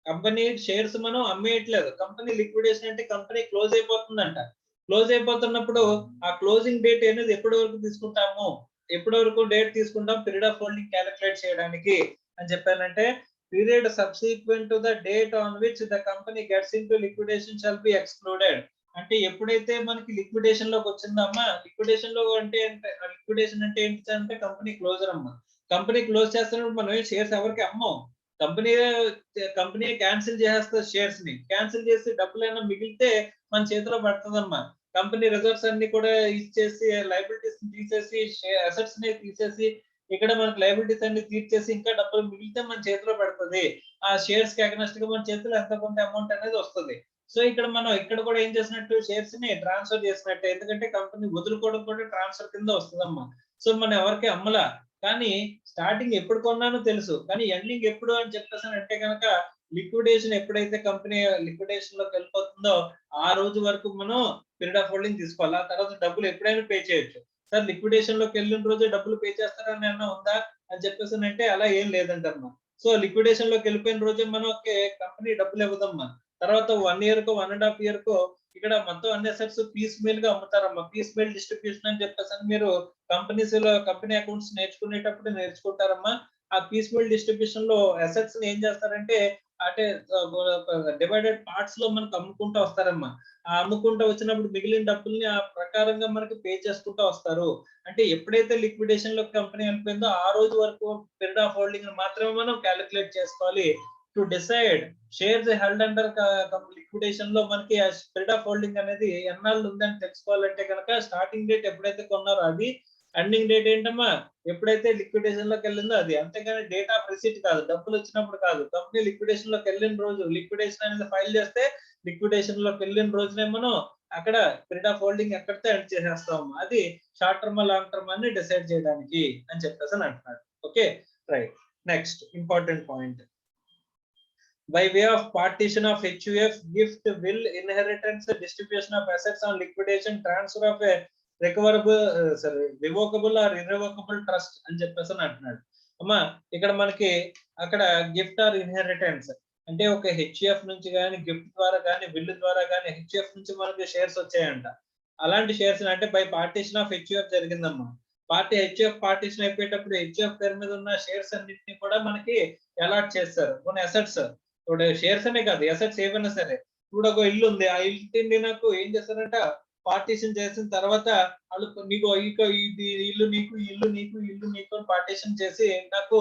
కంపెనీ షేర్స్ మనం అమ్మేయట్లేదు. కంపెనీ లిక్విడేషన్ అంటే కంపెనీ క్లోజ్ అయిపోతుందంట. క్లోజ్ అయిపోతున్నప్పుడు ఆ క్లోజింగ్ డేట్ అనేది ఎప్పటి వరకు తీసుకుంటాము, ఎప్పటి వరకు డేట్ తీసుకుంటాం పీరియడ్ ఆఫ్ హోల్డింగ్ క్యాలిక్యులేట్ చేయడానికి అని చెప్పానంటే, period subsequent to the date on which the company gets into liquidation shall be excluded. అంటే ఎప్పుడైతే మనకి లిక్విడేషన్ లోకి వచ్చిందమ్మా, లిక్విడేషన్ లో అంటే లిక్విడేషన్ అంటే ఏంటి అంటే కంపెనీ క్లోజర్ అమ్మా. కంపెనీ క్లోజ్ చేస్తున్నప్పుడు మనం షేర్స్ ఎవరికి అమ్మం, కంపెనీ క్యాన్సిల్ చేసేస్తుంది. షేర్స్ ని క్యాన్సిల్ చేసి డబ్బులైనా మిగిలితే మన చేతిలో పడుతుందమ్మా. కంపెనీ రిజర్వ్స్ అన్ని కూడా ఇచ్చేసి లైబిలిటీస్ తీసేసి అసెట్స్ ని తీసేసి ఇక్కడ మనకి లైబిలిటీస్ అన్ని తీర్చేసి ఇంకా డబ్బులు మిగిలితే మన చేతిలో పడుతుంది. ఆ షేర్స్ కి అగనెస్ట్ గా మన చేతిలో ఎంత కొంత అమౌంట్ అనేది వస్తుంది. సో ఇక్కడ మనం ఇక్కడ కూడా ఏం చేసినట్టు షేర్స్ ని ట్రాన్స్ఫర్ చేసినట్టు, ఎందుకంటే కంపెనీ వదులుకోవడం కూడా ట్రాన్స్ఫర్ కింద వస్తుందమ్మా. సో మనం ఎవరికి అమ్మలా, కానీ స్టార్టింగ్ ఎప్పుడు కొన్నానో తెలుసు, కానీ ఎండింగ్ ఎప్పుడు అని చెప్పేసి అంటే కనుక లిక్విడేషన్ ఎప్పుడైతే కంపెనీ లిక్విడేషన్ లోకి వెళ్ళిపోతుందో ఆ రోజు వరకు మనం పీరియడ్ ఆఫ్ హోల్డింగ్ తీసుకోవాలి. ఆ తర్వాత డబ్బులు ఎప్పుడైనా పే చేయొచ్చు. సార్ లిక్విడేషన్ లోకి వెళ్ళిన రోజే డబ్బులు పే చేస్తారని ఏమన్నా ఉందా అని చెప్పేసి అంటే అలా ఏం లేదంటమ్మా. సో లిక్విడేషన్ లోకి వెళ్ళిపోయిన రోజే మనకి కంపెనీ డబ్బులు ఇవ్వదమ్మా. తర్వాత 1 year కో 1.5 year కో ఇక్కడ మొత్తం అన్ని అసెట్స్ పీస్ మీల్ గా అమ్ముతారమ్మా. పీస్ మీల్ డిస్ట్రిబ్యూషన్ అని చెప్పేసి మీరు కంపెనీస్ లో కంపెనీ అకౌంట్స్ నేర్చుకునేటప్పుడు నేర్చుకుంటారమ్మా. ఆ పీస్ మీల్ డిస్ట్రిబ్యూషన్ లో అసెట్స్ ని ఏం చేస్తారంటే అంటే డివైడెడ్ పార్ట్స్ లో మనకు అమ్ముకుంటూ వస్తారమ్మా. ఆ అమ్ముకుంటూ వచ్చినప్పుడు మిగిలిన డబ్బుల్ని ఆ ప్రకారంగా మనకి పే చేసుకుంటూ వస్తారు. అంటే ఎప్పుడైతే లిక్విడేషన్ లో కంపెనీ వెళ్ళిపోయిందో ఆ రోజు వరకు పీరియడ్ ఆఫ్ హోల్డింగ్ మాత్రమే మనం క్యాలిక్యులేట్ చేసుకోవాలి. To decide shares held under liquidation లో మనకి పీరియడ్ ఆఫ్ హోల్డింగ్ అనేది ఎన్నాళ్ళు ఉందని తెలుసుకోవాలంటే కనుక స్టార్టింగ్ డేట్ ఎప్పుడైతే కొన్నారో అది, ఎండింగ్ డేట్ ఏంటమ్మా ఎప్పుడైతే లిక్విడేషన్ లోకి వెళ్ళిందో అది. అంతేగాని డేట్ ఆఫ్ రిసీట్ కాదు, డబ్బులు వచ్చినప్పుడు కాదు. కంపెనీ లిక్విడేషన్ లోకి వెళ్ళిన రోజు లిక్విడేషన్ అనేది ఫైల్ చేస్తే లిక్విడేషన్ లోకి వెళ్ళిన రోజునే మనం అక్కడ పీరియడ్ ఆఫ్ హోల్డింగ్ ఎక్కడితో ఎండ్ చేసేస్తాము. అది షార్ట్ టర్మ్ లాంగ్ టర్మ్ అని డిసైడ్ చేయడానికి అని చెప్పేసి అంటున్నాడు. Okay right. Next important point, by way of partition of HUF, gift, will, inheritance, distribution of assets on liquidation, transfer of a recoverable, revocable or irrevocable trust అని చెప్పేసి అంటున్నాడు. అమ్మా ఇక్కడ మనకి అక్కడ గిఫ్ట్ ఆర్ ఇన్హెరిటెన్స్ అంటే ఒక హెచ్ఎఫ్ నుంచి కానీ గిఫ్ట్ ద్వారా కానీ విల్ ద్వారా కానీ హెచ్ఎఫ్ నుంచి మనకి షేర్స్ వచ్చాయంట. అలాంటి షేర్స్ అంటే బై పార్టీషన్ ఆఫ్ హెచ్ఎఫ్ జరిగిందమ్మా. హెచ్ఎఫ్ పార్టీషన్ అయిపోయేటప్పుడు హెచ్ఎఫ్ పేరు మీద ఉన్న షేర్స్ అన్నింటినీ కూడా మనకి అలాట్ చేస్తారు. కొన్ని అసెట్స్ ఇప్పుడు షేర్స్ అనే కాదు, అసెట్స్ ఏమైనా సరే. ఇప్పుడు ఒక ఇల్లు ఉంది, ఆ ఇంటిని నాకు ఏం చేస్తారంట పార్టీషన్ చేసిన తర్వాత వాళ్ళు నీకు ఇది ఇల్లు నీకు ఇల్లు నీకు ఇల్లు నీకు పార్టీషన్ చేసి నాకు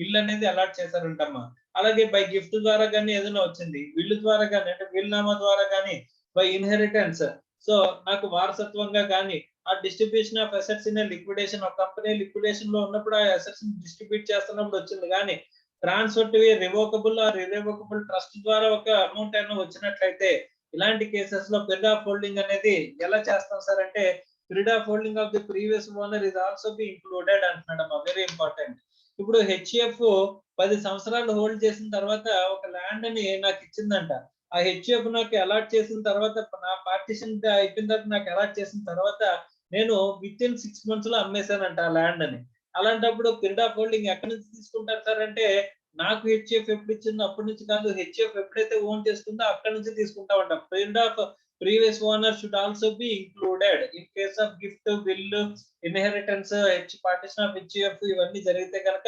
ఇల్లు అనేది అలాట్ చేశారంటమ్మా. అలాగే బై గిఫ్ట్ ద్వారా కానీ ఏదైనా వచ్చింది, విల్ ద్వారా కానీ అంటే విల్నామా ద్వారా కానీ బై ఇన్హెరిటెన్స్ సో నాకు వారసత్వంగా కానీ ఆ distribution of assets in liquidation ఒక కంపెనీ లిక్విడేషన్ లో ఉన్నప్పుడు ఆ అసెట్స్ డిస్ట్రిబ్యూట్ చేస్తున్నప్పుడు వచ్చింది కానీ transfer to revocable or irrevocable trust ద్వారా ఒక అమౌంట్ అయినా వచ్చినట్లయితే ఇలాంటి కేసెస్ లో పీరియడ్ ఆఫ్ హోల్డింగ్ అనేది ఎలా చేస్తాం సార్ అంటే period of holding of the previous owner is also be included అంటున్నాడమ్మా. Very important. ఇప్పుడు హెచ్ఎఫ్ 10 సంవత్సరాలు హోల్డ్ చేసిన తర్వాత ఒక ల్యాండ్ అని నాకు ఇచ్చిందంట. ఆ హెచ్ఎఫ్ నాకు అలాట్ చేసిన తర్వాత నా పార్టీషన్ అయిపోయిన తర్వాత నాకు అలాట్ చేసిన తర్వాత నేను విత్ ఇన్ 6 months లో అమ్మేశానంట ఆ ల్యాండ్ అని. అలాంటప్పుడు పీరియడ్ ఆఫ్ హోల్డింగ్ ఎక్కడి నుంచి తీసుకుంటారు సార్ అంటే నాకు హెచ్ఎఫ్ ఎప్పుడు ఇచ్చిందో అప్పటి నుంచి కాదు, హెచ్ఎఫ్ ఎప్పుడైతే ఓన్ చేసుకుందో అక్కడి నుంచి తీసుకుంటామంట. Period of previous owner should also be included in case of gift, will, inheritance, partition of HF ఇవన్నీ జరిగితే కనుక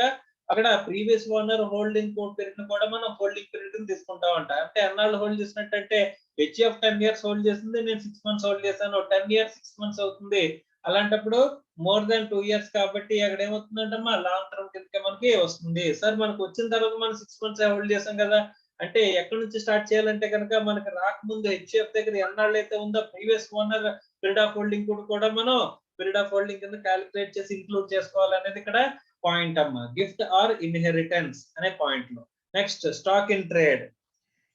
అక్కడ ప్రీవియస్ ఓనర్ హోల్డింగ్ పీరియడ్ కూడా మనం హోల్డింగ్ పీరియడ్ తీసుకుంటామంట. అంటే ఎన్నాళ్ళు హోల్డ్ చేసినట్టంటే హెచ్ఎఫ్ 10 years హోల్డ్ చేసింది, నేను 6 months హోల్డ్ చేశాను, 10 years 6 months అవుతుంది. అలాంటప్పుడు మోర్ దాన్ 2 years కాబట్టి అక్కడ ఏమవుతుందంటమ్మా లాంగ్ టర్మ్ కింద మనకి వస్తుంది. సార్ మనకు వచ్చిన తర్వాత మనం 6 months హోల్డ్ చేసాం కదా అంటే ఎక్కడి నుంచి స్టార్ట్ చేయాలంటే కనుక మనకి రాకముందు హెచ్ఎఫ్ దగ్గర ఎన్నాళ్ళు అయితే ఉందో previous owner period of holding కూడా మనం పీరియడ్ ఆఫ్ హోల్డింగ్ కింద క్యాలిక్యులేట్ చేసి ఇంక్లూడ్ చేసుకోవాలనేది ఇక్కడ పాయింట్ అమ్మా. గిఫ్ట్ ఆర్ ఇన్హెరిటెన్స్ అనే పాయింట్ లో. Next stock in trade.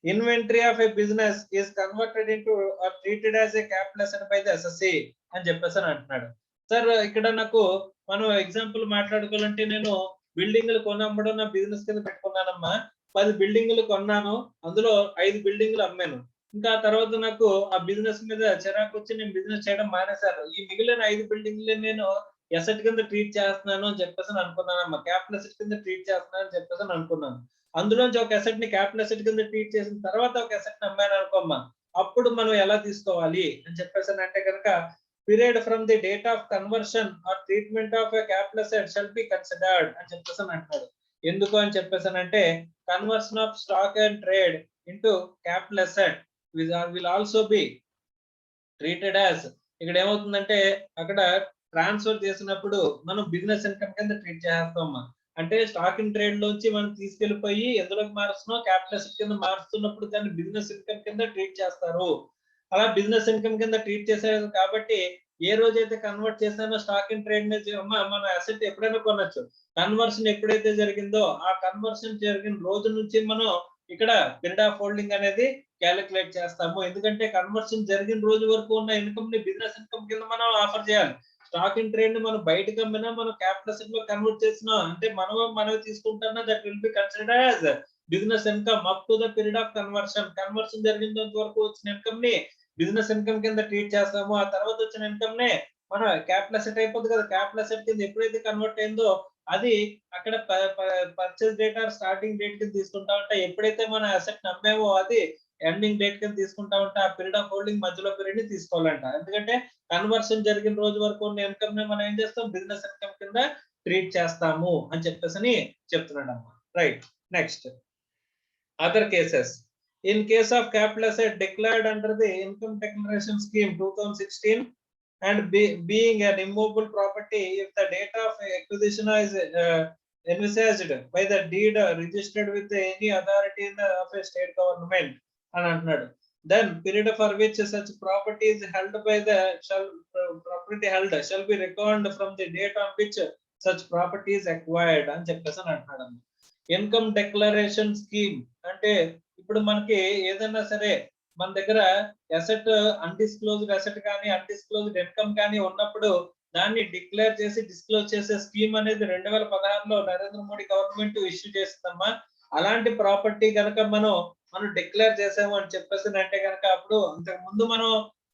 Inventory of a business is converted into or treated as a capital asset by the assessee అని చెప్పేసి అంటున్నాడు. సార్ ఇక్కడ నాకు మనం ఎగ్జాంపుల్ మాట్లాడుకోవాలంటే నేను బిల్డింగ్లు కొనమ్మడం నా బిజినెస్ కింద పెట్టుకున్నానమ్మా. 10 బిల్డింగ్లు కొన్నాను, అందులో 5 బిల్డింగ్లు అమ్మాను. ఇంకా తర్వాత నాకు ఆ బిజినెస్ మీద చిరాకు వచ్చి నేను బిజినెస్ చేయడం మానేశాను. ఈ మిగిలిన 5 బిల్డింగ్లు నేను అసెట్ కింద ట్రీట్ చేస్తున్నాను అని చెప్పేసి అనుకున్నానమ్మా. క్యాపిటల్ అసెట్ కింద ట్రీట్ చేస్తున్నాను అని చెప్పేసి అనుకున్నాను. అందులోంచి ఒక అసెట్ ని క్యాపిటల్ అసెట్ కింద ట్రీట్ చేసిన తర్వాత ఒక అసెట్ ని అమ్మాను అనుకోమ్మా, అప్పుడు మనం ఎలా తీసుకోవాలి అని చెప్పేసి అంటే కనుక period from the date of conversion or treatment of a capital asset shall be considered అని చెప్పేసి అంటున్నాడు. ఎందుకు అని చెప్పేసి అంటే conversion of stock and trade into capital asset will also be treated as ఇక్కడ ఏమవుతుందంటే అక్కడ ట్రాన్స్ఫర్ చేసినప్పుడు మనం బిజినెస్ ఇన్కమ్ కింద ట్రీట్ చేస్తామమ్మా. అంటే స్టాక్ ఇన్ ట్రేడ్ లోంచి మనం తీసుకెళ్లిపోయి ఎందులోకి మారుస్తున్నాం క్యాపిటల్ అసెట్ కింద మారుస్తున్నప్పుడు దాన్ని బిజినెస్ ఇన్కమ్ కింద ట్రీట్ చేస్తారు. అలా బిజినెస్ ఇన్కమ్ కింద ట్రీట్ చేశారు కాబట్టి ఏ రోజైతే కన్వర్ట్ చేసానో స్టాక్ ఇన్ ట్రేడ్ మన అసెట్ ఎప్పుడైనా కొనొచ్చు. కన్వర్షన్ ఎప్పుడైతే జరిగిందో ఆ కన్వర్షన్ జరిగిన రోజు నుంచి మనం ఇక్కడ పీరియడ్ ఆఫ్ హోల్డింగ్ అనేది క్యాలిక్యులేట్ చేస్తాము. ఎందుకంటే కన్వర్షన్ జరిగిన రోజు వరకు ఉన్న ఇన్కమ్ ని బిజినెస్ ఇన్కమ్ కింద మనం ఆఫర్ చేయాలి. స్టాక్ ఇన్ ట్రేడ్ ని మనం బయటకు అమ్మినా మనం క్యాపిటల్ అసెట్ లో కన్వర్ట్ చేసినా అంటే మనం తీసుకుంటున్నా that will be considered as business income up to the period of conversion. Conversion జరిగినంత వరకు వచ్చిన ఇన్కమ్ ని బిజినెస్ ఇన్కమ్ కింద ట్రీట్ చేస్తాము. ఆ తర్వాత వచ్చిన ఇన్కమ్ ని మన క్యాపిటల్ అసెట్ అయిపోతుంది కదా, క్యాపిటల్ అసెట్ కింద ఎప్పుడైతే కన్వర్ట్ అయిందో అది అక్కడ purchase date are starting date కింద తీసుకుంటా ఉంటా. ఎప్పుడైతే మన అసెట్ నమ్మేమో అది ఎండింగ్ డేట్ కింద తీసుకుంటా ఉంటే ఆ పీరియడ్ ఆఫ్ హోల్డింగ్ మధ్యలో పీరియడ్ ని తీసుకోవాలంట. ఎందుకంటే కన్వర్షన్ జరిగిన రోజు వరకు ఉన్న ఇన్కమ్ ని మనం ఏం చేస్తాం బిజినెస్ ఇన్కమ్ కింద ట్రీట్ చేస్తాము అని చెప్పేసి చెప్తున్నాడు అమ్మా. Right. Next other cases. In case of capital asset declared under the income declaration scheme 2016 and being an immovable property if the date of acquisition is envisaged by the deed registered with any authority of a state government అని అంటున్నాడు. Then period for which such property is held by the property held shall be reckoned from the date on which such property is acquired అని చెప్పేసి అంటున్నాడు. Income declaration scheme అంటే ఇప్పుడు మనకి ఏదైనా సరే మన దగ్గర అసెట్ అన్డిస్క్లోజ్డ్ అసెట్ కానీ అన్డిస్క్లోజ్డ్ ఇన్కమ్ కానీ ఉన్నప్పుడు దాన్ని డిక్లేర్ చేసి డిస్క్లోజ్ చేసే స్కీమ్ అనేది 2016లో నరేంద్ర మోడీ గవర్నమెంట్ ఇష్యూ చేస్తుందమ్మా. అలాంటి ప్రాపర్టీ కనుక మనం డిక్లేర్ చేసాము అని చెప్పేసి అంటే కనుక అప్పుడు అంతకు ముందు మనం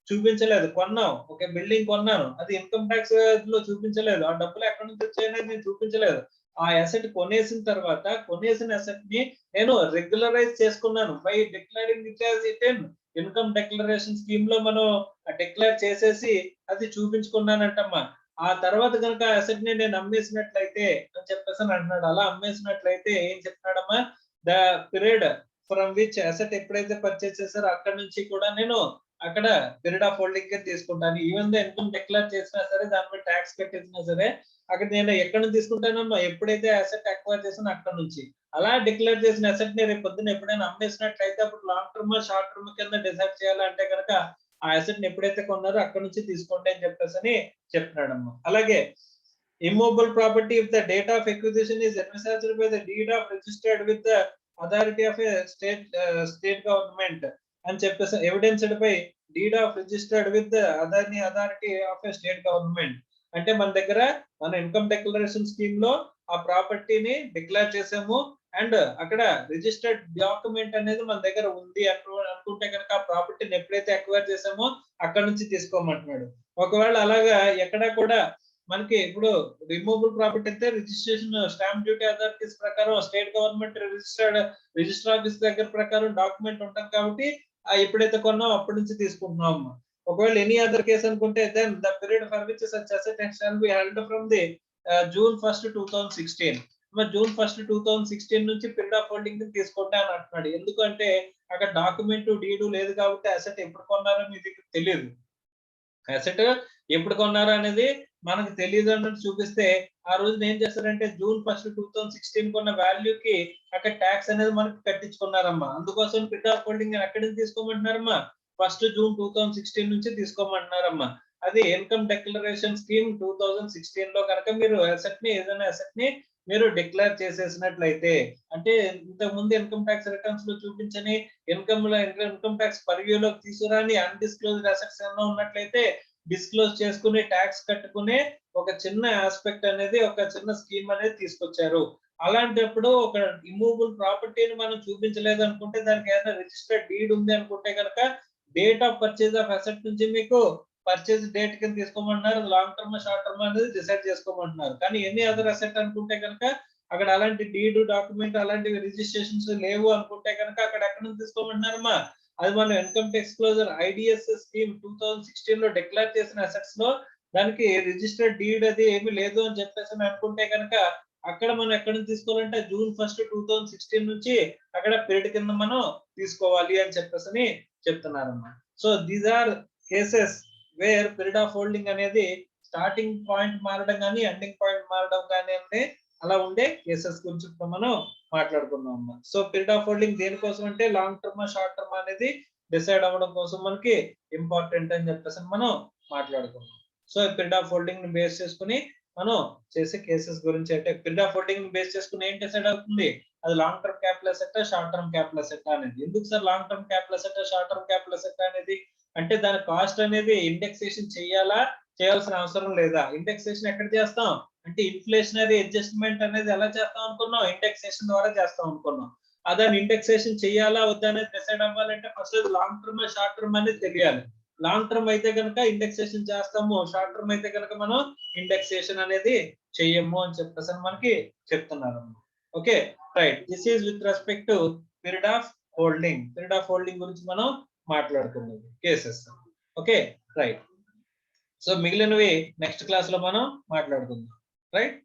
చూపించలేదు, కొన్నాం, ఒక బిల్డింగ్ కొన్నాను, అది ఇన్కమ్ ట్యాక్స్ లో చూపించలేదు, ఆ డబ్బులు ఎక్కడి నుంచి వచ్చాయనేది నేను చూపించలేదు. ఆ అసెట్ కొనేసిన తర్వాత కొనేసిన అసెట్ ని నేను రెగ్యులరైజ్ చేసుకున్నాను by declaring it as it in income declaration scheme లో మనం డిక్లేర్ చేసేసి అది చూపించుకున్నానంటమ్మా. ఆ తర్వాత కనుక అసెట్ ని నేను అమ్మేసినట్లయితే అని చెప్పేసి అంటున్నాడు. అలా అమ్మేసినట్లయితే ఏం చెప్తున్నాడమ్మా, the period from which asset ఎప్పుడైతే పర్చేస్ చేశారో అక్కడ నుంచి కూడా నేను అక్కడ పీరియడ్ ఆఫ్ హోల్డింగ్ తీసుకుంటాను. ఈవెన్ దో ఇన్కమ్ డిక్లేర్ చేసినా సరే, దానిపై ట్యాక్స్ కట్టేసినా సరే, అక్కడ నేను ఎక్కడ నుంచి తీసుకుంటానమ్మా, ఎప్పుడైతే అసెట్ అక్వైర్ చేసానో అక్కడ నుంచి. అలా డిక్లేర్ చేసిన అసెట్ ని రేపు పొద్దున్న ఎప్పుడైనా అమ్మేసినట్లయితే అప్పుడు లాంగ్ టర్మ్ షార్ట్ టర్మ్ కింద డిసైడ్ చేయాలంటే కనుక ఆ అసెట్ ని ఎప్పుడైతే కొన్నారో అక్కడ నుంచి తీసుకోండి అని చెప్పేసి చెప్తున్నాడమ్మా. అలాగే immovable property if the date of acquisition is envisaged by the deed of registered with the authority of a state government అని చెప్పేసి evidenced by deed of registered with authority of a state government. అంటే మన దగ్గర మన income declaration scheme లో ఆ ప్రాపర్టీని declare చేసాము అండ్ అక్కడ రిజిస్టర్డ్ డాక్యుమెంట్ అనేది మన దగ్గర ఉంది అనుకుంటే కనుక ఆ ప్రాపర్టీని ఎప్పుడైతే అక్వైర్ చేసామో అక్కడ నుంచి తీసుకోమంటున్నాడు. ఒకవేళ అలాగా ఎక్కడ కూడా మనకి ఇప్పుడు రిమూవబుల్ ప్రాపర్టీ అయితే రిజిస్ట్రేషన్ స్టాంప్ డ్యూటీ అథారిటీస్ ప్రకారం స్టేట్ గవర్నమెంట్ రిజిస్టర్ ఆఫీస్ దగ్గర ప్రకారం డాక్యుమెంట్ ఉంటుంది కాబట్టి ఎప్పుడైతే కొన్నాం అప్పటి నుంచి తీసుకుంటున్నాం. ఒకవేళ ఎనీ అదర్ కేసు అనుకుంటే then the period for which such asset shall be held from the June 1st, 2016. June 1st, 2016 నుంచి పీరియడ్ ఆఫ్ హోల్డింగ్ తీసుకోండి అని అంటున్నాడు. ఎందుకంటే అక్కడ డాక్యుమెంట్ డీడు లేదు కాబట్టి అసెట్ ఎప్పుడు కొన్నారో మీకు తెలియదు. అసెట్ ఎప్పుడు కొన్నారో అనేది మనకు తెలియదు అన్నట్టు చూపిస్తే ఆ రోజు ఏం చేస్తారంటే June 1st, 2016 కొన్న వాల్యూకి అక్కడ ట్యాక్స్ అనేది మనకు కట్టించుకున్నారమ్మా. అందుకోసం పీరియడ్ ఆఫ్ హోల్డింగ్ ఎక్కడి నుంచి తీసుకోమంటున్నారమ్మా, 1st June 2016 నుంచి తీసుకోమంటున్నారమ్మా. అది ఇన్కమ్ డిక్లరేషన్ స్కీమ్ 2016 లో కనుక మీరు అసెట్ ని ఏదైనా అసెట్ ని మీరు డిక్లేర్ చేసేసినట్లయితే, అంటే ఇంతకు ముందు ఇన్కమ్ ట్యాక్స్ రిటర్న్స్ లో చూపించని ఇన్కమ్ ట్యాక్స్ పర్వ్యూలోకి తీసుకురాని అన్డిస్క్లోజ్డ్ అసెట్స్ ఏమైనా ఉన్నట్లయితే డిస్క్లోజ్ చేసుకుని ట్యాక్స్ కట్టుకునే ఒక చిన్న ఆస్పెక్ట్ అనేది, ఒక చిన్న స్కీమ్ అనేది తీసుకొచ్చారు. అలాంటప్పుడు ఒక ఇమ్మూవబుల్ ప్రాపర్టీని మనం చూపించలేదు అనుకుంటే, దానికి ఏదైనా రిజిస్టర్డ్ డీడ్ ఉంది అనుకుంటే కనుక date of purchase of asset నుంచి మీకు పర్చేజ్ డేట్ కింద తీసుకోమంటున్నారు, లాంగ్ టర్మ్ షార్ట్ టర్మ్ అనేది డిసైడ్ చేసుకోమంటున్నారు. కానీ ఎనీ అదర్ అసెట్ అనుకుంటే కనుక అక్కడ అలాంటి డీడ్ డాక్యుమెంట్ అలాంటివి రిజిస్ట్రేషన్స్ లేవు అనుకుంటే కనుక అక్కడ ఎక్కడ నుంచి తీసుకోమంటున్నారమ్మా, అది మనం ఇన్కమ్ డిస్క్లోజర్ ఐడిఎస్ స్కీమ్ 2016 లో డిక్లేర్ చేసిన అసెట్స్ లో దానికి రిజిస్టర్డ్ డీడ్ అది ఏమీ లేదు అని చెప్పేసి అనుకుంటే కనుక అక్కడ మనం ఎక్కడ నుంచి తీసుకోవాలంటే June 1st, 2016 నుంచి అక్కడ పీరియడ్ కింద మనం తీసుకోవాలి అని చెప్పేసి చెప్తున్నారమ్మా. So these are cases where period of holding అనేది స్టార్టింగ్ పాయింట్ మారడం కానీ ఎండింగ్ పాయింట్ మారడం కానీ అంటే అలా ఉండే కేసెస్ గురించి ఇప్పుడు మనం మాట్లాడుకున్నాం. సో పీరియడ్ ఆఫ్ హోల్డింగ్ దేనికోసం అంటే లాంగ్ టర్మ్ షార్ట్ టర్మ్ అనేది డిసైడ్ అవ్వడం కోసం మనకి ఇంపార్టెంట్ అని చెప్పేసి మనం మాట్లాడుకున్నాం. సో పీరియడ్ ఆఫ్ హోల్డింగ్ ని బేస్ చేసుకుని మనం చేసే కేసెస్ గురించి అంటే పీరియడ్ ఆఫ్ హోల్డింగ్ ని బేస్ చేసుకుని ఏం డిసైడ్ అవుతుంది, అది long term capital asset short term capital asset అనేది. ఎందుకు sir long term capital asset short term capital asset అనేది అంటే దాని కాస్ట్ అనేది ఇండెక్సేషన్ చేయాలా చేయాల్సిన అవసరం లేదా? ఇండెక్సేషన్ ఎక్కడ చేస్తాం అంటే ఇన్ఫ్లేషనరీ అడ్జస్ట్మెంట్ అనేది ఎలా చేస్తాం అనుకున్నాం, ఇండెక్సేషన్ ద్వారా చేస్తాం అనుకున్నాం. అదాన్ని ఇండెక్సేషన్ చేయాలా వద్దా అనేది డిసైడ్ అవ్వాలంటే first long term short term అనేది తెలియాలి. లాంగ్ టర్మ్ అయితే కనుక ఇండెక్సేషన్ చేస్తాము, షార్ట్ టర్మ్ అయితే కనుక మనం ఇండెక్సేషన్ అనేది చెయ్యము అని చెప్పేసి మనకి చెప్తున్నారు. Okay right, this is with respect to period of holding. Period of holding గురించి మనం మాట్లాడుకున్నది కేసెస్. ఓకే రైట్, సో మిగిలినవి నెక్స్ట్ క్లాస్ లో మనం మాట్లాడుకుందాం. రైట్.